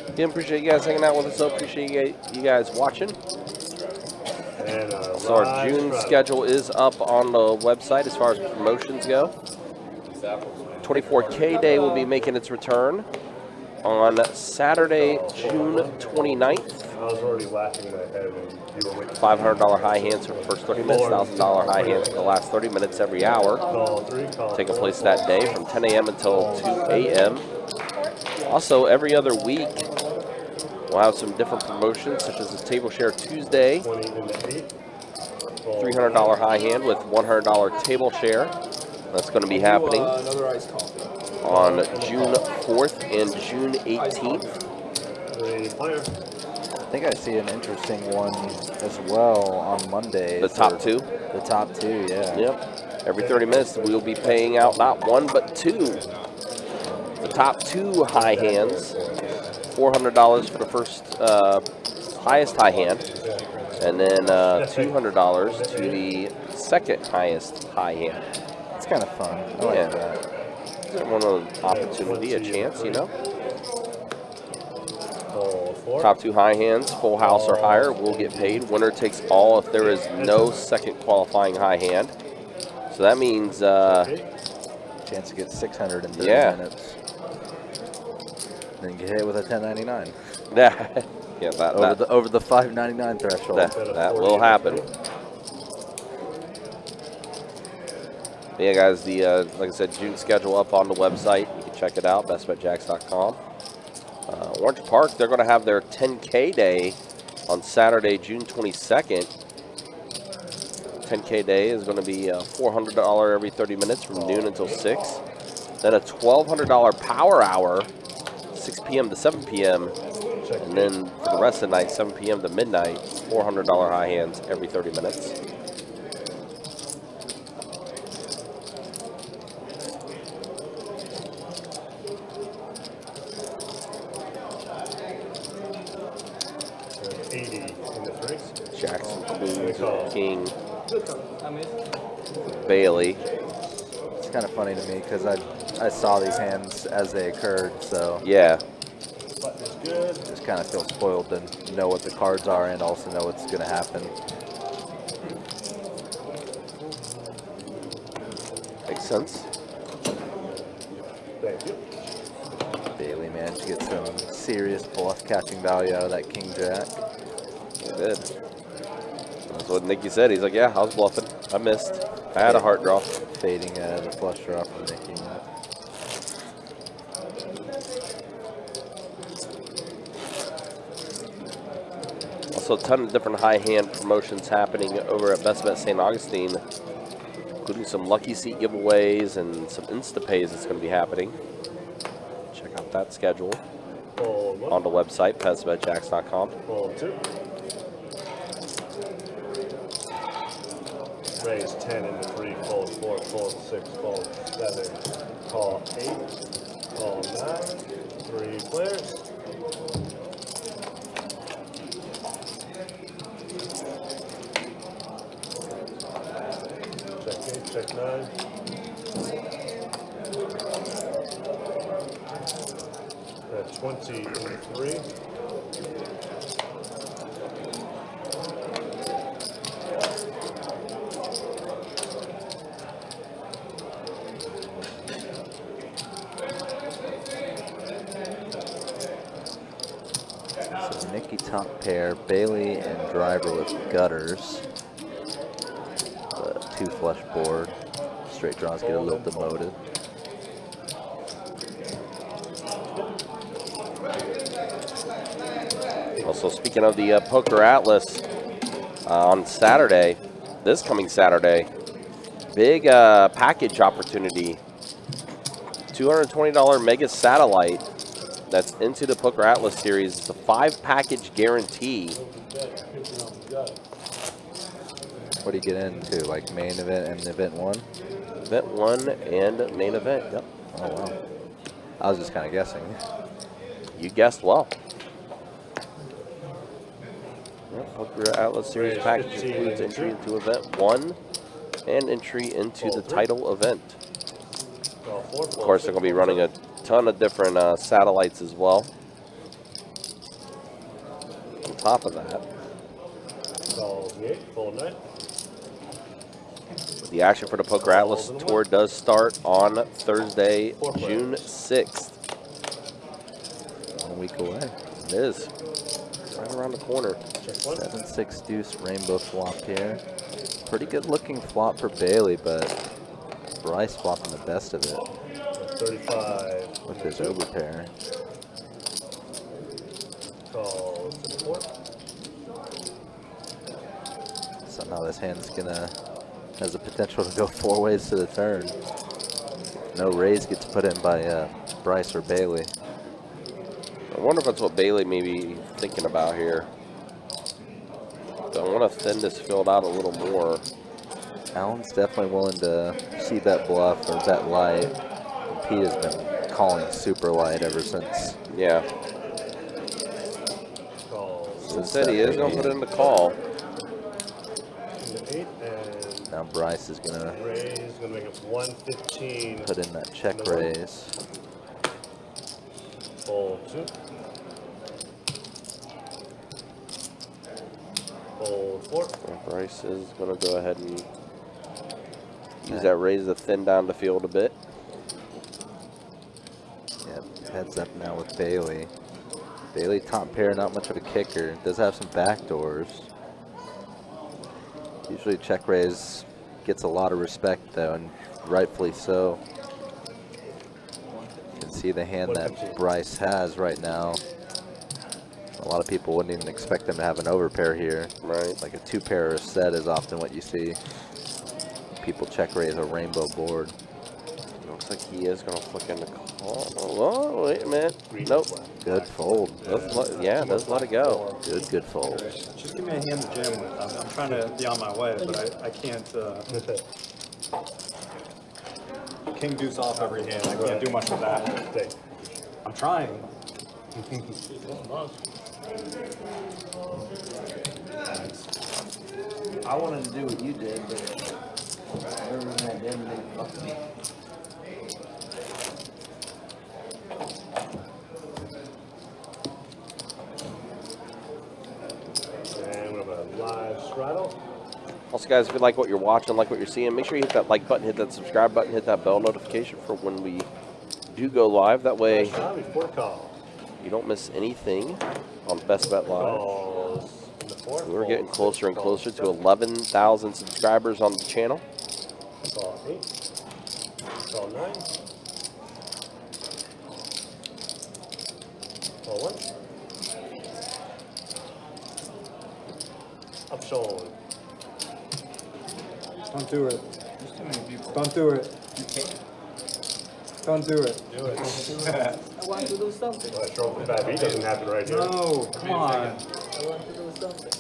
Again, appreciate you guys hanging out with us. So appreciate you guys watching. And So our June schedule is up on the website as far as promotions go. 24K Day will be making its return on Saturday, June 29th. I was already laughing in my head when you were waiting. $500 high hands for the first 30 minutes, $1,000 high hands for the last 30 minutes every hour. Call 3, call Taking 4. place that day from 10 a.m. until 2 a.m. Also, every other week, we'll have some different promotions, such as the Table Share Tuesday, 20 in the 8. Fold $300 high hand with $100 table share. That's going to be happening Another iced coffee. on June 4th and June 18th. 3 player. I think I see an interesting one as well on Monday. The top 2. The top 2, yeah. Yep. Every 30 minutes, we will be paying out not 1, but 2. The top 2 high hands, $400 for the first highest high hand, and then $200 to the second highest high hand. It's kind of fun. I like Yeah. that. One of opportunity, a chance, you know. Fold 4. Top 2 high hands, full house or higher, will get paid. Winner takes all if there is no second qualifying high hand. So that means, Chance to get 600 in 30 Yeah. minutes. Then get hit with a 1099 yeah, over the 599 threshold. that will happen. Yeah, guys, the like I said, June schedule up on the website. You can check it out, bestbetjacks.com. Orange Park, they're going to have their 10K day on Saturday, June 22nd. 10K day is going to be $400 every 30 minutes from noon until 6. Then a $1,200 power hour, 6 p.m. to 7 p.m. And then for the rest of the night, 7 p.m. to midnight, $400 high hands every 30 minutes. Jackson, Queen, King, Bailey. It's kind of funny to me because I saw these hands as they occurred, so yeah. Just kind of feel spoiled to know what the cards are and also know what's going to happen. Makes sense. Thank you. Bailey managed to get some serious bluff catching value out of that King Jack. He did. That's what Nicky said. He's like, yeah, I was bluffing. I missed. I had a heart draw. Fading the flush draw from Nicky. Also, a ton of different high hand promotions happening over at Best Bet St. Augustine, including some lucky seat giveaways and some Instapays that's going to be happening. Check out that schedule on the website, bestbetjacks.com. Fold 2. Raise 10 into 3, fold 4, fold 6, fold 7, call 8, call 9, 3 players. Check 8, check 9. At 20 into 3. So Nicky top pair, Bailey and driver with gutters. 2 flush board. Straight draws get a little demoted. Also, speaking of the Poker Atlas, on Saturday, this coming Saturday, big package opportunity. $220 mega satellite that's into the Poker Atlas series. It's a 5-package guarantee. What do you get into? Like main event and event 1? Event 1 and main event, yep. Oh, wow. I was just kind of guessing. You guessed well. Yep, Poker Atlas series package includes entry into event 1 and entry into the title event. Of course, they're going to be running a ton of different satellites as well. On top of that, the action for the Poker Atlas Tour does start on Thursday, June 6th. 1 week away. It is. Right around the corner. 7-6 deuce rainbow flop here. Pretty good looking flop for Bailey, but Bryce flopping the best of it. 35 with his overpair. Call support. Somehow this hand's has the potential to go 4 ways to the turn. No raise gets put in by Bryce or Bailey. I wonder if that's what Bailey may be thinking about here. I want to thin this field out a little more. Alan's definitely willing to see bet bluff or bet light. And Pete has been calling super light ever since. Yeah. So said he is going to put in the call. 8 and Now Bryce is gonna Raise, gonna make it 115. put in that check raise. Fold 2. Fold 4. Bryce is going to go ahead and use that raise to thin down the field a bit. Yeah, heads up now with Bailey. Bailey top pair, not much of a kicker. Does have some backdoors. Usually check raise gets a lot of respect though, and rightfully so. You can see the hand that Bryce has right now. A lot of people wouldn't even expect them to have an overpair here. Right. Like a 2-pair or a set is often what you see. People check raise a rainbow board. Looks like he is going to flick in the call. Oh, wait a minute. Nope. Good fold. Yeah, does let it go. Good fold. Just give me a hand to jam with. I'm trying to be on my way, but I can't. King deuce off every hand. I can't do much with that. I'm trying. I wanted to do what you did, but whoever that did, they fucked me. And we have a live straddle. Also, guys, if you like what you're watching, like what you're seeing, make sure you hit that like button, hit that subscribe button, hit that bell notification for when we do go live. That way Before call. you don't miss anything on Best Bet Live. Calls in the 4. We're getting closer and closer to 11,000 subscribers on the channel. Call 8. Call 9. Call 1. Up shown. Don't do it. There's too many people. Don't do it. You can't. Don't do it. Do it. I want to do something. Well, stroke the bad beat doesn't happen right here. No, come on. I want to do something.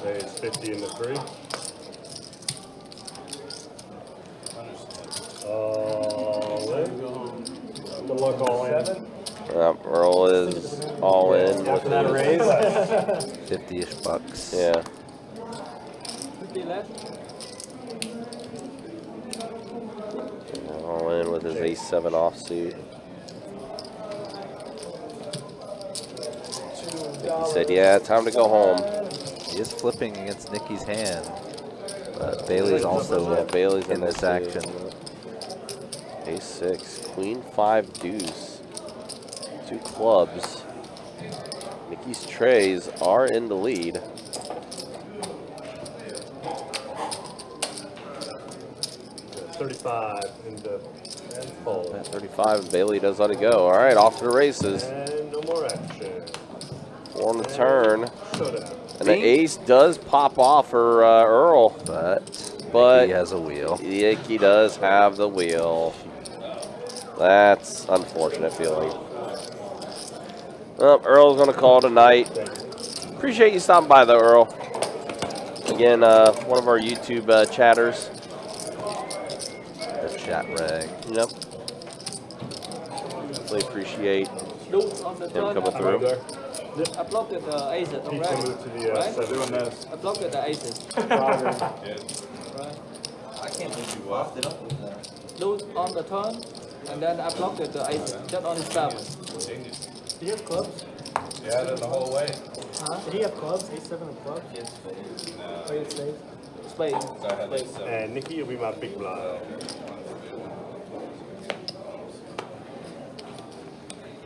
Raise 50 in the 3. All in. Good luck, all in. Earl is all in with After that raise, 50-ish bucks. yeah. 50 left. All in with his ace-7 offsuit. He said, "Yeah, time to go home." He is flipping against Nicky's hand. But Bailey's also Bailey's in this there too. action. Ace-6, Queen-5 deuce. 2 clubs. Nicky's trays are in the lead. Yeah, 35 in the and fold. At 35, and Bailey does let it go. All right, off to the races. And no more action. 4 on the turn. Showdown. And the ace does pop off for Earl. But he has a wheel. Nicky does have the wheel. That's unfortunate feeling. Well, Earl's going to call tonight. Appreciate you stopping by, though, Earl. Again, one of our YouTube chatters. The chat rag. Yep. Really appreciate Loose on the him turn. coming through. I blocked the aces He can already. move to the Right? 7. doing this. I blocked the aces. Yes. Right? I can't believe you lost it up with that. Loose on the turn, and then I blocked the aces. Just on his 7. Genius. Do you have clubs? Yeah, that's the whole way. Huh? Did he have clubs? Ace 7 of clubs? Yes, Oh, you have spades? Spade. So I had like 7. And Nicky will be my big blind.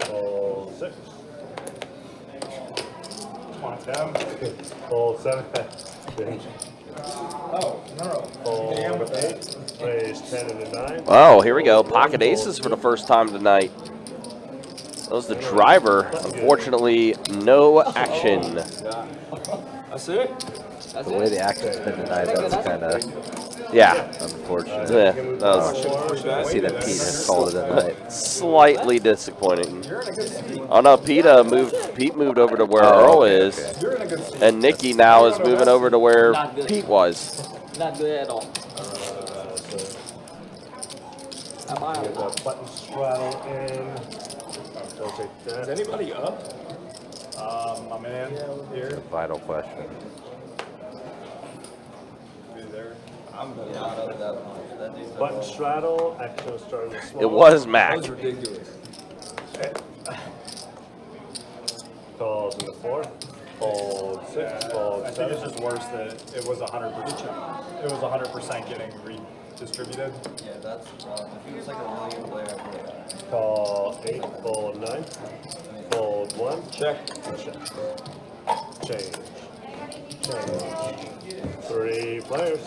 Fold 6. Come on, Tim. Fold 7. Oh, no. Fold 8. Raise 10 and a 9. Oh, here we go. Pocket aces for the first time tonight. That was the driver. Unfortunately, no action. That's it. That's The it. way the action's been tonight, that's kind of Yeah. unfortunate. Yeah, that was I see that Pete has called it a night. slightly disappointing. Oh no, Pete moved over to where Earl is, You're in a good seat. and Nicky now is moving over to where Pete was. Not good at all. I'm out. Get the button straddle in. Don't take that. Is anybody up? My man here. Vital question. Be there. I'm not up that much. That dude's Button straddle, action starting with small. It was Mac. That was ridiculous. Calls in the 4. Fold 6, fold I think 7. it's just worse that it was 100%. It was 100% getting redistributed. Yeah, that's the problem. If he was like a really good player, I would have. Call 8, fold 9, fold 1. Check. Change. 3 players.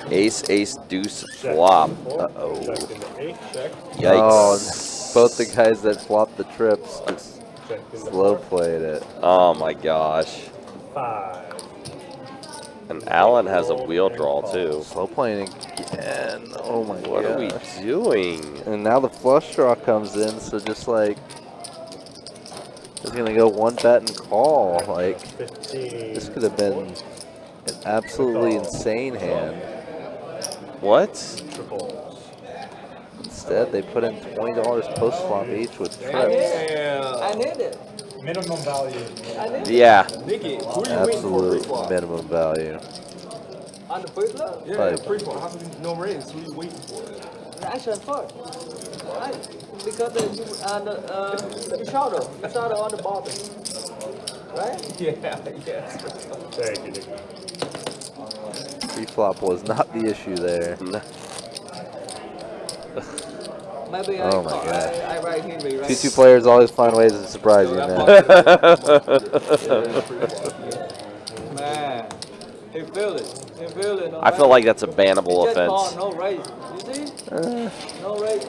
Ace, ace, deuce, Check flop. into 4, Uh-oh. Check into 8. Check. Oh, and Yikes. both the guys that flopped the trips just Check into slow 4. played it. Oh my gosh. 5. And Alan has a wheel draw too. Slow playing again. Oh my god. What are we doing? And now the flush draw comes in, so just like he's gonna go one bet and call. Like 15. this could have been an absolutely insane hand. What? Triples. Instead, they put in $20 post flop each with trips. I need it. Minimum value. I need Yeah. Nikki, who are you waiting for Absolute pre-flop? minimum value. On the pre-flop? Yeah, Like- pre-flop. How come no raise? Who are you waiting for? Action first. Right. Because you shot on the bottom. Right? Yeah, yes. Thank you, Nick. Pre-flop was not the issue there. Maybe Oh my God. I write Henry, right? 2-2 players always find ways to surprise you, man. Man, he feel it. He feel it. No I feel raise. like that's a bannable He just offense. called no raise. You see? No raise.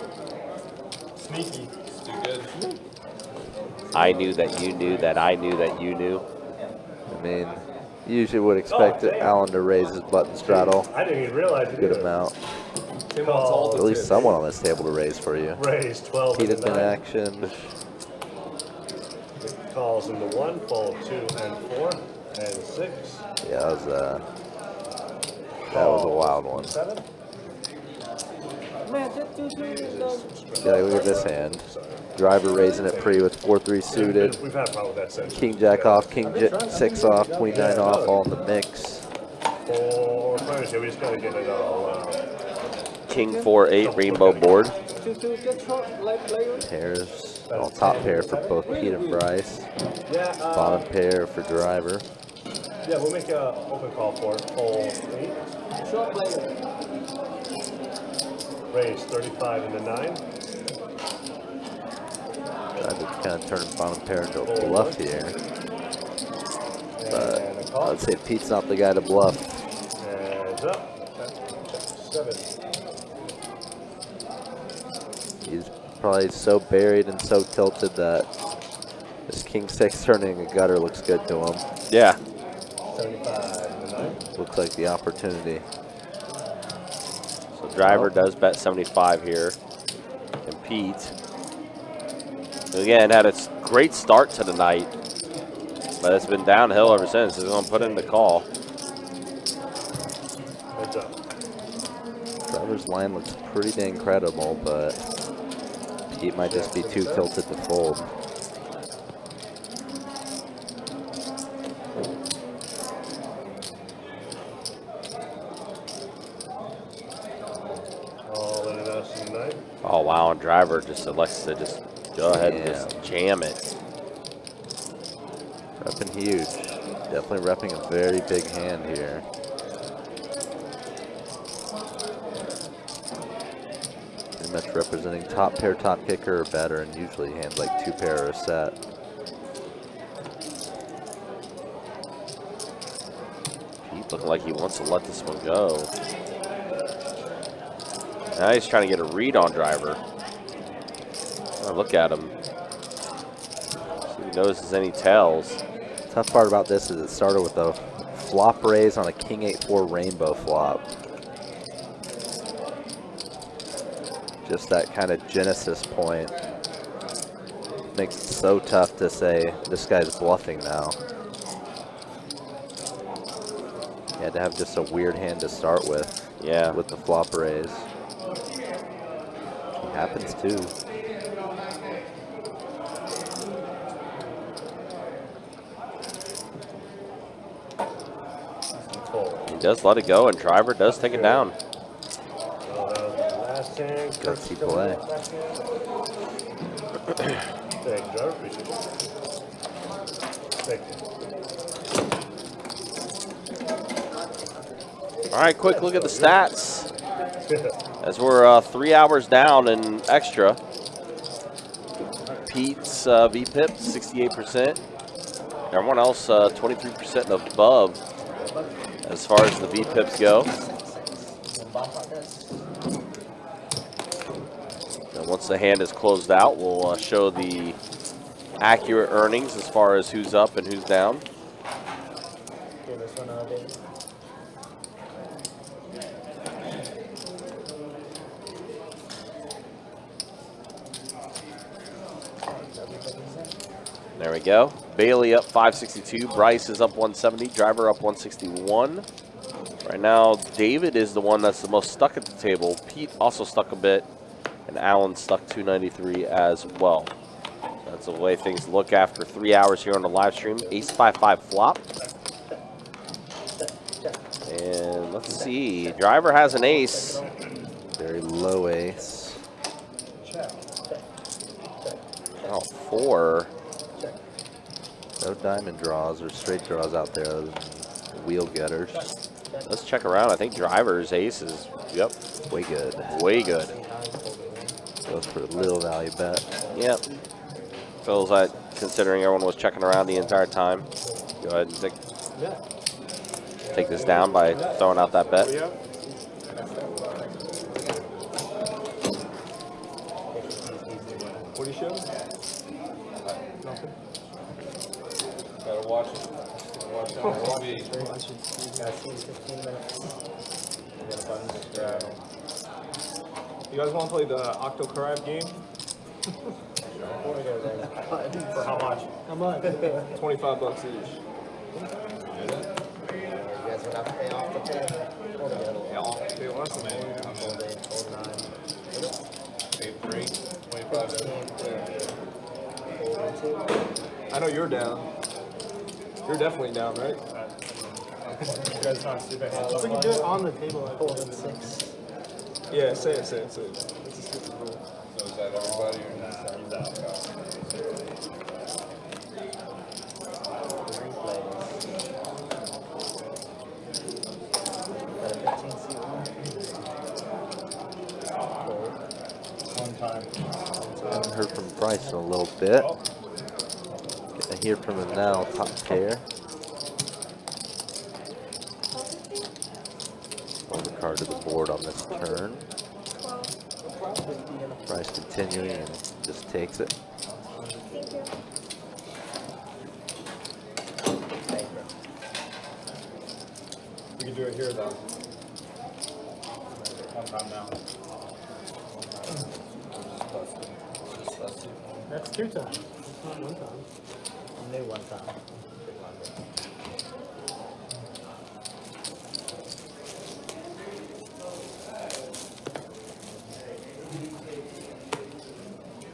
Sneaky. It's too good. I knew that you knew that I knew that you knew. I mean, you usually would expect Alan to raise his button straddle I didn't even realize a it good either. amount. Tim wants all At the least tips. someone on this table to raise for you. Raise 12 Pete and has been 9. action. Calls into 1, fold 2 and 4 and 6. Yeah, that was a wild one. 7. Man, just Yeah, look at this hand. Driver raising it pre with 4-3 suited. We've had a problem with that since. King jack off, king 6 off, queen 9 off, all in the mix. 4 players here. We just gotta get it all. King 4-8 rainbow board. just short like players. Pairs, all top pair for both Pete and Bryce. Yeah. Bottom pair for driver. Yeah, we'll make a open call for it. Fold 8. Short players. Raise 35 into 9. Tried to kind of turn bottom pair into a bluff here. But And a call. I'd say Pete's not the guy to bluff. Hands up. Check 7. He's probably so buried and so tilted that this king 6 turning a gutter looks good to him. Yeah. 75 into 9. Looks like the opportunity. So driver does bet 75 here. And Pete, again, had a great start to the night. But it's been downhill ever since. He's going to put in the call. Heads up. Driver's line looks pretty dang credible, but Pete might just be too tilted to fold. All in and us in 9. Oh, wow. And driver just elects to just go ahead and just jam it. Repping huge. Definitely repping a very big hand here. Pretty much representing top pair, top kicker, or better, and usually hands like 2 pair or a set. Pete looking like he wants to let this one go. Now he's trying to get a read on driver. Oh, look at him. See if he notices any tells. Tough part about this is it started with a flop raise on a king 8-4 rainbow flop. Just that kind of genesis point makes it so tough to say this guy's bluffing now. You had to have just a weird hand to start with. Yeah. With the flop raise. It happens too. He does let it go, and driver does take it down. So that was my last hand. Gutsy play. Thank you, Driver. Appreciate it. Thank you. All right, quick look at the stats. As we're 3 hours down in extra. Pete's VPIP, 68%. Everyone else, 23% and above as far as the VPIPs go. And once the hand is closed out, we'll show the accurate earnings as far as who's up and who's down. There we go. Bailey up 562. Bryce is up 170. Driver up 161. Right now, David is the one that's the most stuck at the table. Pete also stuck a bit. And Alan stuck 293 as well. That's the way things look after 3 hours here on the live stream. Ace 5-5 flop. And let's see. Driver has an ace. Very low ace. Oh, 4. No diamond draws or straight draws out there other than wheel getters. Let's check around. I think driver's ace is, yep, Way good. way good. Goes for a little value bet. Yep. Feels like, considering everyone was checking around the entire time, go ahead and take this down by throwing out that bet. What do you show? Gotta watch it. Watch it on TV. You guys want to play the Octo Crab game? For how much? How much? $25 each. You guys would have to pay off the 10. Yeah, pay less than that. Hold 8, hold 9. 8-3, 25. I know you're down. You're definitely down, right? You guys not stupid hands. We can do it on the table. Hold 6. Yeah, say it. It's a stupid rule. So is that everybody or not? He's out. One time. Haven't heard from Bryce in a little bit. Gonna hear from him now, top pair. Overcard to the board on this turn. Bryce continuing and just takes it. We can do it here, though. One time now. That's 2 times. It's not 1 time. Only 1 time.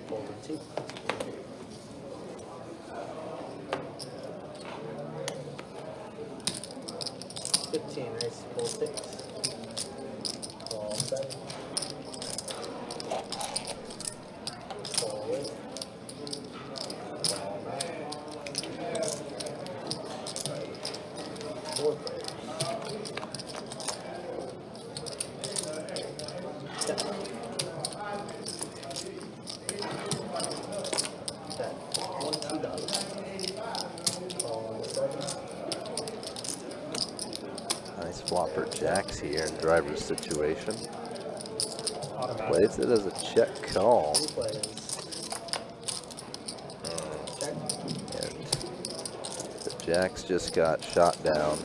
Folded 2. 15, race, fold 6. Call 7. Call 8. Call 9. Fourth race. Check. Check. $20. Call 7. Nice flopper jacks here in driver's situation. Plays it as a check call. 2 plays. Check. And the jacks just got shot down.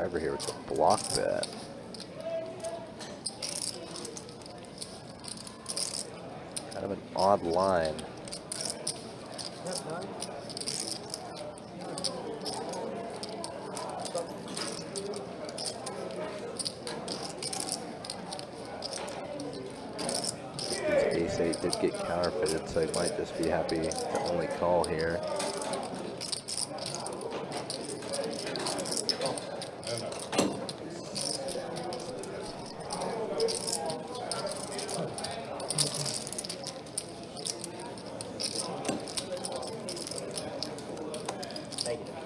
Driver here with a block bet. Kind of an odd line. His ace-8 did get counterfeited, so he might just be happy to only call here. Negative.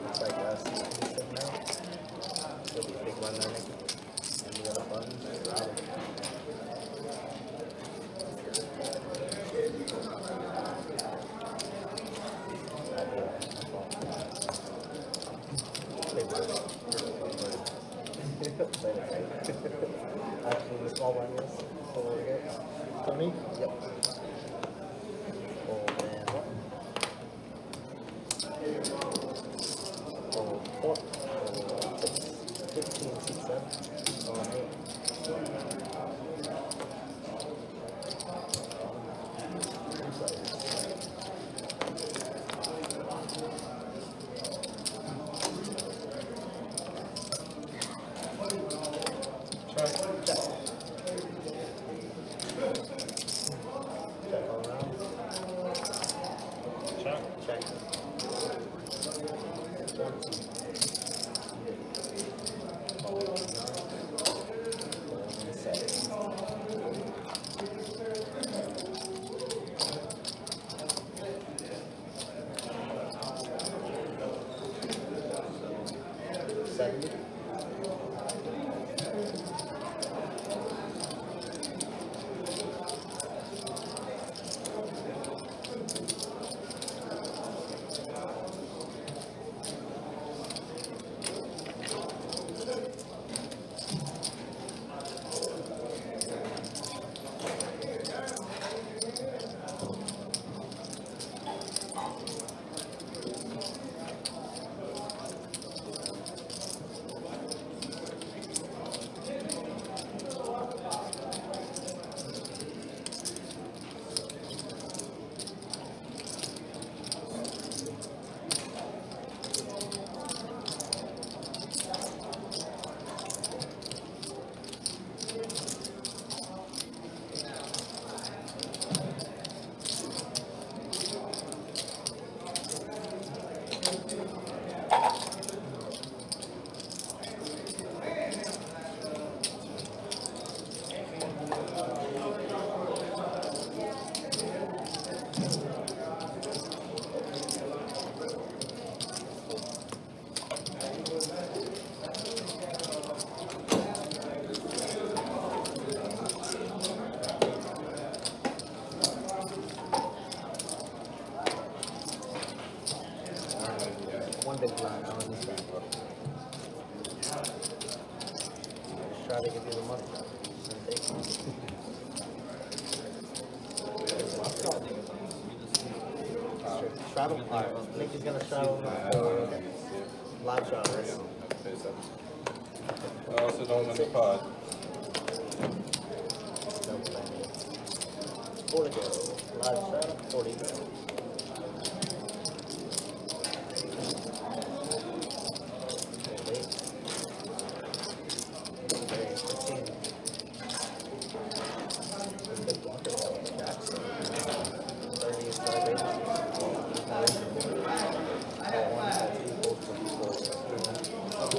Looks like us. Sitting there. There'll be a big run there, Nick. And the other buttons. Rather. Actually, the small one is. So we're good. For me? Yep. Fold and one. Fold four. Fold six. 15, 6, 7. Fold 8. Check all around. Check. Seventy. One big blind on this guy. Just try to give you the money. And take it. Straddle? Alright, Nick is gonna straddle. Okay. Live straddles. I also don't win the pod. Four to go. Live straddle. 40 to go.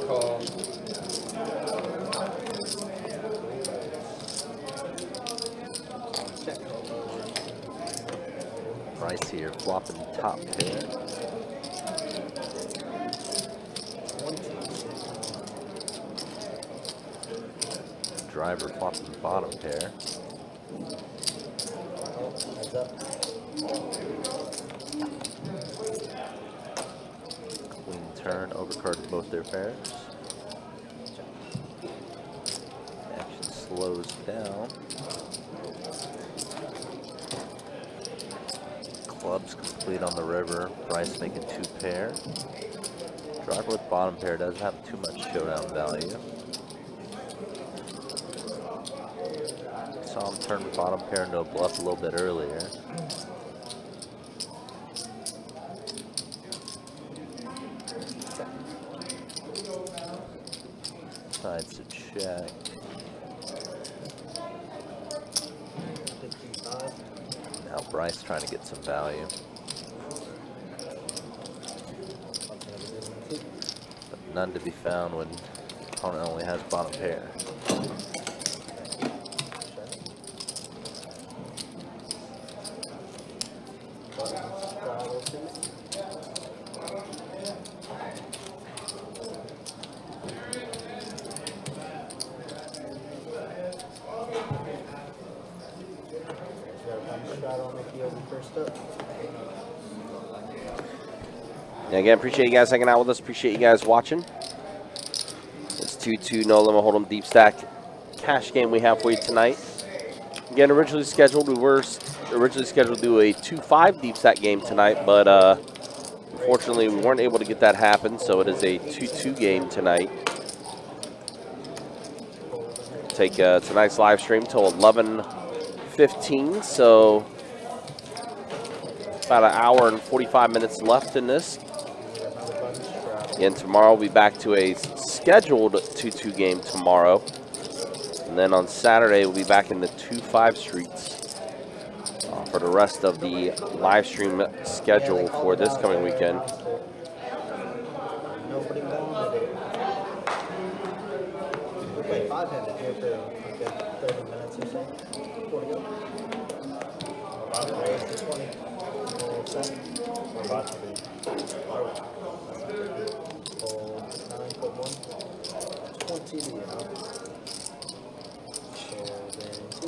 Call. Price here, flopping top pair. Driver flopping bottom pair. Heads up. Queen turn, overcarded both their pairs. Action slows down. Clubs complete on the river. Bryce making two pair. Driver with bottom pair doesn't have too much showdown value. Saw him turn bottom pair into a bluff a little bit earlier. Decides to check. 55. Now Bryce trying to get some value. But none to be found when opponent only has bottom pair. And again, appreciate you guys hanging out with us. Appreciate you guys watching. It's 2-2 no limit hold'em deep stack cash game we have for you tonight. Again, originally scheduled, we were originally scheduled to do a 2-5 deep stack game tonight, but unfortunately we weren't able to get that happen, so it is a 2-2 game tonight. Take tonight's live stream till 11:15, so about an hour and 45 minutes left in this. And tomorrow we'll be back to a scheduled 2-2 game tomorrow. And then on Saturday we'll be back in the 2-5 streets for the rest of the live stream schedule for this coming weekend. Nobody wanted it. We played five-handed here for a good 30 minutes or so. 40 go. Raise to 20. We're about to be. Hold 9, put 1. 20 to you know. Hold in 2.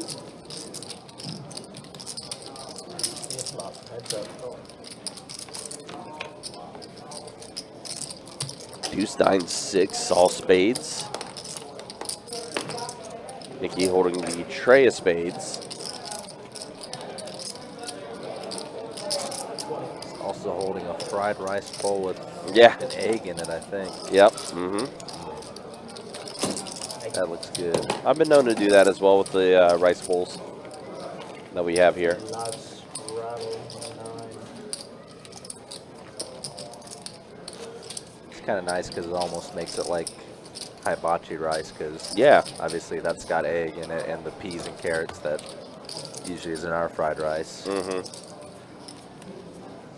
Yes, flop. Heads up. Oh. Deuce, 9, 6, all spades. Nikki holding the tray of spades. Also holding a fried rice bowl with Yeah. an egg in it, I think. Yep. That looks good. I've been known to do that as well with the rice bowls that we have here. Lots rattle 9. It's kind of nice because it almost makes it like hibachi rice because Yeah. obviously that's got egg in it and the peas and carrots that usually is in our fried rice.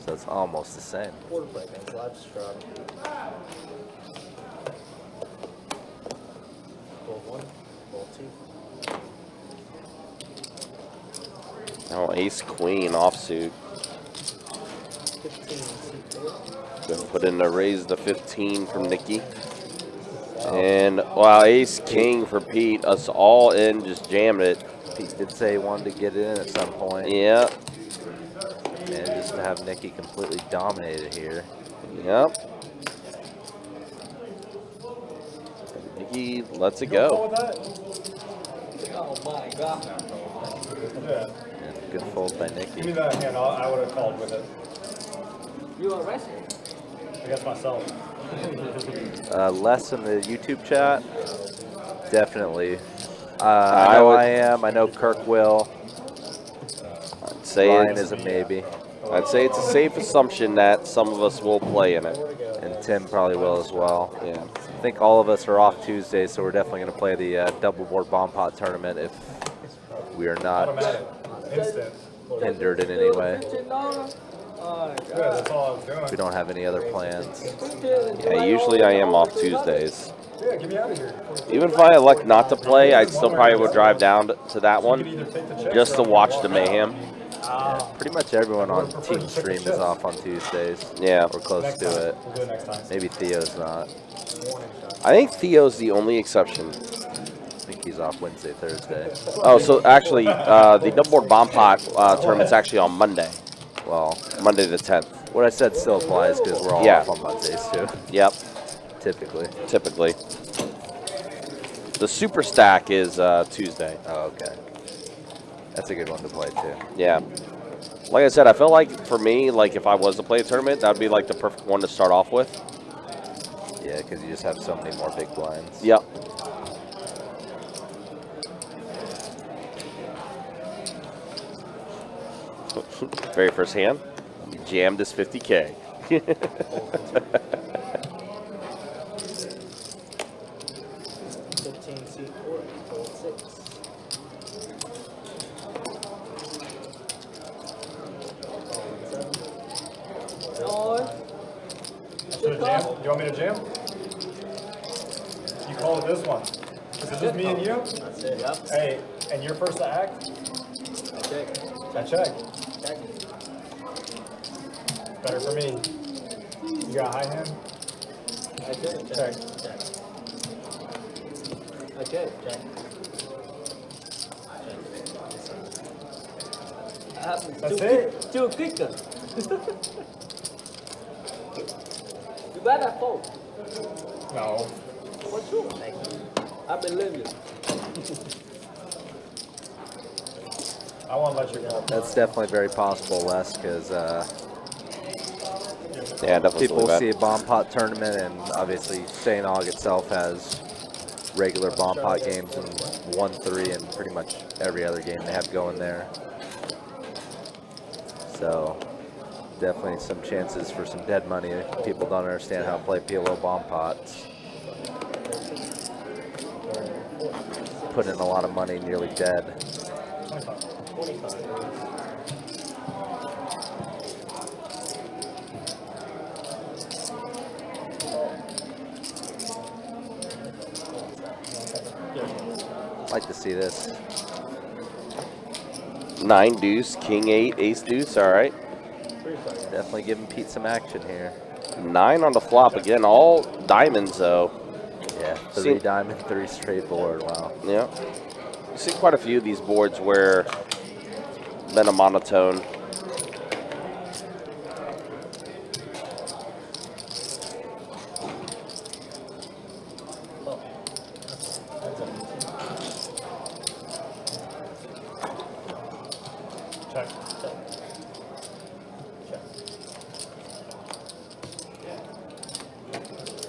So it's almost the same. Quarter play, guys. Live straw. Pull 1, pull 2. Oh, ace, queen, offsuit. 15, C4. Gonna put in a raise to 15 from Nikki. And wow, ace, king for Pete. Us all in, just jamming it. Pete did say he wanted to get in at some point. Yeah. And just to have Nikki completely dominated here. Yep. Nikki lets it go. Oh my god. Yeah. And good fold by Give me Nikki. that hand. I would have called with it. You are wrestling. Against myself. Less in the YouTube chat? Definitely. I know I am. I know Kirk will. I'd say Ryan is a maybe. I'd say it's a safe assumption that some of us will play in it. And Tim probably will as well. Yeah. I think all of us are off Tuesday, so we're definitely going to play the double board bomb pot tournament if we are not Automatic. Instant. hindered in any way. Oh, Good, that's all I was doing. We don't have any other plans. Yeah, usually I am off Tuesdays. Yeah, get me out of here. Even if I elect not to play, I'd still probably would drive down to that You one can either take the check just to or watch the mayhem. Pretty much everyone on Team Stream is off on Tuesdays. Yeah. We're close Next to time. it. We'll do it next time. Maybe Theo's not. I think Theo's the only exception. I think he's off Wednesday, Thursday. Oh, so actually, the double board bomb pot tournament's actually on Monday. Well, Monday the 10th. what I said still applies because we're all Yeah. off on Mondays too, Yep, typically. typically. The super stack is Tuesday. Oh, okay. That's a good one to play too. Yeah. Like I said, I feel like for me, like if I was to play a tournament, that would be like the perfect one to start off with. Yeah, because you just have so many more big blinds. Yep. Very first hand, jammed this 50K. 15-seat court, fold 6. Should I jam? You want me to jam? You call it this one. Is it just me and you? That's it. Yep. Hey, and you're first to act? I check. I check. Check. Better for me. You got high hand? I check. Check. Check. I check. Check. That's it? Still kicker. You better fold. No. For sure. I believe you. I won't let you go. That's definitely very possible, Les, because Yeah, definitely. people see a bomb pot tournament, and obviously St. Aug itself has regular bomb pot games and 1-3 and pretty much every other game they have going there. So definitely some chances for some dead money. People don't understand how to play PLO bomb pots. Put in a lot of money, nearly dead. 25. Like to see this. 9 deuce, king 8, ace deuce. All right. Definitely giving Pete some action here. 9 on the flop again. All diamonds though. Yeah, 3 diamond, 3 straight board. Wow. Yeah. You see quite a few of these boards where it's been a monotone. Check.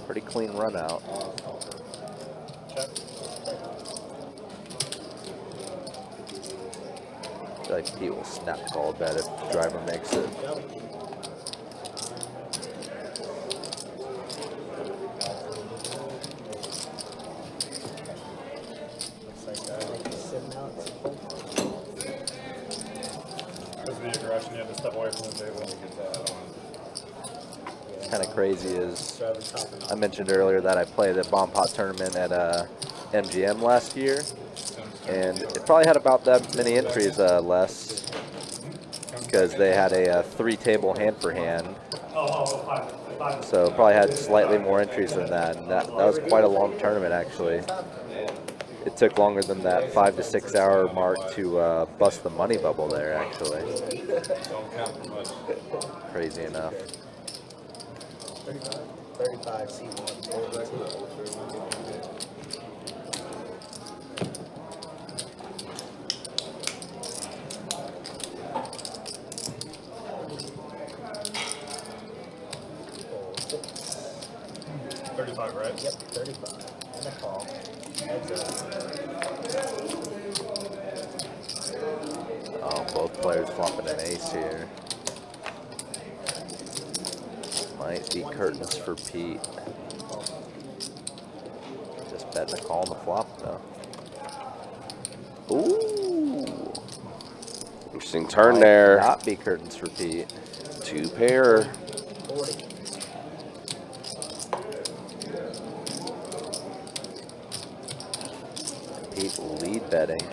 Pretty clean run out. Check. I feel like Pete will snap call a bet if the driver makes it. Looks like I think he's sitting out. Because of the aggression, you have to step away from the table when you get that on. Kind of crazy is Driver topping off. I mentioned earlier that I played the bomb pot tournament at MGM last year, and it probably had about that many entries less because they had a 3-table hand for hand. So probably had slightly more entries than that, and that was quite a long tournament actually. It took longer than that 5 to 6 hour mark to bust the money bubble there actually. Don't count for much. Crazy enough. 35 C1, fold 2. Fold 6. 35, right? Yep, 35. And a call. Oh, both players flopping an ace here. Might be curtains for Pete. Just betting a call on the flop though. Ooh. Interesting turn Might there. Not be curtains for Pete. 2 pair. 40. Pete lead betting.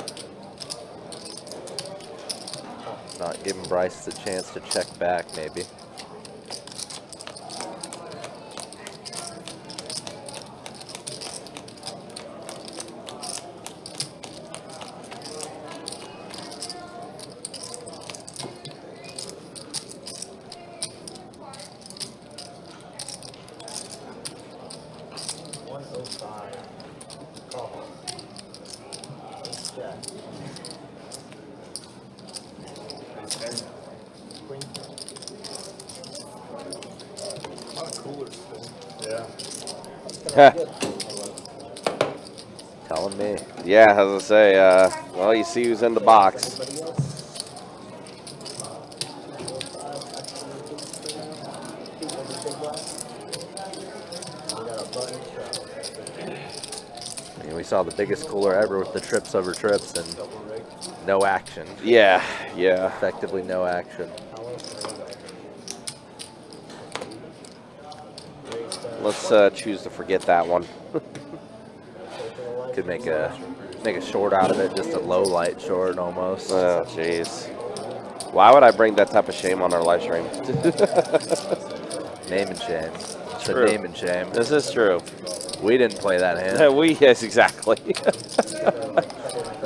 Not giving Bryce the chance to check back maybe. Call. Ace jack. Queen. A lot of coolers still. Yeah. Telling me. Yeah, as I say, well, you see who's in the box. Everybody else. 4, 5, 6, 7, 8, 9, 10. People with big black. We got a bunch of. I mean, we saw the biggest cooler ever with the trips over trips and no action. Yeah, yeah. Effectively no action. Let's choose to forget that one. Could make a short out of it, just a low light short almost. Oh, jeez. Why would I bring that type of shame on our live stream? Name and shame. It's a True. name and shame. This is true. We didn't play that hand. Yes, exactly.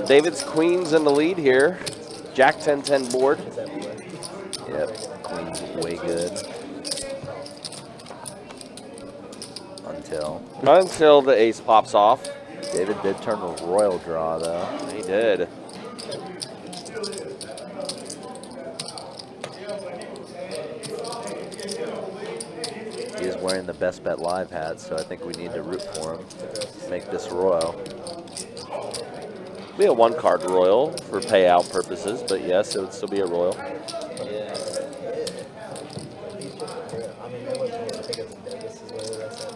David's queen's in the lead here. Jack 10-10 board. Yep, queen's way good. Until the ace pops off. David did turn a royal draw, though. He did. He is wearing the Best Bet Live hat, so I think we need to root for him to make this royal. Be a one-card royal for payout purposes, but yes, it would still be a royal. I mean, they wasn't as big as Vegas is where that's at.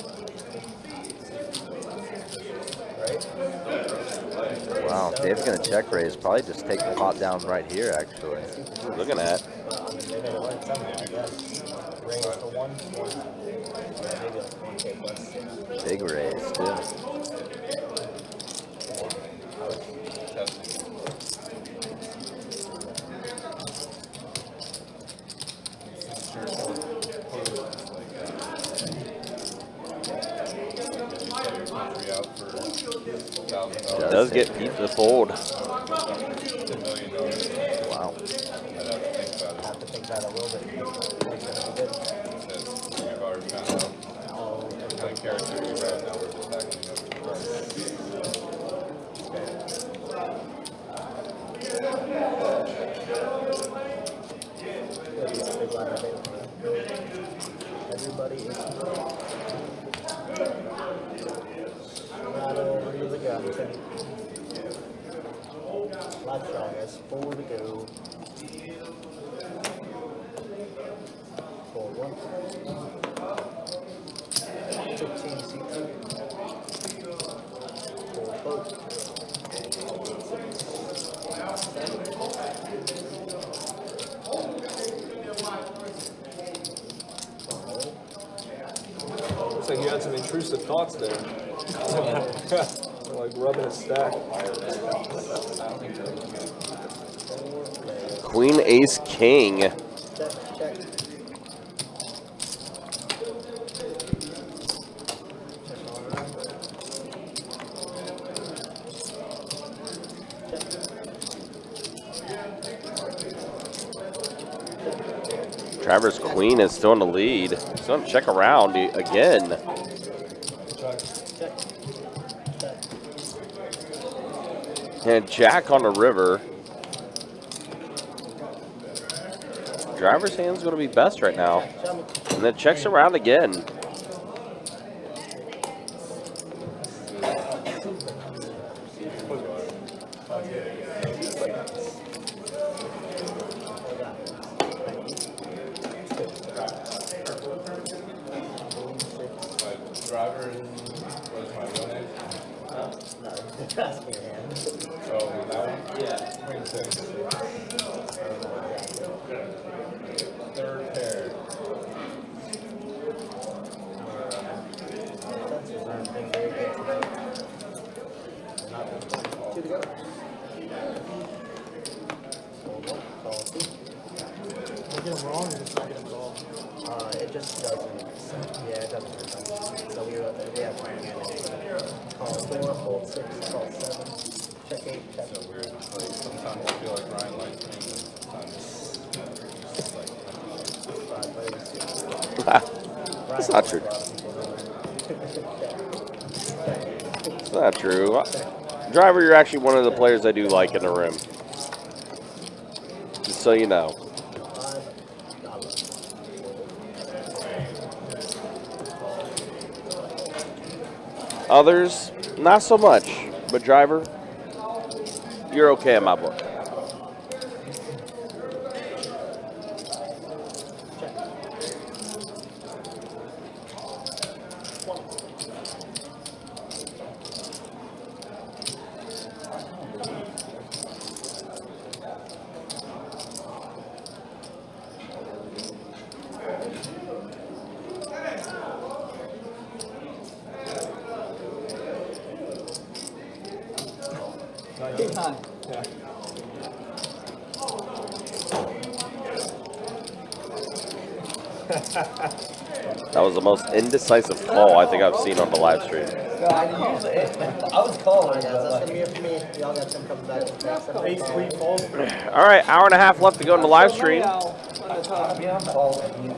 Right? Wow, Dave's going to check raise. Probably just take the pot down right here, actually. Looking at. I mean, they made it work somehow, I guess. Raise for one, maybe like 1K plus. Big raise, too. It does get Pete to fold. Wow. Have to think about it a little bit. We've already found out what kind of character you have. Now we're just acting up. Everybody is right over to the gun. Live shot, guys. 4 to go. 4, 1. 16, 16. 4, 4. Looks like you had some intrusive thoughts there. Like rubbing a stack. Queen, ace, king. Check, check. Travers queen is still in the lead. He's going to check around again. And Jack on the river. Driver's hand's going to be best right now. And then checks around again. Driver was my real name. No, ask me your hand. Oh, that one? Yeah. 26. Third pair. Two to go. I get them wrong or just not get them at all? It just doesn't. Yeah, it doesn't. So we have one hand. Call 4, hold 6, call 7, check 8, check. So weird. Like, sometimes I feel like Ryan likes me, and sometimes That's not true. It's not true. Driver, you're actually one of the players I do like in the room. Just so you know. Others, not so much. But driver, you're okay in my book. King high. That was the most indecisive call I think I've seen on the live stream. No, I usually, I was calling, Guys, but that's like, gonna be it for me. Y'all got some coming back. Eight sweet falls. All right, hour and a half left to go in the live stream. I'm calling.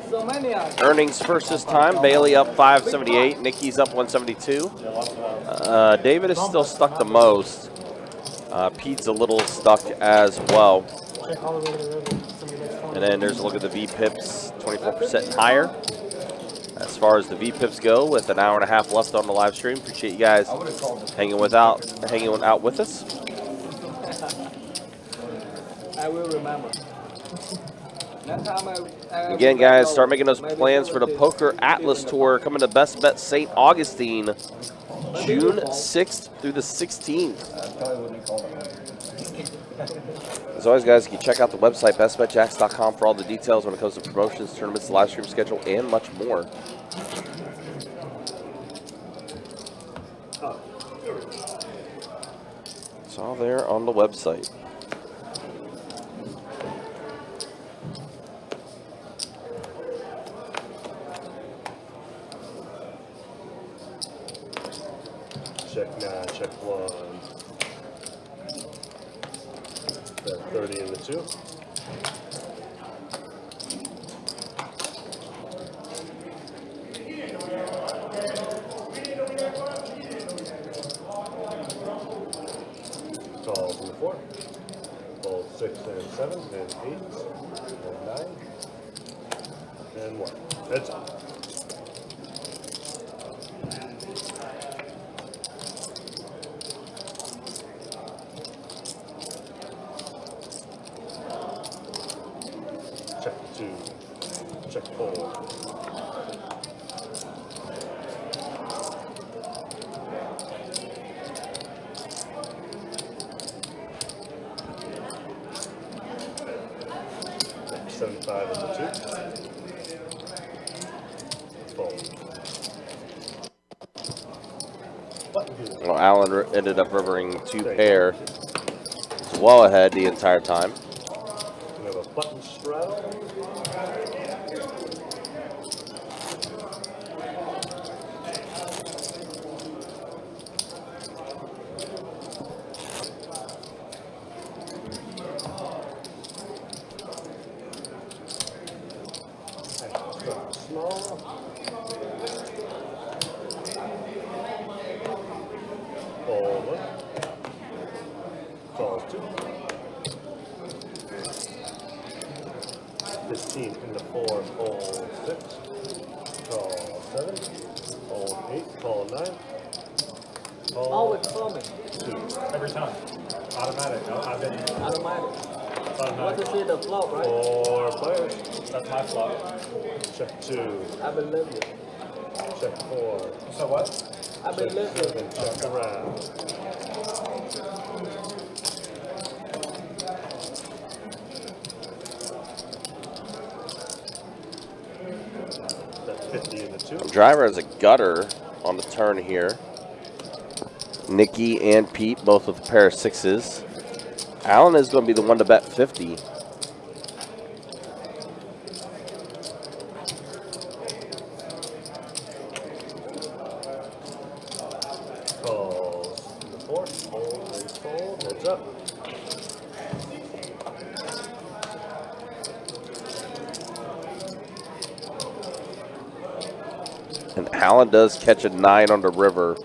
So many out. Earnings first this time. Bailey up 578. Nikki's up 172. David is still stuck the most. Pete's a little stuck as well. Check all the way to the river. Somebody makes fun. And then there's a look at the V-Pips, 24% and higher. As far as the V-Pips go, with an hour and a half left on the live stream. Appreciate you guys hanging out with us. I will remember. Next time I Again, guys, start making those plans for the Poker Atlas Tour coming to Best Bet St. Augustine, June 6th through the 16th. As always, guys, you can check out the website, bestbetjacks.com, for all the details when it comes to promotions, tournaments, live stream schedule, and much more. It's all there on the website. Check 9, check 1. That 30 in the 2. Calls in the 4. Fold 6 and 7 and 8 and 9 and 1. Heads up. Check 2, check 4. Check 75 in the 2. Fold. Well, Alan ended up rivering 2 pair. He's well ahead the entire time. We have a button straddle. Small. Fold 1. Calls 2. 15 in the 4, fold 6. Call 7. Fold 8, call 9. Call always coming. 2. Every time. Automatic. I've been Automatic. What automatic. to see the flop, right? 4 players. That's my flop. Check 2. I believe you. Check 4. So what? I Check believe you. 7. Check around. That's 50 in the 2. Driver has a gutter on the turn here. Nikki and Pete both with a pair of 6s. Alan is going to be the one to bet 50. Calls in the 4. Fold, raise, fold. Heads up. And Alan does catch a 9 on the river.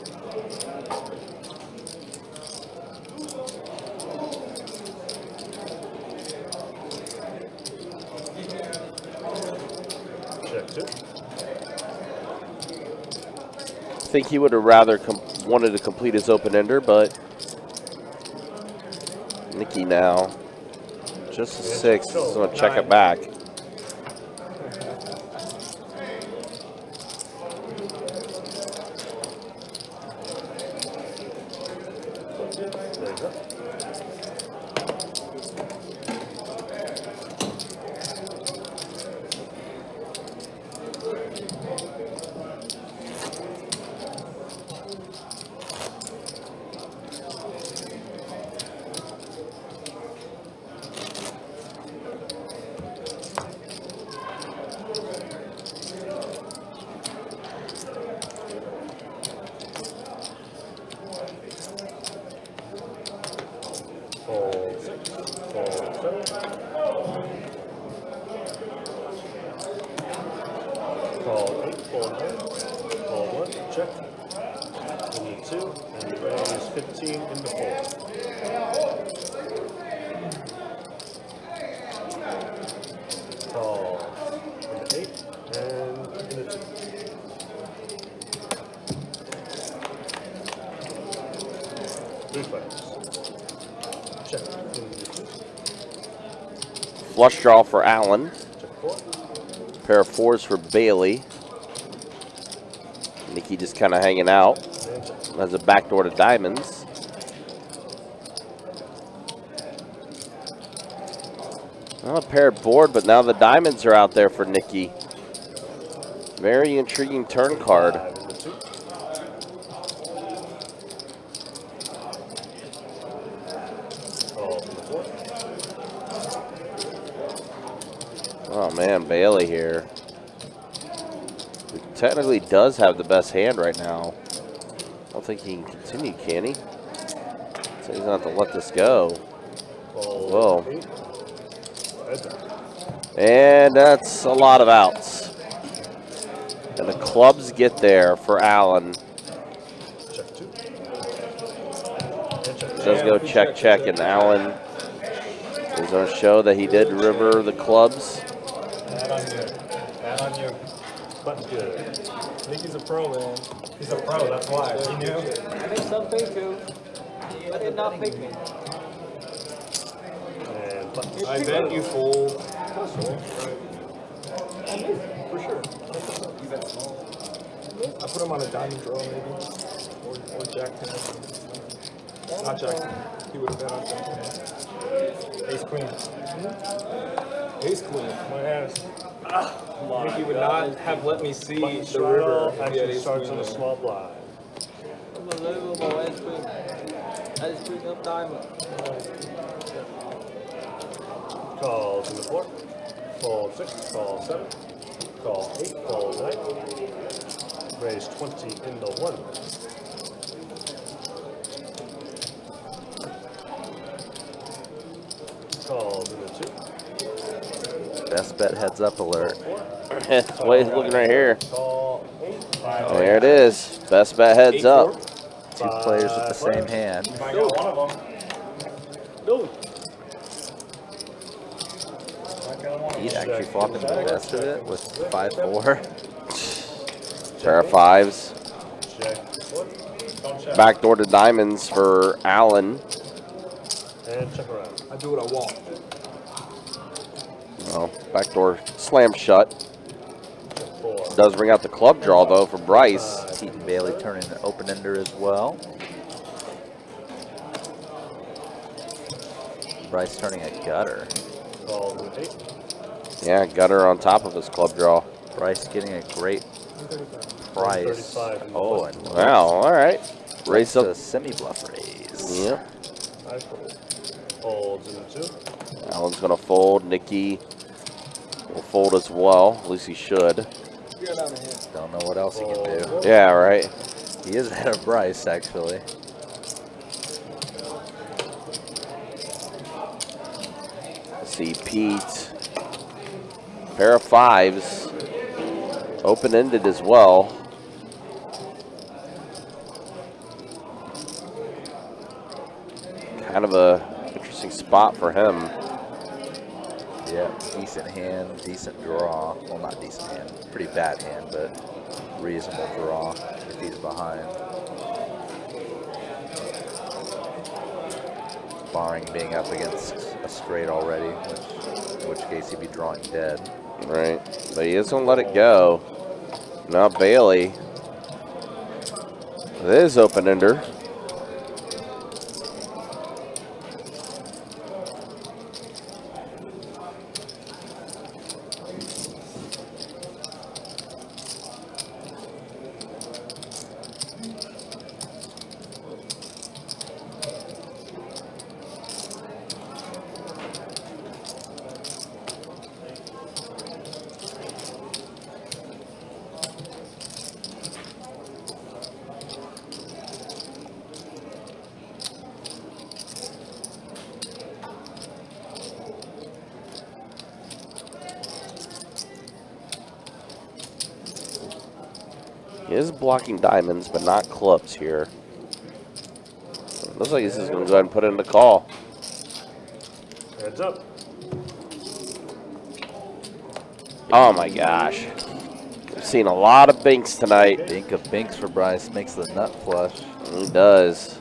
Check 2. think he would have rather wanted to complete his open-ender, but Nicky now, just a 6, he's going to check it back. Flush draw for Allen. Pair of 4s for Bailey. Nicky just kind of hanging out. Has a backdoor to diamonds. Well, a paired board, but now the diamonds are out there for Nicky. Very intriguing turn card. Oh man, Bailey here. He technically does have the best hand right now. I don't think he can continue, can he? So he's gonna have to let this go. Whoa. And that's a lot of outs. And the clubs get there for Allen. Does go check, check, and Allen is going to show that he did river the clubs. Add on your button good. Nicky's a pro, man. He's a pro, that's why. He knew. I think some picked too. I did not pick me. I bet you fold. For sure. I put him on a diamond draw maybe. Or jack 10. Not jack 10. He would have bet on jack 10. Ace queen. Ace queen. My ass. Nicky would not have let me see the river. Actually starts on a small blind. Unbelievable, ace queen. Ace queen up diamond. Calls in the 4. Call 6. Call 7. Call 8. Call 9. Raise 20 in the 1. Calls in the 2. Best bet heads up alert. That's the way he's looking right here. Call 8. There it is. Best bet heads up. 2 players with the same hand. I got one of them. No. He's actually flopping the best of it with 5-4. Pair of 5s. Backdoor to diamonds for Allen. And check around. I do what I want. Well, backdoor slam shut. Check 4. Does bring out the club draw though for Bryce. Keaton Bailey turning an open-ender as well. Bryce turning a gutter. Calls in the 8. Yeah, gutter on top of his club draw. Bryce getting a great price. 35. Oh, and Wow, all right. Raise a up. semi-bluff raise. Yep. I fold. Folds in the 2. Allen's going to fold. Nicky will fold as well. At least he should. Don't know what else he can do. Yeah, right. He is ahead of Bryce, actually. See Pete. Pair of 5s. Open-ended as well. Kind of a interesting spot for him. Yeah, decent hand, decent draw. Well, not decent hand. Pretty bad hand, but reasonable draw if he's behind. Barring being up against a straight already, in which case he'd be drawing dead. Right, but he isn't gonna let it go. Now Bailey. It is open-ender. He is blocking diamonds, but not clubs here. Looks like he's just going to go ahead and put in the call. Heads up. Oh my gosh. We've seen a lot of binks tonight. Bink of binks for Bryce makes the nut flush. He does.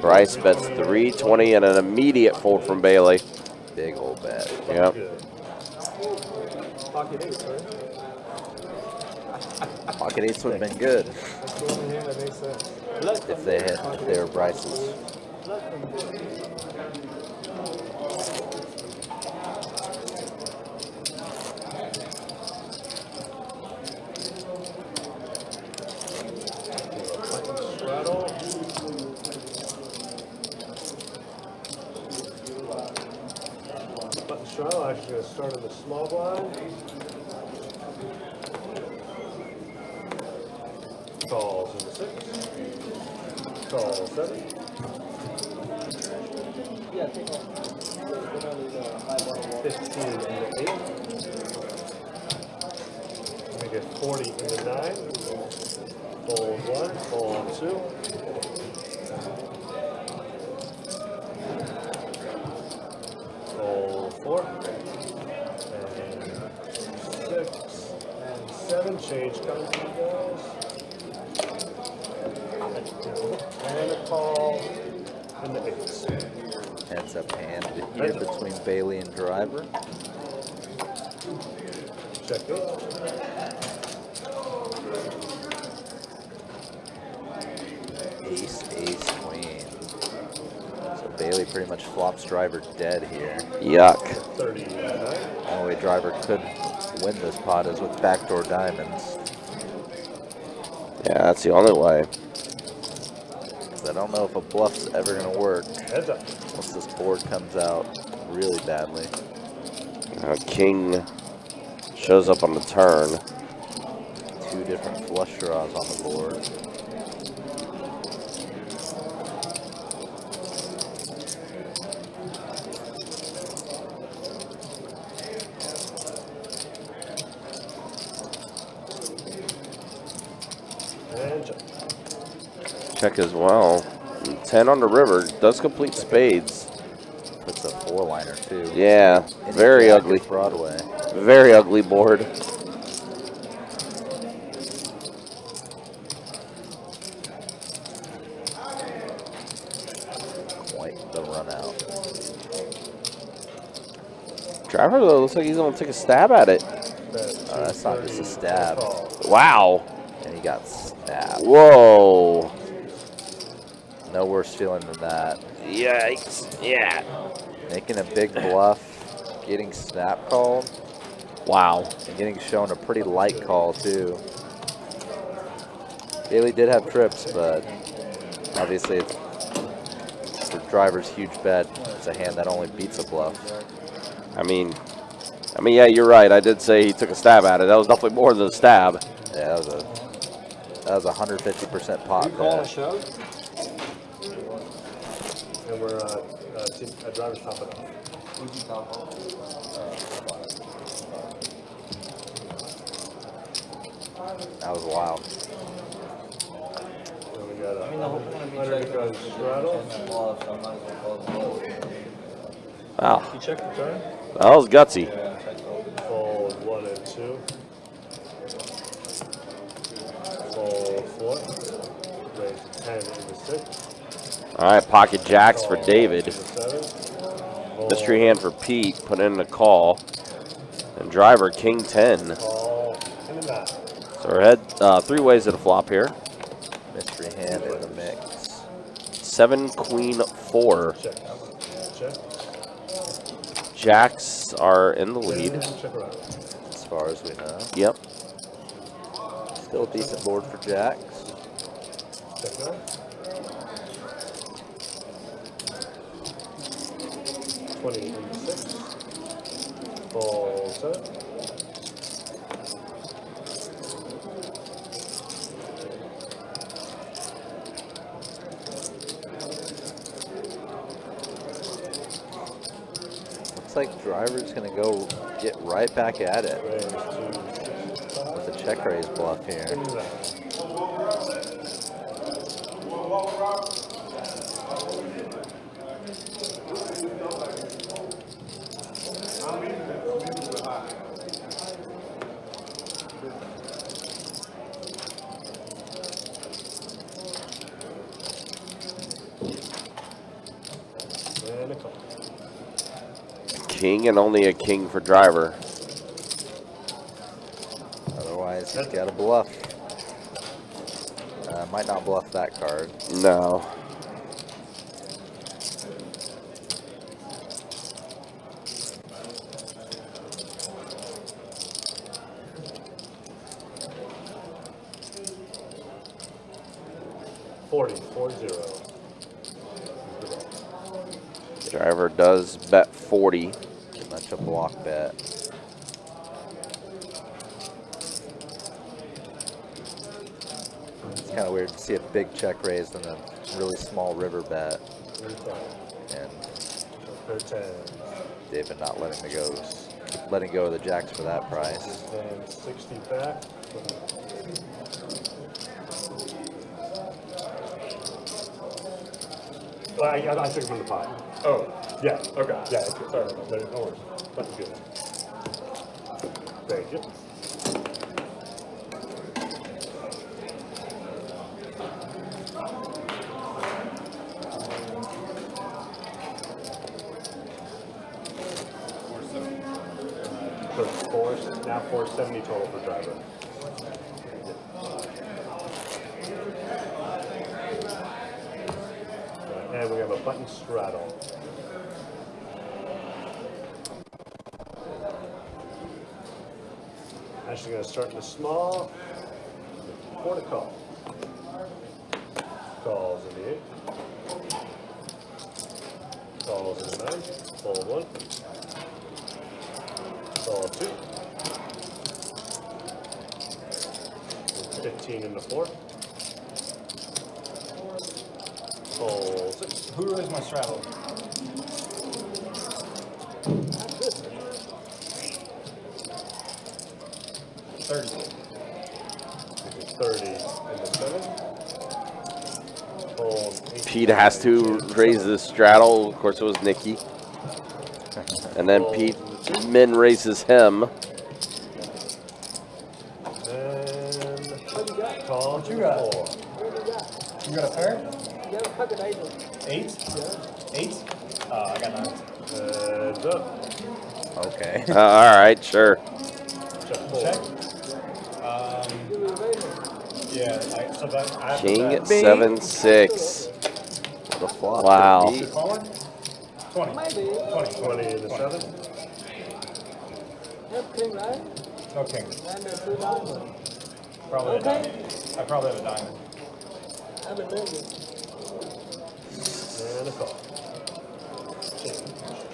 Bryce bets 320 and an immediate fold from Bailey. Big old bet. Yep. Pocket eights, right? Pocket eights would have been good That's the only hand that makes sense. if they were Bryce's. Straddle. Button straddle. Actually, going to start in the small blind. Calls in the 6. Calls 7. Yeah, take off. 15 in the 8. Make it 40 in the 9. Fold 1, fold 2. Fold 4. And 6 and 7. Change comes to you guys. And a call in the 8s. Heads up hand here between Bailey and driver. Check it. Ace, ace, queen. So Bailey pretty much flops driver dead here. Yuck. 39. The only way driver could win this pot is with backdoor diamonds. Yeah, that's the only way. 'Cause I don't know if a bluff's ever going to work Heads up. once this board comes out really badly. King shows up on the turn. Two different flush draws on the board. And check. Check as well. 10 on the river. Does complete spades. Puts a 4-liner too. Yeah, Any very jack ugly. is Broadway. Very ugly board. Quite the run out. Driver, though, looks like he's going to take a stab at it. That's not just a stab. Wow. And he got stabbed. Whoa. No worse feeling than that. Yikes. Yeah. Making a big bluff, getting snap called, Wow. and getting shown a pretty light call too. Bailey did have trips, but obviously it's for driver's huge bet. It's a hand that only beats a bluff. I mean, yeah, you're right. I did say he took a stab at it. That was definitely more than a stab. Yeah, that was a 150% pot You call a bet. shove? And we're driver's top it off. That was wild. Then we got I mean, the whole point of me Under checking gun is straddle. bluff, so I might as well call it bluff. Wow, You check the turn? that was gutsy. Yeah, check the open. Fold 1 and 2. Fold 4. Raise the 10 into 6. All right, pocket jacks for Call David. into 7. Fold, Mystery hand for Pete. Put in a call. And driver king 10. call, and a 9. So we're head 3 ways to the flop here. Mystery hand in the mix. 7 queen 4. Check. Check. Jacks are in the lead. Check around. As far as we know. Yep. Still a decent board for jacks. Check now. 20 into 6. Fold 7. Looks like driver's gonna go get right back at it Raise 2, 6, 5. with a check raise bluff here. And 9. And a call. King and only a king for driver. Otherwise, he's got a bluff. Might not bluff that card. No. Driver does bet 40. Too much a block bet. It's kind of weird to see a big check raised and a really small river bet. And David not letting go of the jacks for that price. And 60 back. I took him from the pot. Oh, Yeah. okay. Yeah, it's good. Sorry. No worries. That's good. Thank you. So it's now 470 total for driver. And we have a button straddle. Actually going to start in the small. 4 to call. Calls in the 8. Calls in the 9. Fold 1. Call 2. 15 in the 4. Fold 6. Who raised my straddle? 30. 30 in the 7. Fold 18. Pete has to raise the straddle. Of course, it was Nikki. And then Pete min raises him. And call What you got? 4. You got a pair? You got a pocket eight. 8? Yeah. 8? I got 9. Heads up. Okay. All right, sure. Check 4. Check. You were raising. Yeah, so that I have to King bet. 7-6. What a flop. Wow. Pete. Calling? 20. Maybe. 20. 20 in the 7. That's king, right? No king. And the 2 diamonds. Probably Okay. a diamond. I probably have a diamond. I've been thinking. And a call.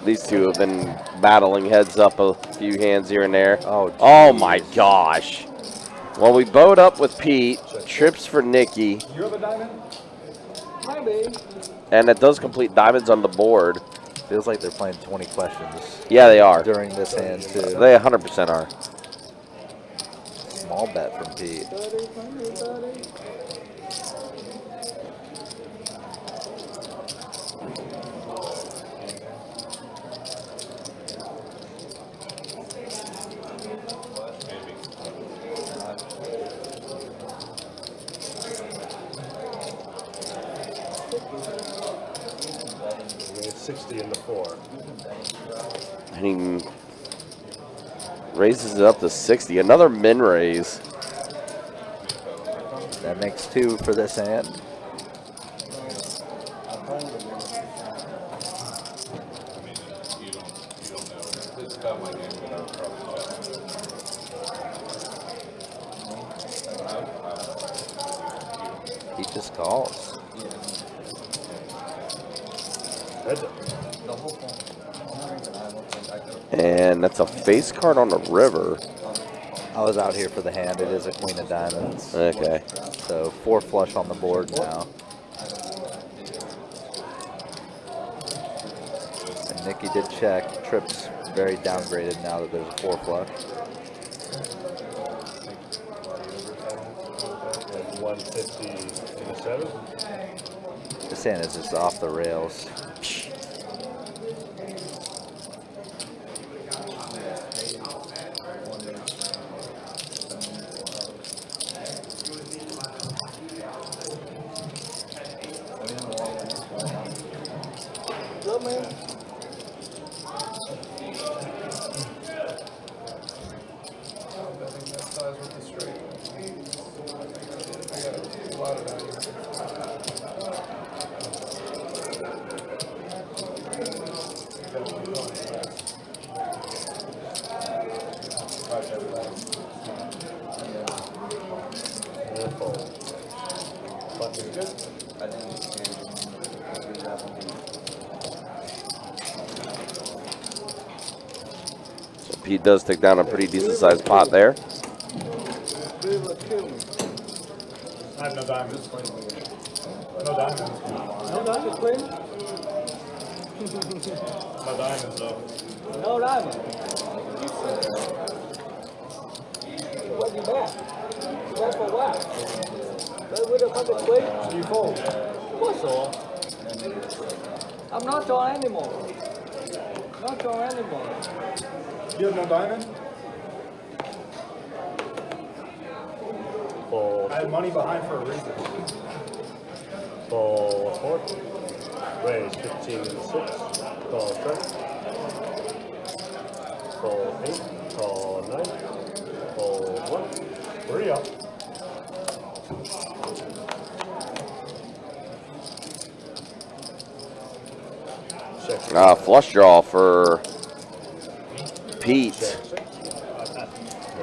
These two have been battling heads up a few hands here and there. Oh, Oh my gosh. Well, we bowed up with Pete. Trips for Nikki. You have a diamond? Maybe. And it does complete diamonds on the board. Feels like they're playing 20 questions Yeah, they are. during this hand, too. They 100% are. Small bet from Pete. 30, 20, 30. We get 60 in the 4. And he raises it up to 60. Another min raise. That makes 2 for this hand. I mean, you don't know. It's about my game, but I would probably check. He just calls. Heads up. The whole thing. The only reason I don't think I could And that's a face card on the river. I was out here for the hand. It is a queen of diamonds. Okay. So 4 flush on the board now. And Nikki did check. Trip's very downgraded now that there's a 4 flush. And 150 in the 7. This hand is just off the rails. Good, man. Betting that size with the straight. I got a lot of value. And fold. Button is good. I think it's good. So Pete does take down a pretty decent sized pot there. I have no diamonds. No diamonds. No diamond, Queen. No diamonds though. No diamond. What you back? You back for what? Play with a fucking Queen. You fold. What's all? I'm not drawing anymore. Not drawing anymore. You have no diamond? Fold. I had money behind for a reason. Fold 4. Raise 15 in the 6. Call 7. Fold 8. Call 9. Fold 1. 3 up. Check. Flush draw for Pete. Check.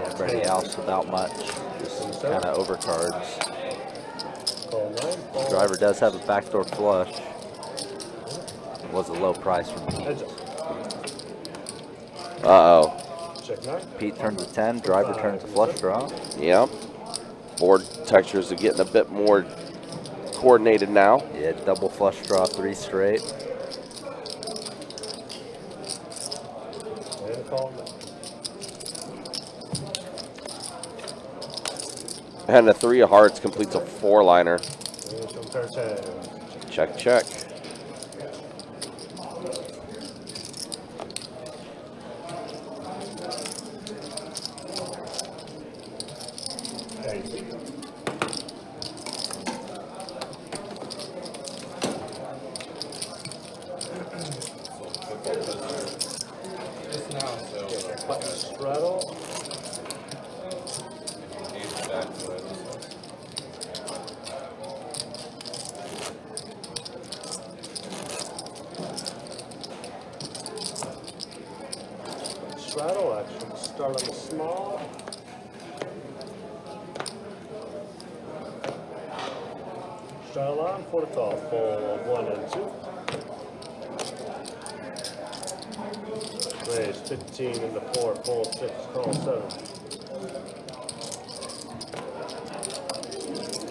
Everybody else without much. Just kind of overcards. Call 9. Fold. Driver does have a backdoor flush. It was a low price from Pete. Heads up. Uh-oh. Check 9. Pete turns a 10. Driver turns a flush draw. Yep. Board textures are getting a bit more coordinated now. Yeah, double flush draw, 3 straight. And call 9. And a 3 of hearts completes a 4-liner. And some pair 10. Check, check. Hey. Just now, so Button straddle. engage back to it. Straddle action. Start on the small. Straddle on, 4 to call. Fold 1 and 2. Raise 15 in the 4. Fold 6. Call 7.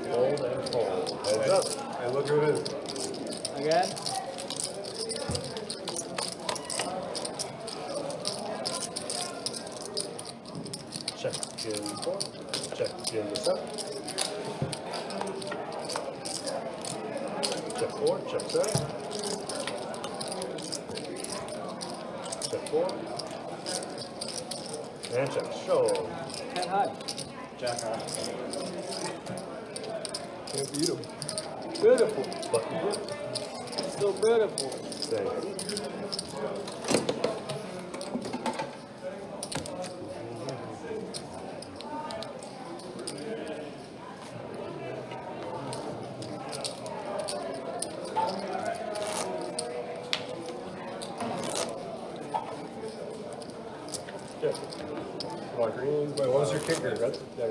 Fold and fold. Heads up. Hey, look who it is. Again? Check in 4. Check in the 7. Check 4. Check 7. Check 4. And check. Show. 10 high. Jack high. Can't beat him. Beautiful. Button. Still beautiful. Thank you. Yeah. Come on, green. Wait, what was your kicker? Red? Yeah.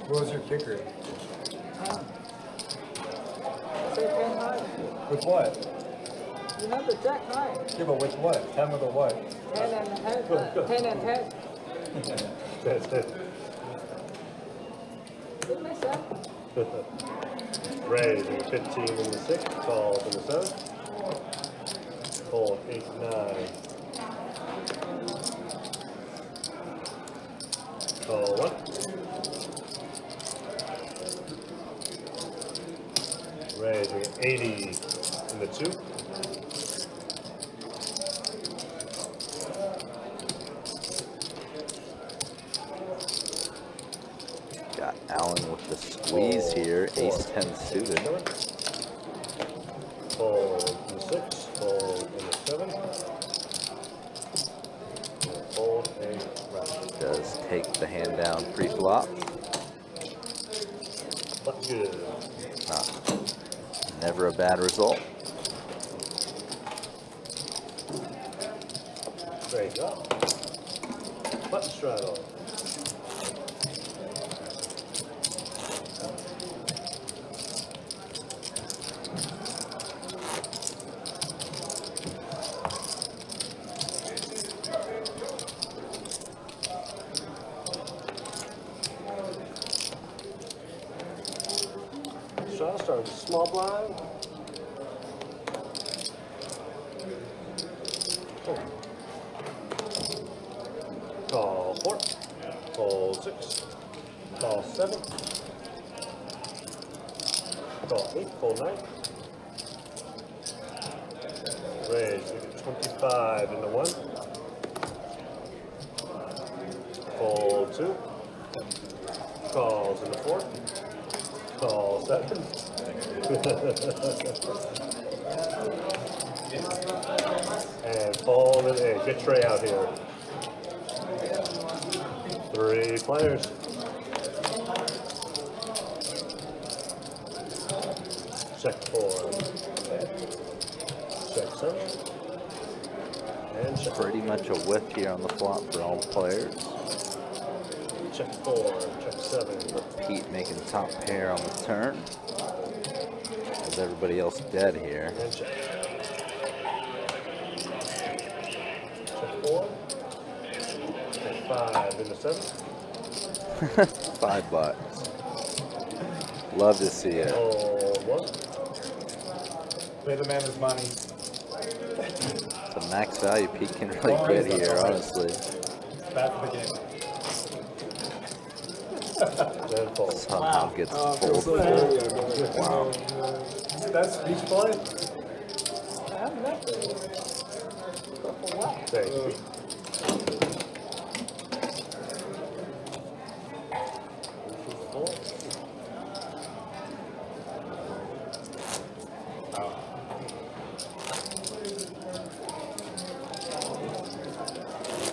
What was your kicker? Say 10 high. With what? You have the jack high. Yeah, but with what? 10 with a what? 10 and 10. 10 and 10. That's it. Didn't I say? Raise in 15 in the 6, calls in the 7. Fold 8, 9. Call 1. Raising 80 in the 2. Got Allen with the squeeze here. Ace 10 suited. Fold in the 6, fold in the 7. Fold a round. Does take the hand down pre-flop. But good. Never a bad result. Break up. Button straddle. So I'll start with a small blind. Call 4. Fold 6. Call 7. Call 8. Fold 9. Raise. We get 25 into 1. Fold 2. Calls into 4. Call 7. And fold it in. Get Trey out here. 3 players. Check 4. Check 7. And check. Pretty much a whip here on the flop for all players. Check 4. Check 7. Pete making top pair on the turn. With everybody else dead here. And check. Check 4. Check 5 into 7. $5. Love to see it. Fold 1. Pay the man his money. The max value Pete can really get here, honestly. Bad for the game. Then fold. Somehow gets Feels so folded. good. Wow. That's speech play? I have nothing. But for what? Thank you.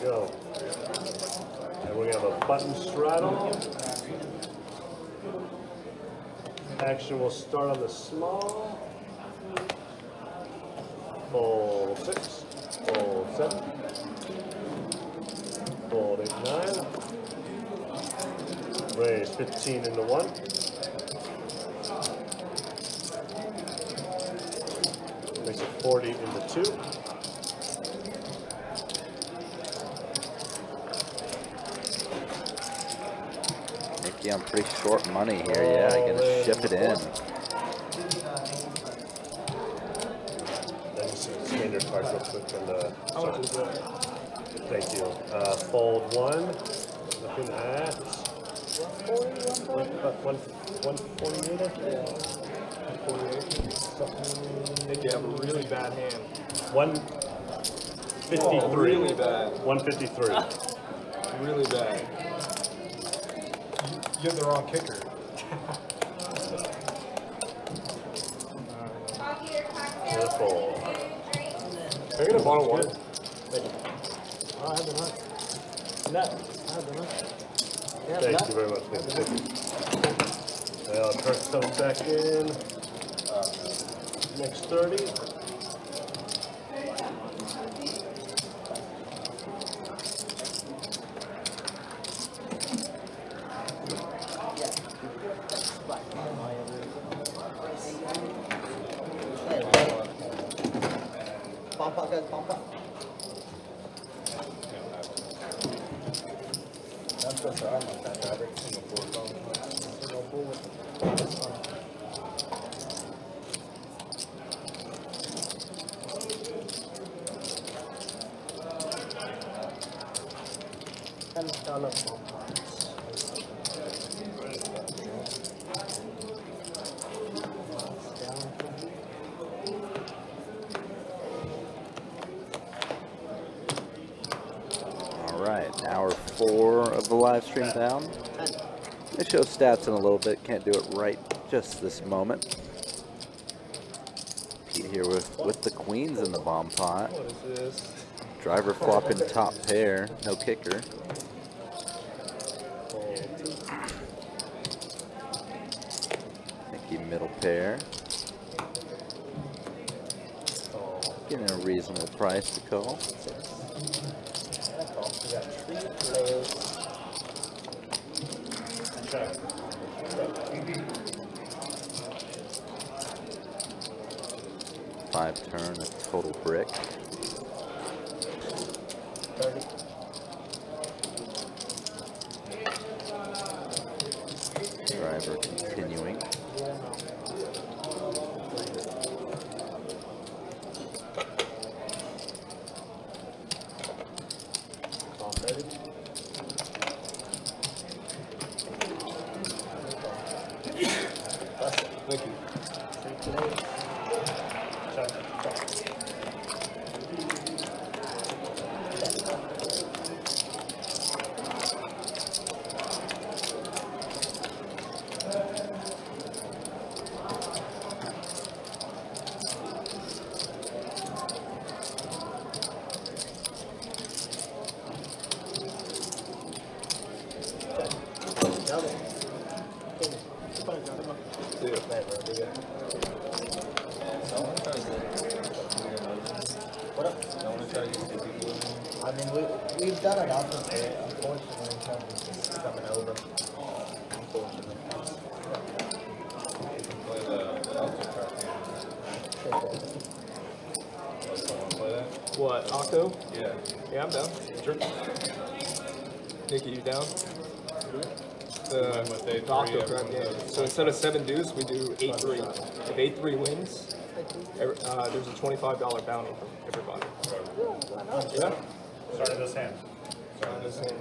Go. And we're gonna have a button straddle. Action will start on the small. Fold 6. Fold 7. Fold 8, 9. Raise 15 into 1. Makes it 40 into 2. Mickey, I'm pretty short money here. Yeah, I'm gonna ship it in. Let me see the standard cards real quick from the. How much is that? Thank you. Fold 1. Looking at 148, I think. 48. Think you have a really bad hand. 153. Really bad. 153. Really bad. You have the wrong kicker. Careful. Can I get a bottle of water? Oh, I have the nuts. Nut. I have the nuts. Yeah, Thank nut. you very much, Nick. Thank you. Well, Kirk's coming back in. Next 30. Bump up, guys, bump up. That's just our like that, driver. Single forward. $10 bump ups. All right, hour 4 of the live stream down. They show stats in a little bit. Can't do it right just this moment. Pete here with the queens in the bomb pot. What is this? Driver flopping top pair, no kicker. Nicky middle pair. Getting a reasonable price to call. We got 3 players. Five turn, a total brick. 30. Driver continuing. Call 30. Thank you. 3 players. What up? I mean, we've done it often, but unfortunately, it's coming over. Unfortunately. What, Octo? Yeah. Yeah, I'm down. Sure. Nicky, you down? The Octo crap game. So instead of 7 deuce, we do 8-3. If 8-3 wins, there's a $25 bounty for everybody. Yeah. Starting this hand. On this hand.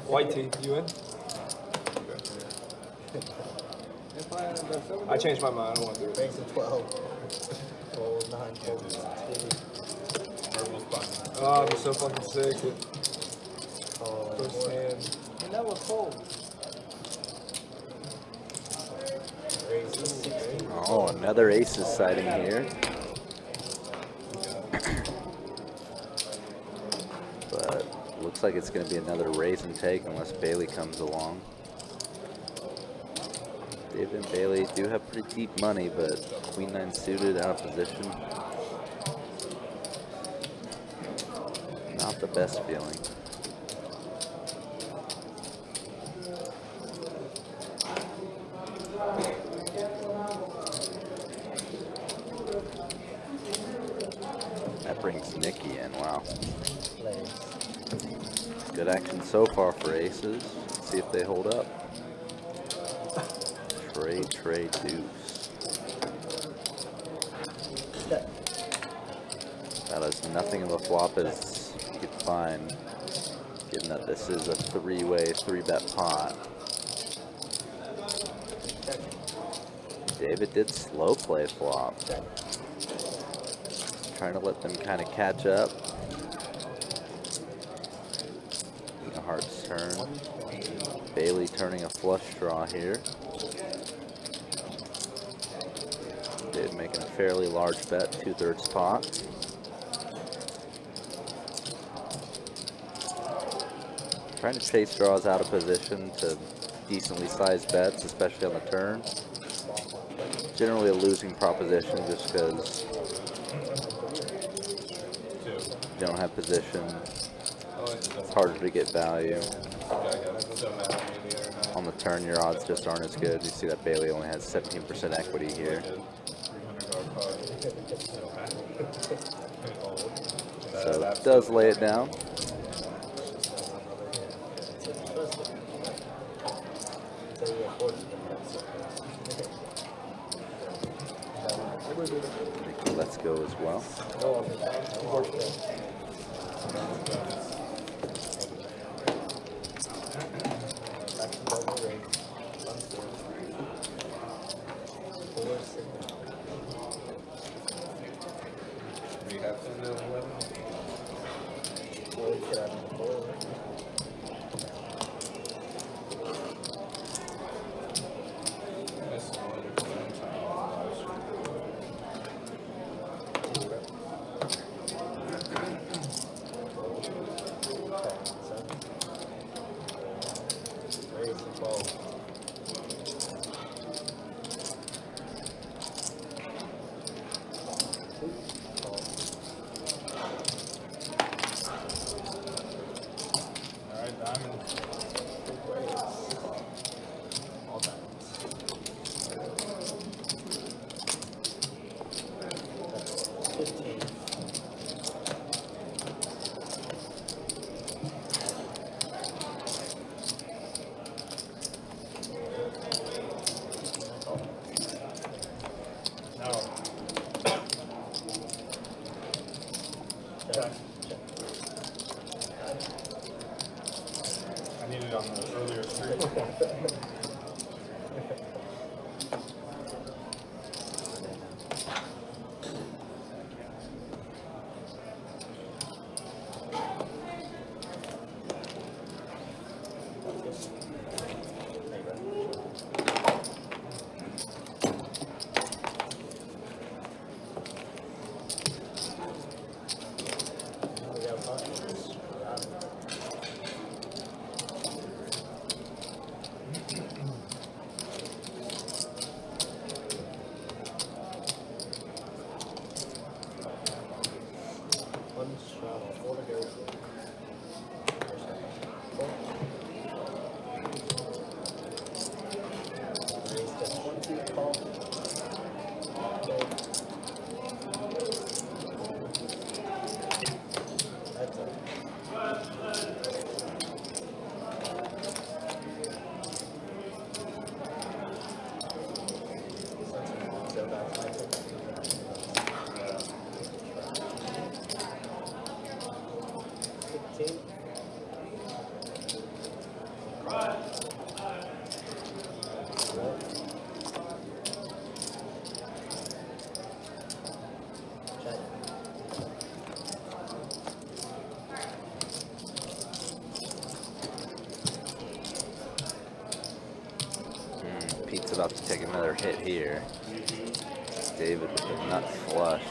White tee, you in? I changed my mind. I don't want to do it. Raise to 12. Fold 9, fold 2. Oh, I'm so fucking sick. Call and First four. hand. And that was cold. Raise to 16. Oh, another aces sighting here. But looks like it's going to be another raise and take unless Bailey comes along. David and Bailey do have pretty deep money, but queen 9 suited out of position. Not the best feeling. That brings Nicky in, wow. Plays. Good action so far for aces. Let's see if they hold up. Trade, deuce. That is nothing of a flop as you could find, given that this is a 3-way, 3-bet pot. David did slow play flop. trying to let them kind of catch up. The heart's turn. Bailey turning a flush draw here. Dave making a fairly large bet, 2/3 pot. Trying to chase draws out of position to decently sized bets, especially on the turn. Generally a losing proposition just because you don't have position. It's harder to get value. On the turn, your odds just aren't as good. You see that Bailey only has 17% equity here. So it does lay it down. Let's go as well. I needed it on the earlier stream. Pete's about to take another hit here. David with the nut flush.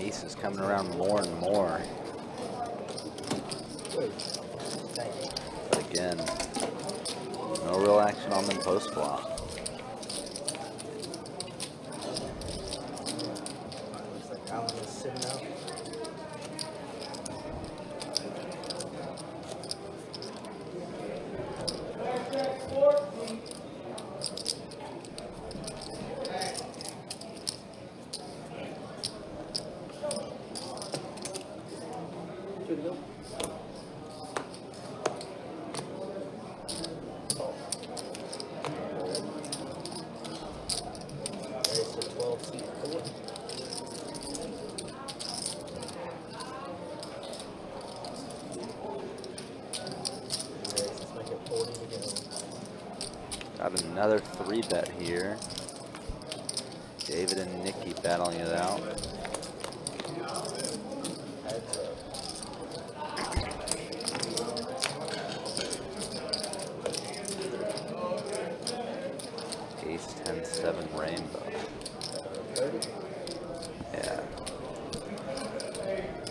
Ace is coming around more and more. But again, no real action on them post flop. Looks like Alan is sitting out. Two to go. Raise to 12 seat forward. Let's make it 40 to go. Got another 3-bet here. David and Nikki battling it out. Heads up. Ace 10-7 rainbow. 30. Yeah.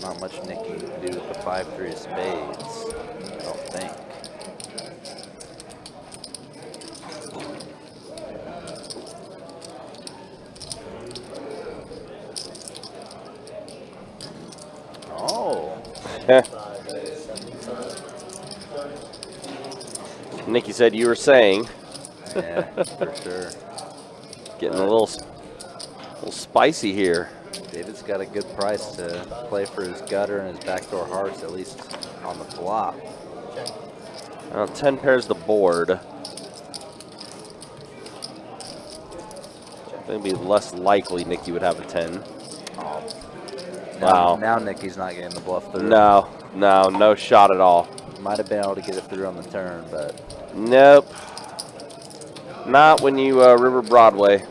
Not much Nikki can do with the 5-3 of spades, I don't think. Oh, Nikki said you were saying. yeah, for sure. Getting a little spicy here. David's got a good price to play for his gutter and his backdoor hearts, at least on the flop. 10 pairs the board. I think it'd be less likely Nikki would have a 10. Oh. Wow. Now Nikki's not getting the bluff through. No shot at all. Might have been able to get it through on the turn, but Nope. Not when you River Broadway.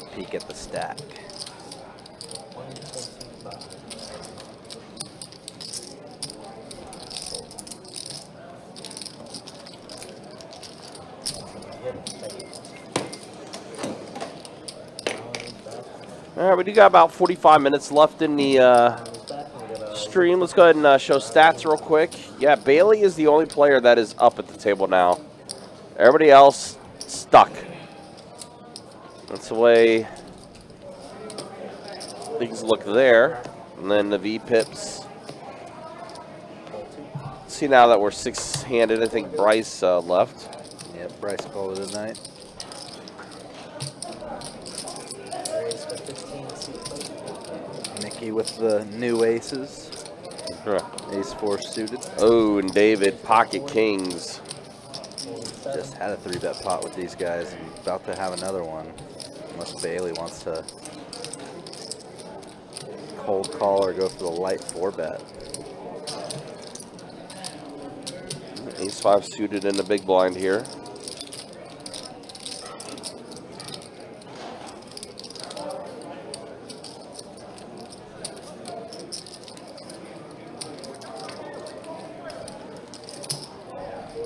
a peek at the stack. 125. All right, we do got about 45 minutes left in the stream. Let's go ahead and show stats real quick. Yeah, Bailey is the only player that is up at the table now. Everybody else stuck. That's the way things look there. And then the V-pips. See now that we're six-handed, I think Bryce left. Yep, Bryce called it a night. Nikki with the new aces. Ace 4 suited. Oh, and David, pocket kings. Just had a 3-bet pot with these guys and about to have another one. Unless Bailey wants to cold call or go for the light 4-bet. Ace 5 suited in the big blind here.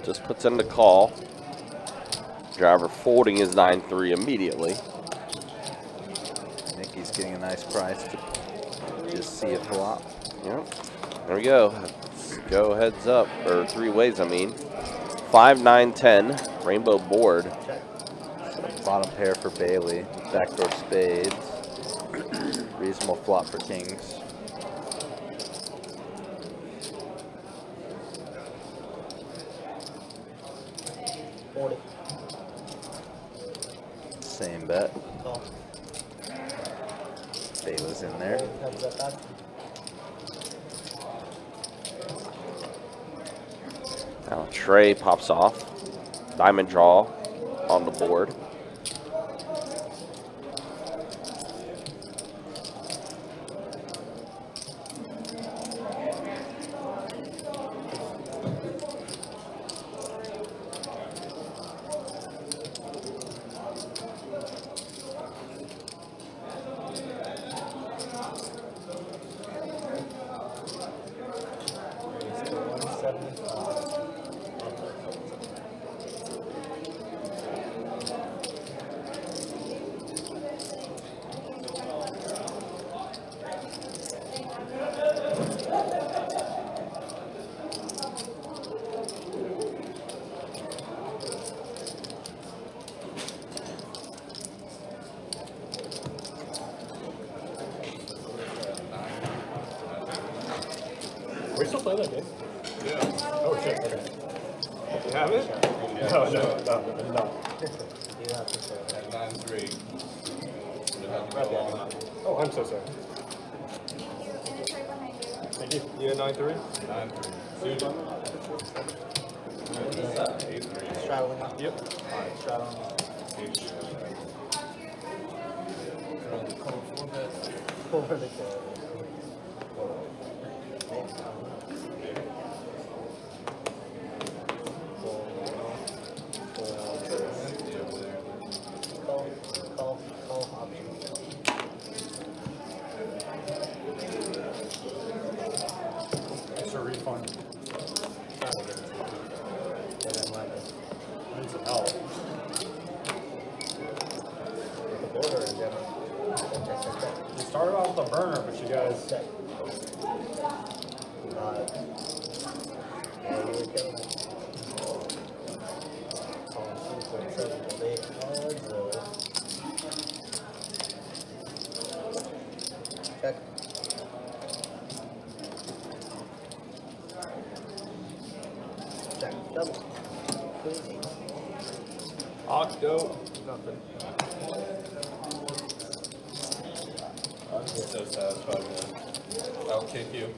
Just puts in the call. Driver folding his 9-3 immediately. Nikki's getting a nice price to just see a flop. Yep. There we go. Let's go heads up, or three ways, I mean. 5, 9, 10. Rainbow board. So bottom pair for Bailey. Backdoor spades. Reasonable flop for kings. Same bet. Bailey's in there. Now Trey pops off. Diamond draw on the board. still playing that game? Yeah. Oh shit. Okay. You have it? No. You have to say that. At 9-3. Would have to go on. Oh, I'm so sorry. Finish right behind you. Thank you. You had 9-3? 9-3. Suited. 8-3. Straddling up. Yep. Alright, straddling up. 8-3. Over the go. Call option. It's a refund. And then like I need some help. the border in general. We started off with a burner, but you guys. Yeah, you were killing it. Calling 2.7 all day. Check. Check. Double. Queen. Octo. Nothing. I'm so satisfied, man. I'll kick you.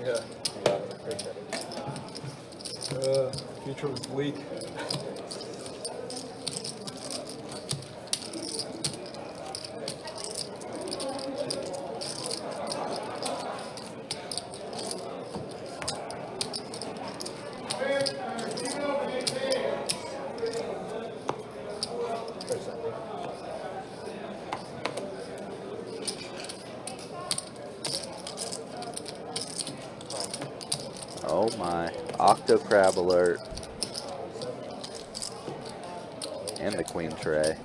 Yeah. Appreciate it. Future was bleak. Oh my. Octo crab alert. And the queen tray.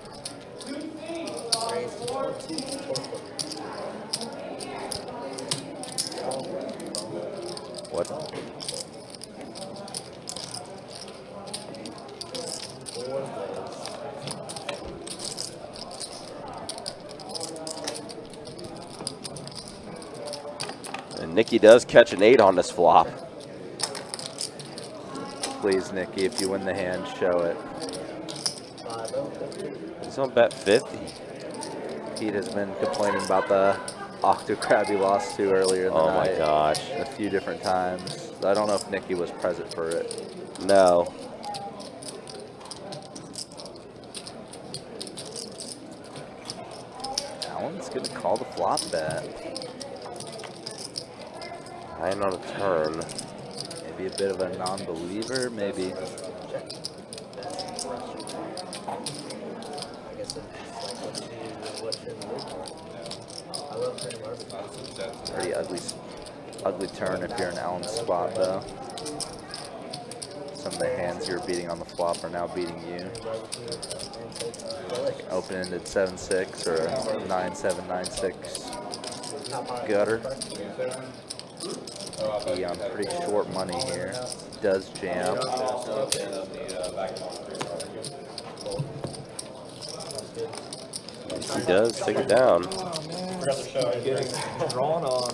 What? And Nikki does catch an 8 on this flop. Please, Nikki, if you win the hand, show it. He's on bet 50. Pete has been complaining about the octo crab he lost to earlier in the Oh my night gosh. a few different times. I don't know if Nikki was present for it. No. Alan's gonna call the flop bet. 9 on a turn. Maybe a bit of a non-believer, maybe. I guess it's like what's in the report. I love pretty much. Pretty ugly turn if you're in Alan's spot, though. Some of the hands you're beating on the flop are now beating you. Open-ended 7-6 or a 9-7, 9-6 gutter. He on pretty short money here. Does jam. Yes, he does. Take it down. Getting drawn on.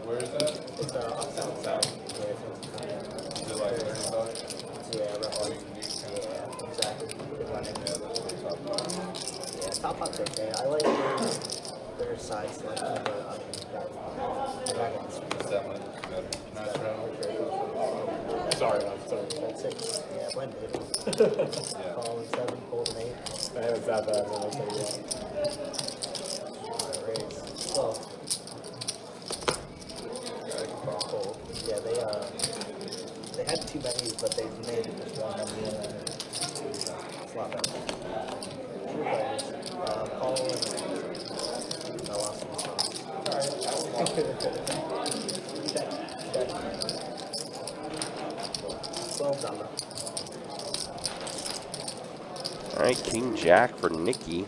Where is that? It's outside. Is it like $30? Yeah, roughly. Yeah, exactly. Yeah, top pot's okay. I like their side selection, but I mean, the dragons. That one better. Nice round. Sorry. That's 6. Yeah, blended. Yeah. Calling 7, folding 8. I haven't that bad. I'll tell you that. Raise 12. Fold. Yeah, they had too many, but they made just one of them. It's a lot better. Two players. Call and I lost my spot. Check. 12 dollar. All right, King Jack for Nikki.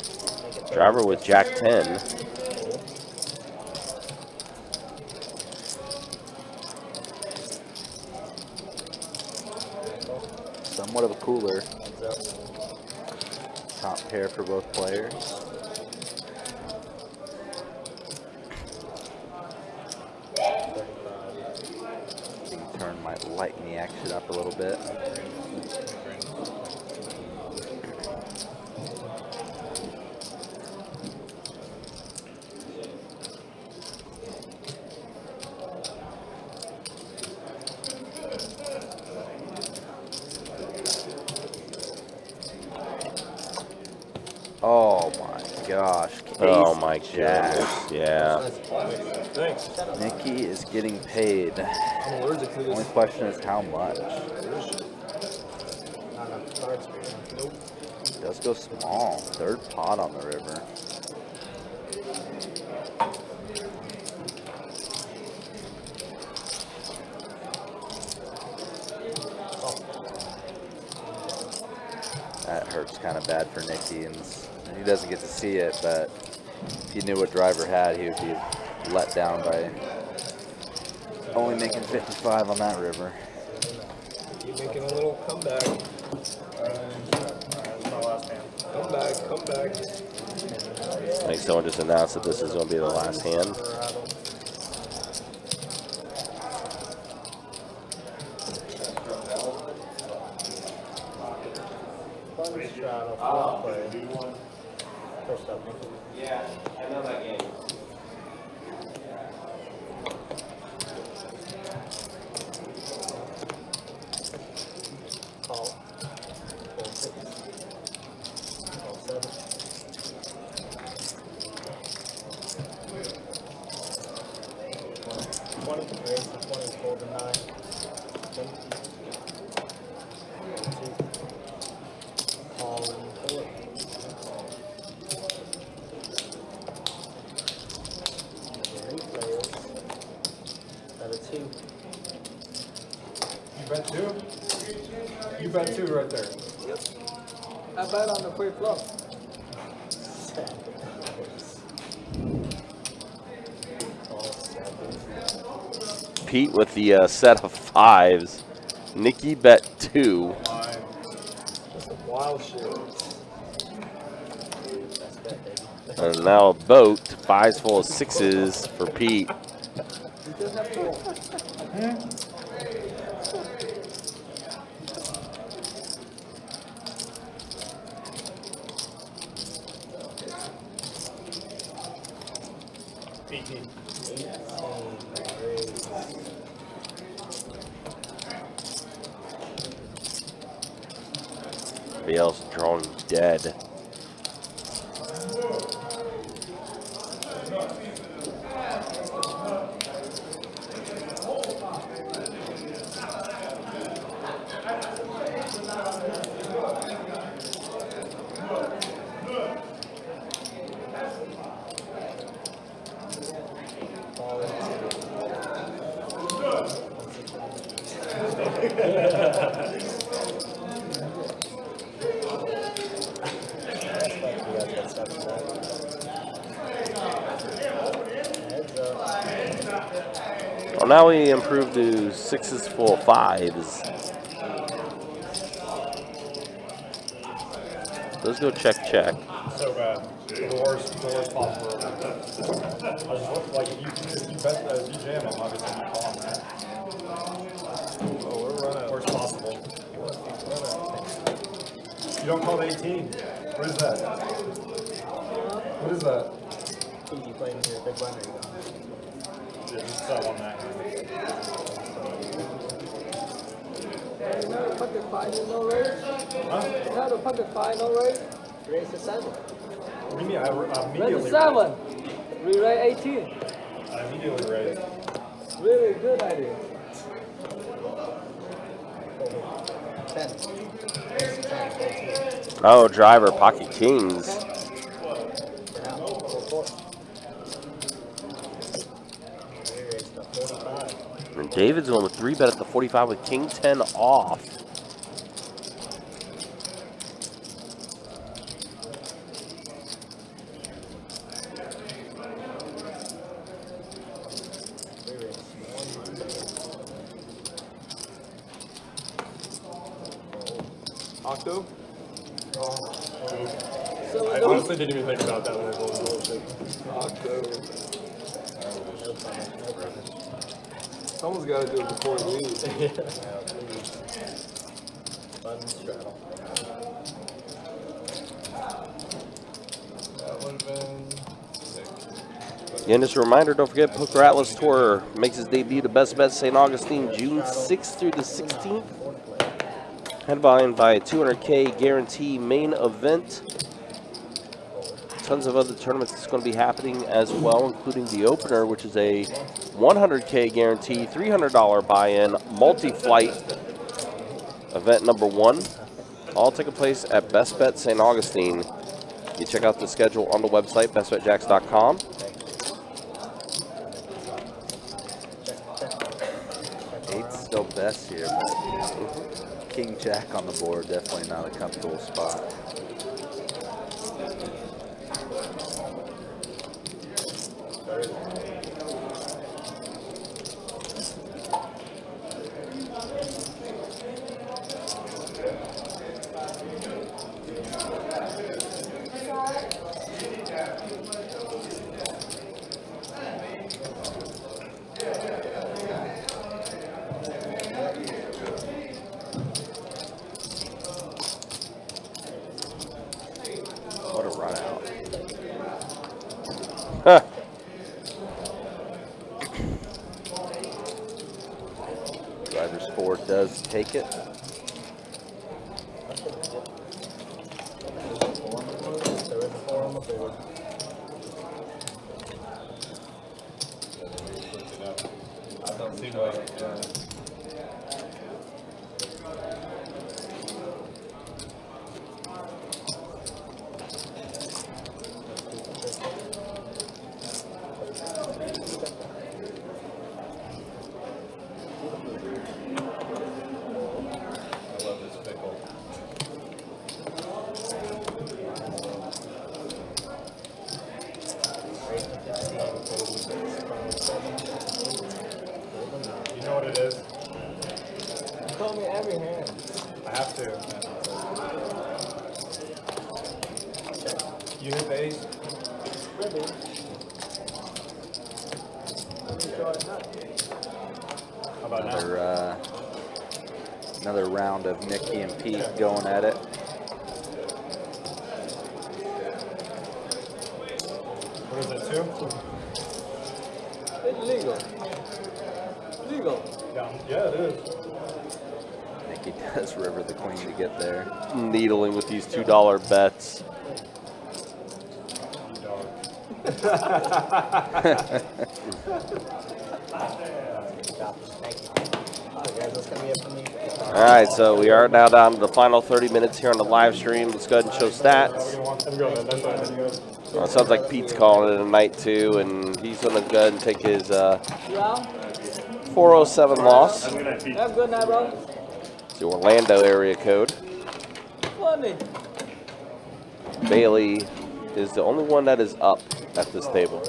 Driver with Jack 10. Somewhat of a cooler. Heads up. Top pair for both players. Switch it up a little bit. Oh my gosh. Oh Ace my jack. goodness. Yeah. Thanks. Nicky is getting paid. I'm allergic to The only this. question is how much. Not enough cards for you. Nope. Does go small. Third pot on the river. That hurts kind of bad for Nicky, and he doesn't get to see it, but if he knew what driver had, he would be let down by only making 55 on that river. Keep making a little comeback. That's my last hand. Come back. I think someone just announced that this is going to be the last hand. First up, Nicky. Yeah, I know that game. Call. Fold 6. Call 7. 20. Raise the 20. Fold the 9. 10. 2. Call and pull it. Two. You bet 2? You bet 2 right there. Yep. I bet on the quick flop. Pete with the set of 5s. Nicky bet 2. That's some wild shit. And now a boat. 5s full of 6s for Pete. You just have to. Everybody else drawing dead. Well, now we improve to 6s full of 5s. Let's go check, check. So bad. The worst possible. I just look like if you bet if you jam them, obviously you call them, right? Oh, we're running. Worst possible. You don't call the 18. What is that? What is that? You playing your big blind or you don't? Yeah, just sell on that. You know the pocket 5 is no raise? Huh? You know the pocket 5 no raise? Raise the 7. What do you mean? I immediately Raise the 7. Re-raise 18. I immediately raised. Really good idea. 10. Raise the 10. Oh, driver, pocket kings. For now, fold 4. Raise the 45. And David's going with 3 bet at the 45 with king 10 off. Octo? I honestly didn't even think about that when I was bullshit. Octo. Someone's got to do it before we leave. Button straddle. That would have been 6. Again, just a reminder, don't forget Poker Atlas Tour makes its debut to Best Bet St. Augustine June 6th through the 16th. Headlined by a 200K guarantee main event. Tons of other tournaments that's going to be happening as well, including the opener, which is a 100K guarantee, $300 buy-in, multi-flight event number 1. All taking place at Best Bet St. Augustine. You check out the schedule on the website, bestbetjacks.com. Eight's still best here, but King Jack on the board, definitely not a comfortable spot. What a run out. Huh. Driver's 4 does take it. There is a 4 on the board. Seemed like, I love this pickle. You know what it is? You told me every hand. I have to. You hit the ace? Really? How about now? Another round of Nicky and Pete going at it. What is it, 2? It's legal. Legal. Yeah, it is. Nicky does river the queen to get there. Needling with these $2 bets. Thank you. Alright guys, that's gonna be it for me. All right, so we are now down to the final 30 minutes here on the live stream. Let's go ahead and show stats. I'm going, man. That's fine. It sounds like Pete's calling it a night too, and he's going to go ahead and take his Yeah? 407 loss. Have a good night, Pete. Have a good night, bro. It's the Orlando area code. Funny. Bailey is the only one that is up at this table.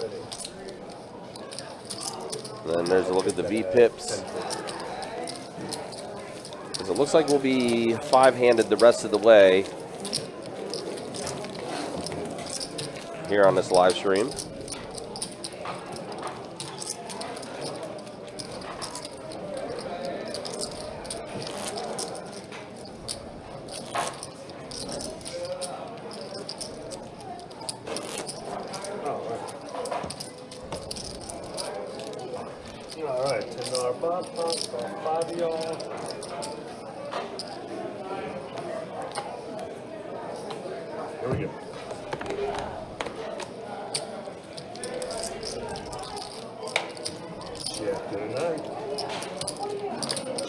And then there's a look at the V-pips. Because it looks like we'll be 5-handed the rest of the way here on this live stream. All right, $10 pot, 5 of y'all. Here we go. Check in the 9.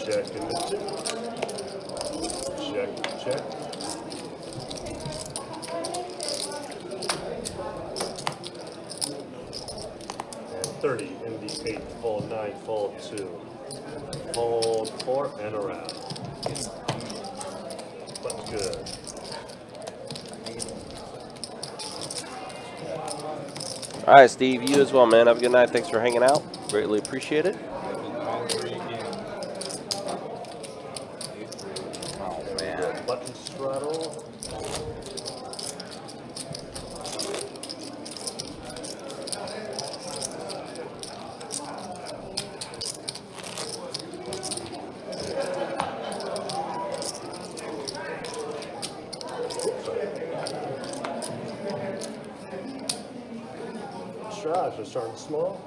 Check in the 2. Check, check. And 30 in the 8, fold 9, fold 2. Fold 4 and around. That's good. All right, Steve, you as well, man. Have a good night. Thanks for hanging out. Greatly appreciate it. Oh, man. Button straddle. Josh, we're starting small.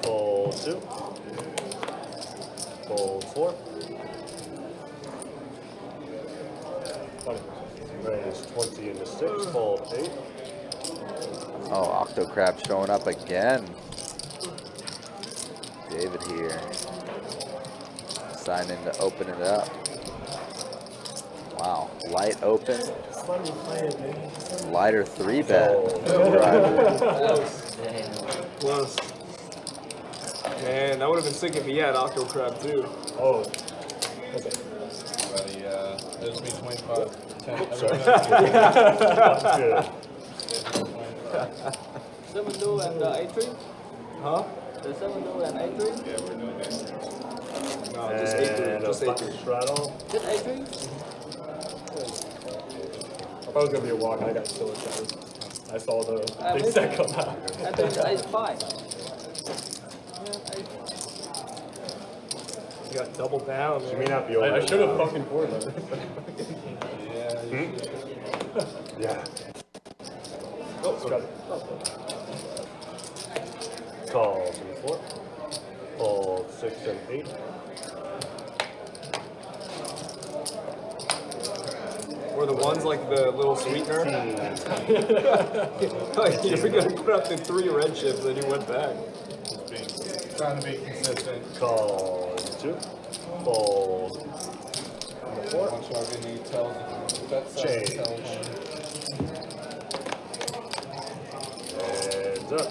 Fold 2. Fold 4. Raise 20 into 6. Fold 8. Oh, Octo Crab showing up again. David here. Signing to open it up. Wow, light open. Lighter 3-bet. Close. Man, that would have been sick if he had Octo Crab too. Oh. Buddy, there's me 25. 10. That's good. 7-2 and 8-3? Huh? The 7-2 and 8-3? Yeah, we're doing that. No, just 8-3. And Just a 8-3. button straddle. Just 8-3? I thought it was gonna be a walk. I got so excited. I saw the big maybe. set come out. I think it's 8-5. You got double down, You man. may not be over. I it should have now. fucking poured that. Yeah. Oh, got it. Calls in 4. Fold 6 and 8. Were the ones like the little sweetener? Like you were gonna put up the 3 red chips, then you went back. Trying to be consistent. Call 2. Fold 4. Once y'all get any tells, that side Change. tells. Heads up.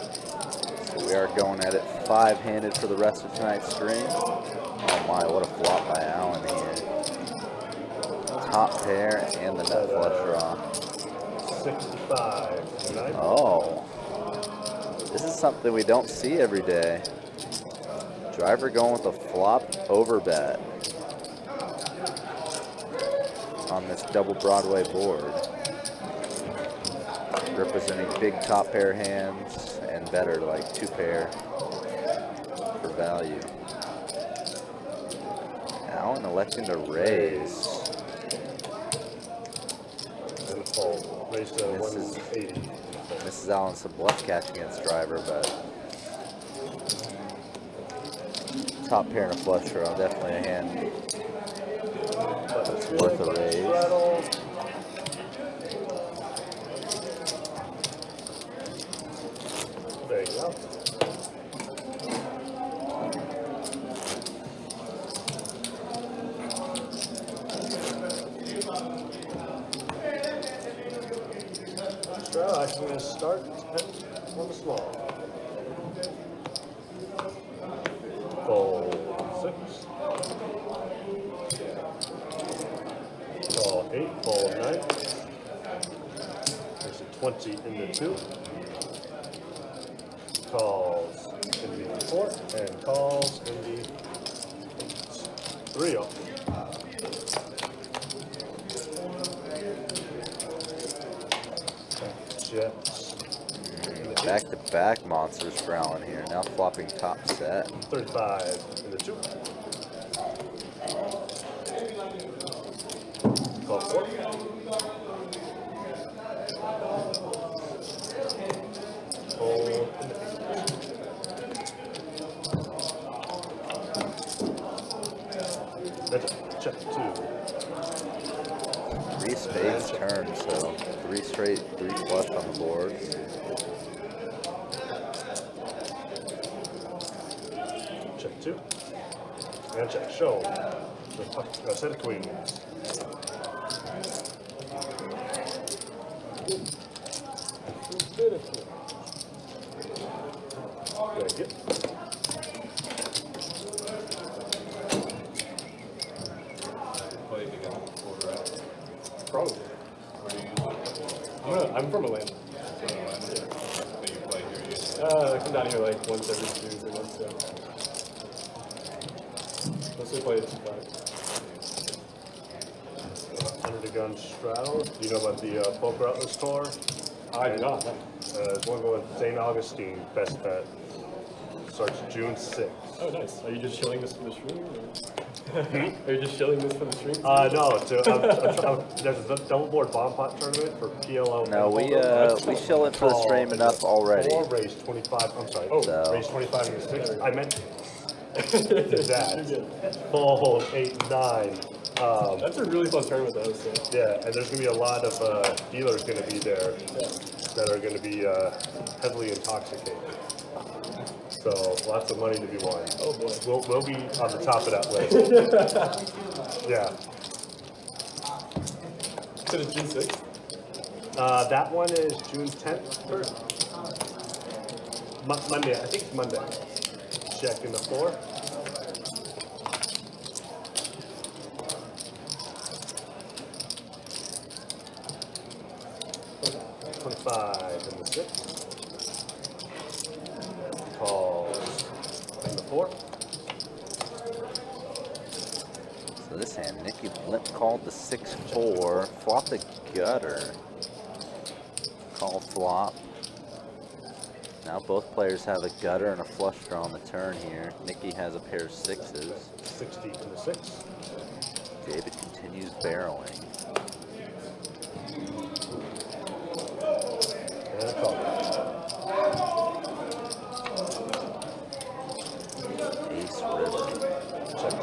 We are going at it 5-handed for the rest of tonight's stream. Oh my, what a flop by Allen here. Top pair and the nut flush draw. 65. 9. Oh. This is something we don't see every day. Driver going with a flop over bet on this double Broadway board. Representing big top pair hands and better, like 2 pair for value. Allen electing to raise. And fold. Raise to This is- 180. Mrs. Allen some bluff catch against driver, but top pair and a flush draw, definitely a hand worth a raise. Straddle. There you go. Straddle, actually going to start 10 on the small. Fold 6. Call 8, fold 9. There's a 20 in the 2. Calls in the 4 and calls in the 3 off. Jets. Back-to-back monsters for Allen here, now flopping top set. 35 in the 2. Call 4. Fold in the 8. That's a check 2. 3 spades turn, so 3 straight, 3 flush on the board. Check 2. And check show. A set of queens. Thank you. Play together before, right? Probably. Where do you usually I'm from Atlanta. so you play here? I come down here like once every Tuesday, Wednesday. Mostly play at 2-5. Under the gun straddle. Do you know about the poker outlet store? I do not. There's one going St. Augustine, best bet. starts June 6th. Oh, nice. Are you just shilling this for the stream? Or? Are you just shilling this for the stream? No, there's a double board bomb pot tournament for PLO. No, we shill it for the stream enough already. 4 raise 25. I'm sorry. So. Raise 25 in the 6. I meant that. Fold 8, 9. That's a really fun tournament though. So. Yeah, and there's going to be a lot of dealers going to be there that are going to be heavily intoxicated. So lots of money to be won. Oh boy. We'll be on the top of that list. Yeah. So it's June 6th? That one is June 10th. Monday. I think it's Monday. Check in the floor. $25 in the 6. Calls in the 4. So this hand, Nicky Blimp called the 6-4, flopped the gutter. Call flop. Now both players have a gutter and a flush draw on the turn here. Nicky has a pair of 6s. 60 in the 6. David continues barreling. And a call. Ace river. Check 4.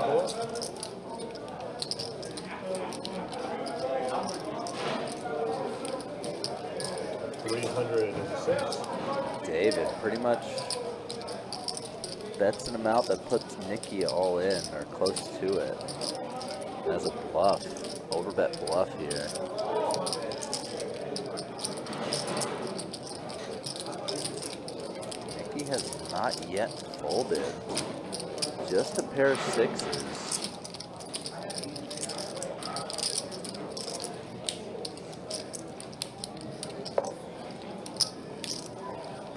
$306. David pretty much bets an amount that puts Nicky all in, or close to it. As a bluff. Overbet bluff here. Nicky has not yet folded. Just a pair of 6s.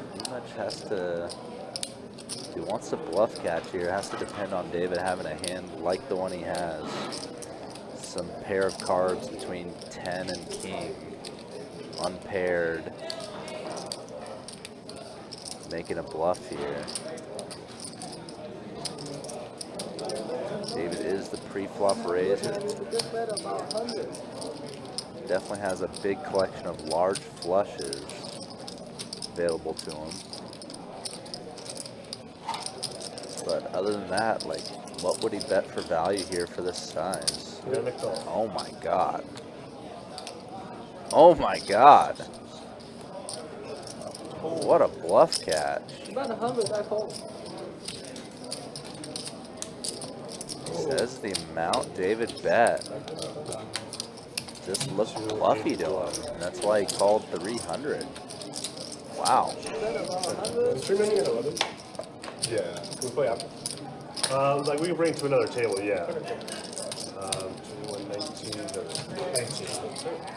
Pretty much has to, if he wants to bluff catch here, has to depend on David having a hand like the one he has. Some pair of cards between 10 and king. Unpaired. Making a bluff here. David is the pre-flop raiser. Definitely has a big collection of large flushes available to him. But other than that, like, what would he bet for value here for this size? Oh my god. Oh my god. What a bluff catch. About 100, I fold. Says the amount David bet just looked bluffy to him. And that's why he called 300. Wow. Is stream ending at 11? Yeah. Can we play after? Like we can bring it to another table, yeah. 21, 19, 19.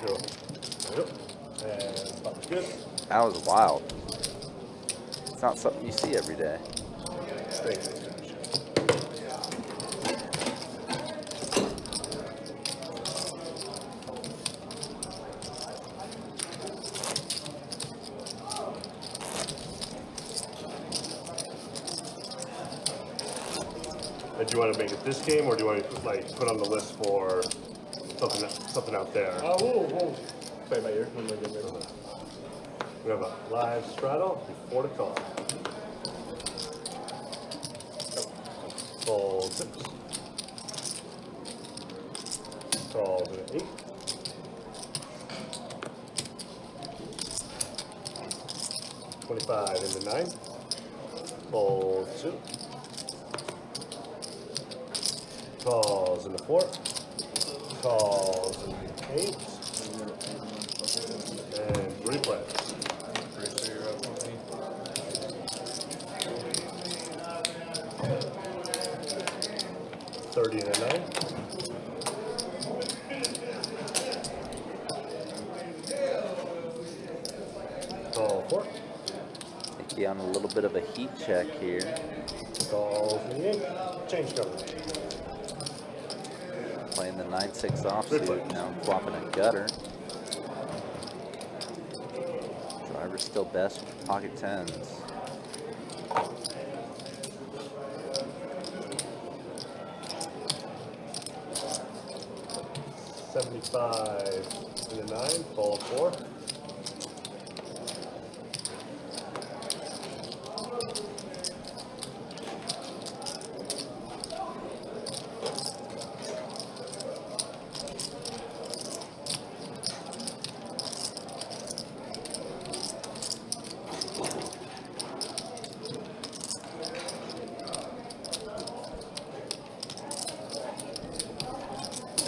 Cool. There we go. And button's good. That was wild. It's not something you see every day. Thanks. Do you want to make it this game, or do you want to like put on the list for something out there? We'll play by ear when we get there. We have a live straddle before the call. Fold 6. Call to 8. $25 into 9. Fold 2. Calls in the 4. Calls in the 8. And 3 plays. 30 and a 9. Call 4. Nicky on a little bit of a heat check here. Calls in the 8. Change cover. Playing the 9-6 offsuit, now flopping a gutter. Driver's still best with pocket 10s. 75 in the 9, fold 4.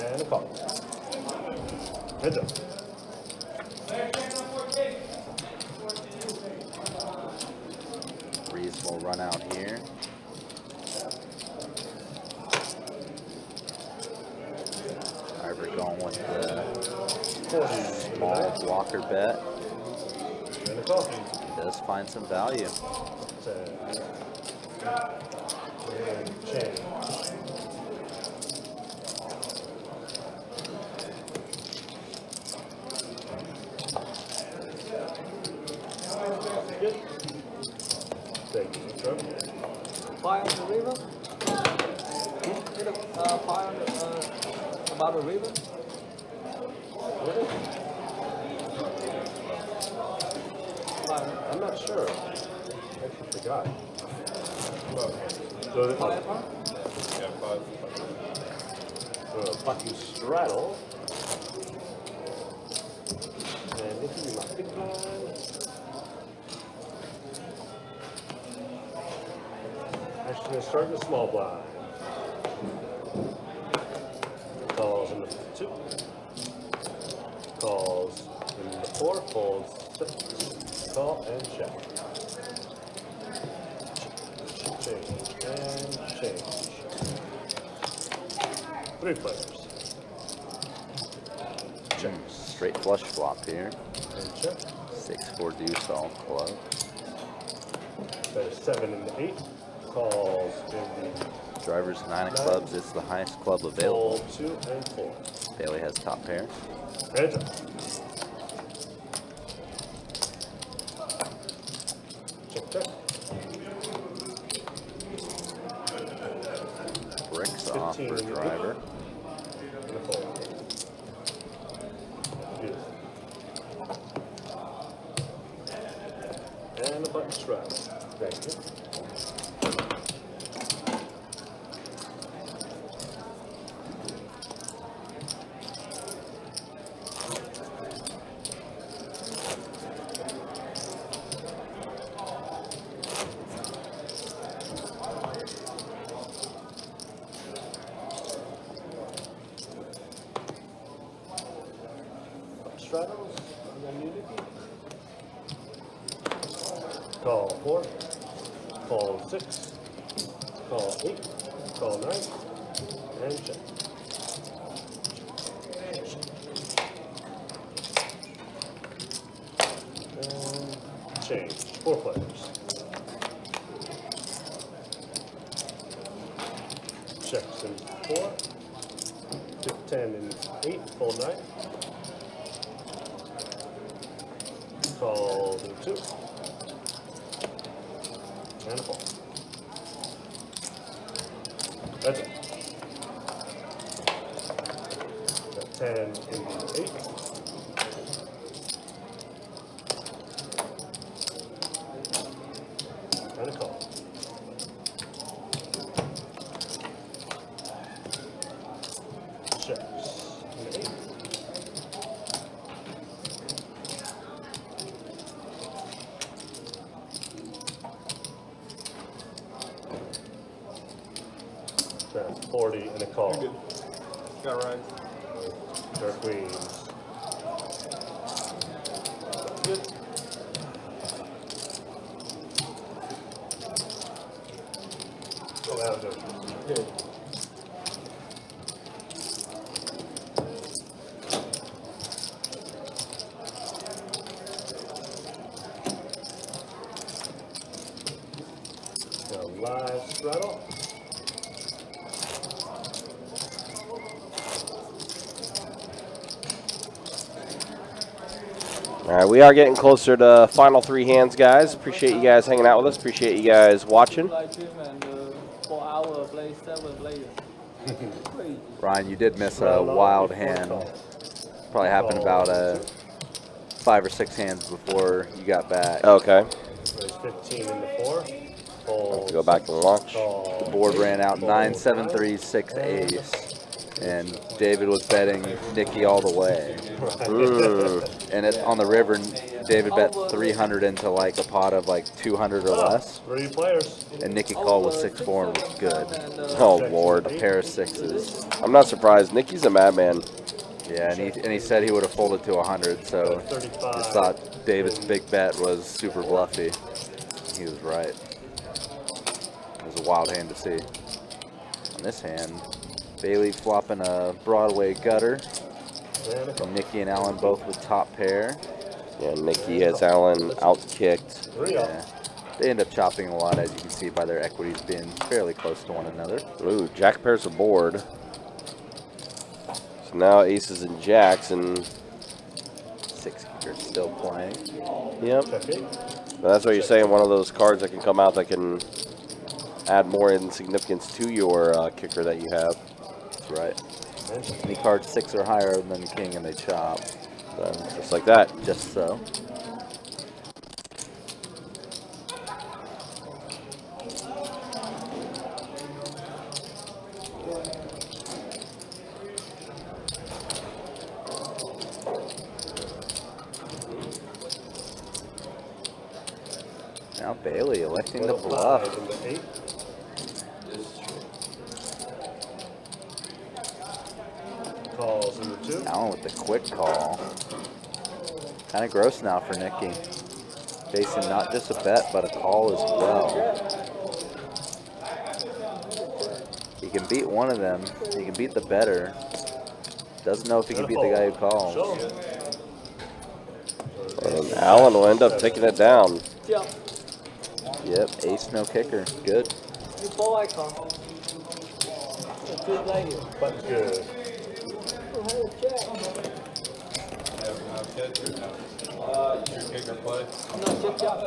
And a call. Heads up. Reasonable run out here. Driver going with the 40 small blocker bet. and a call. Does find some value. 10. And change. Good. Thank you, sir. Fire on the river? Hit a fire on the, about the river? Fire. I'm not sure. I actually forgot. So, Fire part? Bucky straddle. And this will be my big blind. Actually, going to start in the small blind. Calls in the 2. Calls in the 4. Folds 6. Call and check. Change and change. 3 players. Straight flush flop here. And check. 6-4 deuce all club. There's 7 and 8. Calls in Driver's 9 of clubs. It's the highest club the available. fold 2 and 4. Bailey has top pair. Heads up. Check, check. Bricks off 15 for in the driver. And a fold. Beautiful. And a button strap. Thank you. Straddles, unmuted. Call 4, call 6, call 8, call 9, and check. And change. 4 players. Checks in 4, 10 and 8, full 9. Call the 2. And a ball. That's it. Got 10 in the 8. And a call. Checks. In the 8. That's 40 and a call. You're good. Got right. Their queens. Good. Go out there. Good. Got a live straddle. All right, we are getting closer to final 3 hands, guys. Appreciate you guys hanging out with us. Appreciate you guys watching. Live stream and 4 hour play 7 players. Ryan, you did miss a wild hand. Probably happened about 5 or 6 hands before you got back. Okay. Raise 15 in the 4. Fold. Go back to launch. Call. The board ran out 9, 7, 3, 6 ace. And David was betting Nicky all the way. And on the river, David bet 300 into like a pot of like 200 or less. 3 players. And Nicky called with 6-4 and was good. Oh, Lord. A pair of 6s. I'm not surprised. Nicky's a madman. Yeah, and he said he would have folded to 100, so just thought David's big bet was super bluffy. He was right. It was a wild hand to see. On this hand, Bailey flopping a Broadway gutter. And Nicky and Alan both with top pair. Yeah, Nicky has Alan outkicked. Yeah. They end up chopping a lot, as you can see by their equities being fairly close to one another. Ooh, Jack pairs a board. So now aces and jacks, and 6 kicker still playing. yep. That's what you're saying. One of those cards that can come out that can add more insignificance to your kicker that you have. That's right. Any card 6 or higher than king, and they chop. Just like that. Just so. Now Bailey electing to bluff. Calls in the 2. Alan with the quick call. Kind of gross now for Nicky. Facing not just a bet, but a call as well. He can beat one of them. He can beat the better. Doesn't know if he can beat the guy who calls. And Alan will end up taking it down. Yep, ace no kicker. Good. You fold I call. Good lady. But good. Your kicker play? No, chip chop.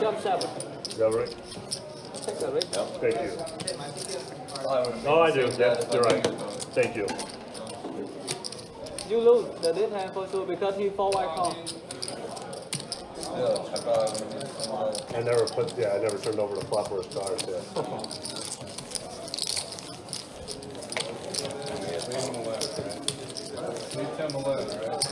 Chop 7. Is that right? Take that, right? Thank you. Oh, I do. Yeah, you're right. Thank you. You lose the this hand for sure because he fold I call. I never I never turned over the flop or his cards yet. Leave him alone, right?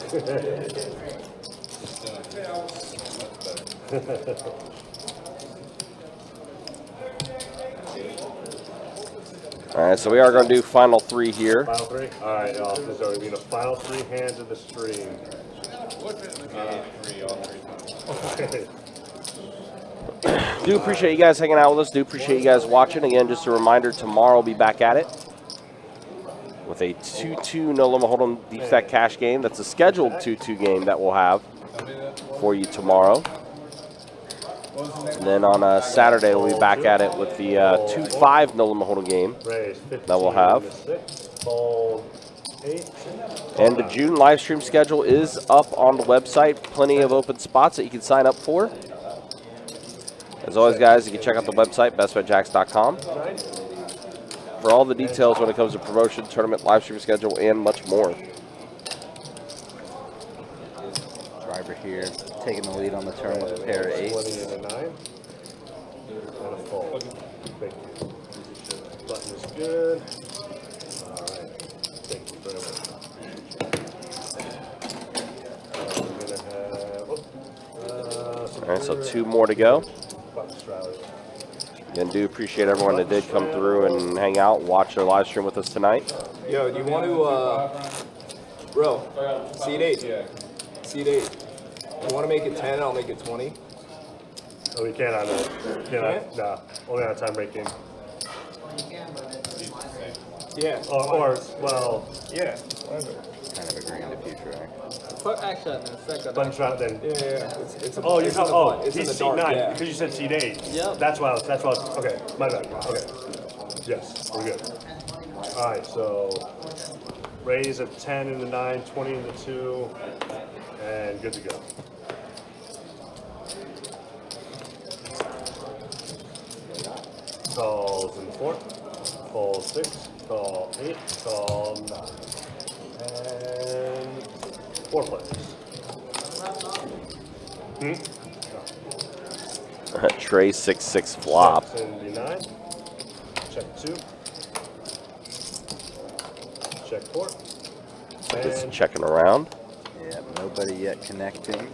All right, so we are going to do final 3 here. Final 3? All right, this is going to be the final 3 hands of the stream. Do appreciate you guys hanging out with us. Do appreciate you guys watching. Again, just a reminder, tomorrow we'll be back at it with a 2-2 No Limit Hold'em Deep Stack Cash game. That's a scheduled 2-2 game that we'll have for you tomorrow. And then on Saturday, we'll be back at it with the 2-5 No Limit Hold'em game that we'll have. And the June live stream schedule is up on the website. Plenty of open spots that you can sign up for. As always, guys, you can check out the website, bestbetjacks.com, for all the details when it comes to promotion, tournament, live stream schedule, and much more. Driver here, taking the lead on the turn with a pair of 8s. 20 and a 9. And a fold. Thank you. Button is good. All right. Thank you very much. We're going to have... All right, so 2 more to go. Again, do appreciate everyone that did come through and hang out and watch our live stream with us tonight. Yo, do you want to, bro, seat 8. Seat 8. You want to make it 10, I'll make it 20. Oh, we can't on that. Nah, only on a time break game. Yeah. Or well, Yeah. Kind of agreeing to future act. First action and second button action. shot then. Yeah. It's a, Oh, you're it's in the talking. Oh, it's in he's the seat dark, 9 yeah. because you said seat 8. Yep. That's why. Okay, my bad. Okay. Yes, we're good. All right, so raise a 10 in the 9, 20 in the 2, and good to go. Calls in the 4, fold 6, Call 8, call 9. And 4 players. Trey 6-6 flop. Checks in D9. Check 2. Check 4. It's And checking around. Yeah, nobody yet connecting.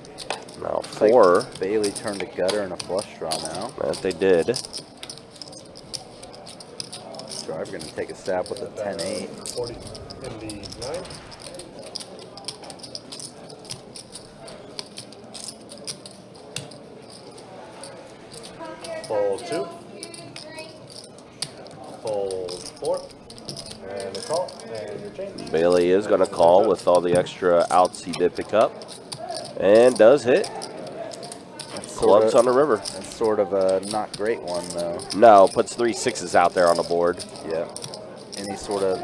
Now Looks like 4. Bailey turned a gutter and a flush draw now. That they did. Driver gonna take a stab with a 10-8. 40 in D9. Fold 2. Fold 4. And a call. And your change. Bailey is going to call with all the extra outs he did pick up. And does hit. Clubs on the river. That's sort of a not great one, though. No, puts 3 6s out there on the board. Yeah. Any sort of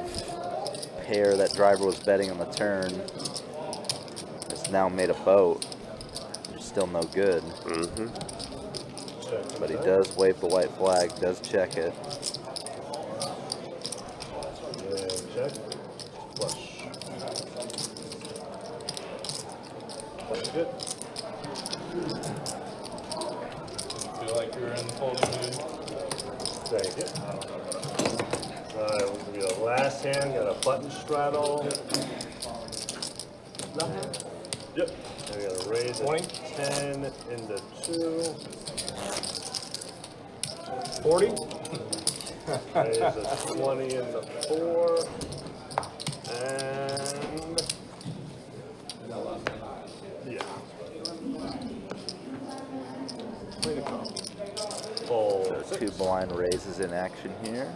pair that driver was betting on the turn has now made a boat. It's still no good. But he does wave the white flag, does check it. And check. Flush. That's good. Feel like you're in the folding mood. Thank you. Alright, we'll give you the last hand. Got a button straddle. Yep. And we gotta raise 20. 10 into 2. 40. Raise a 20 into 4. And yeah. Fold 6. 2 blind raises in action here.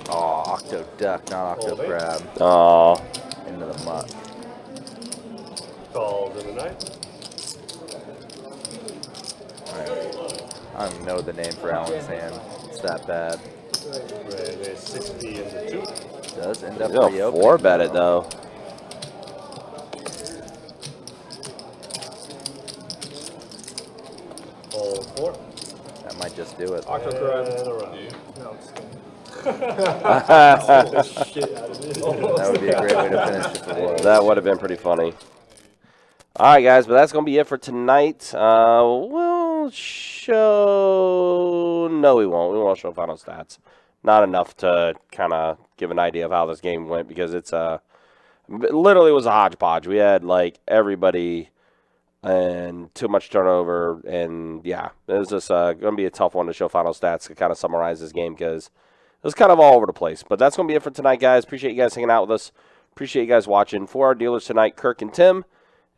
Oh, octo duck, not octo Fold 8. grab. Oh, Into the muck. Calls in the night. I don't even know the name for Alan's hand. It's that bad. Raise a 60 into 2. Does end up he'll reopening. 4-bet it, though. Fold 4. That might just do it. Octo crab. And around. No, I'm just kidding. That would be a great way to finish if it was. That would have been pretty funny. All right, guys, but that's going to be it for tonight. We'll show... No, we won't. We won't show final stats. Not enough to kind of give an idea of how this game went because it's literally was a hodgepodge. We had, like, everybody and too much turnover. And, yeah, it was just going to be a tough one to show final stats to kind of summarize this game because it was kind of all over the place. But that's going to be it for tonight, guys. Appreciate you guys hanging out with us. Appreciate you guys watching. For our dealers tonight, Kirk and Tim.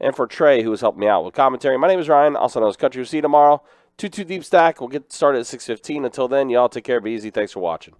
And for Trey, who has helped me out with commentary, my name is Ryan, also known as Country. We'll see you tomorrow. 2-2 deep stack. We'll get started at 6:15. Until then, y'all take care. Be easy. Thanks for watching.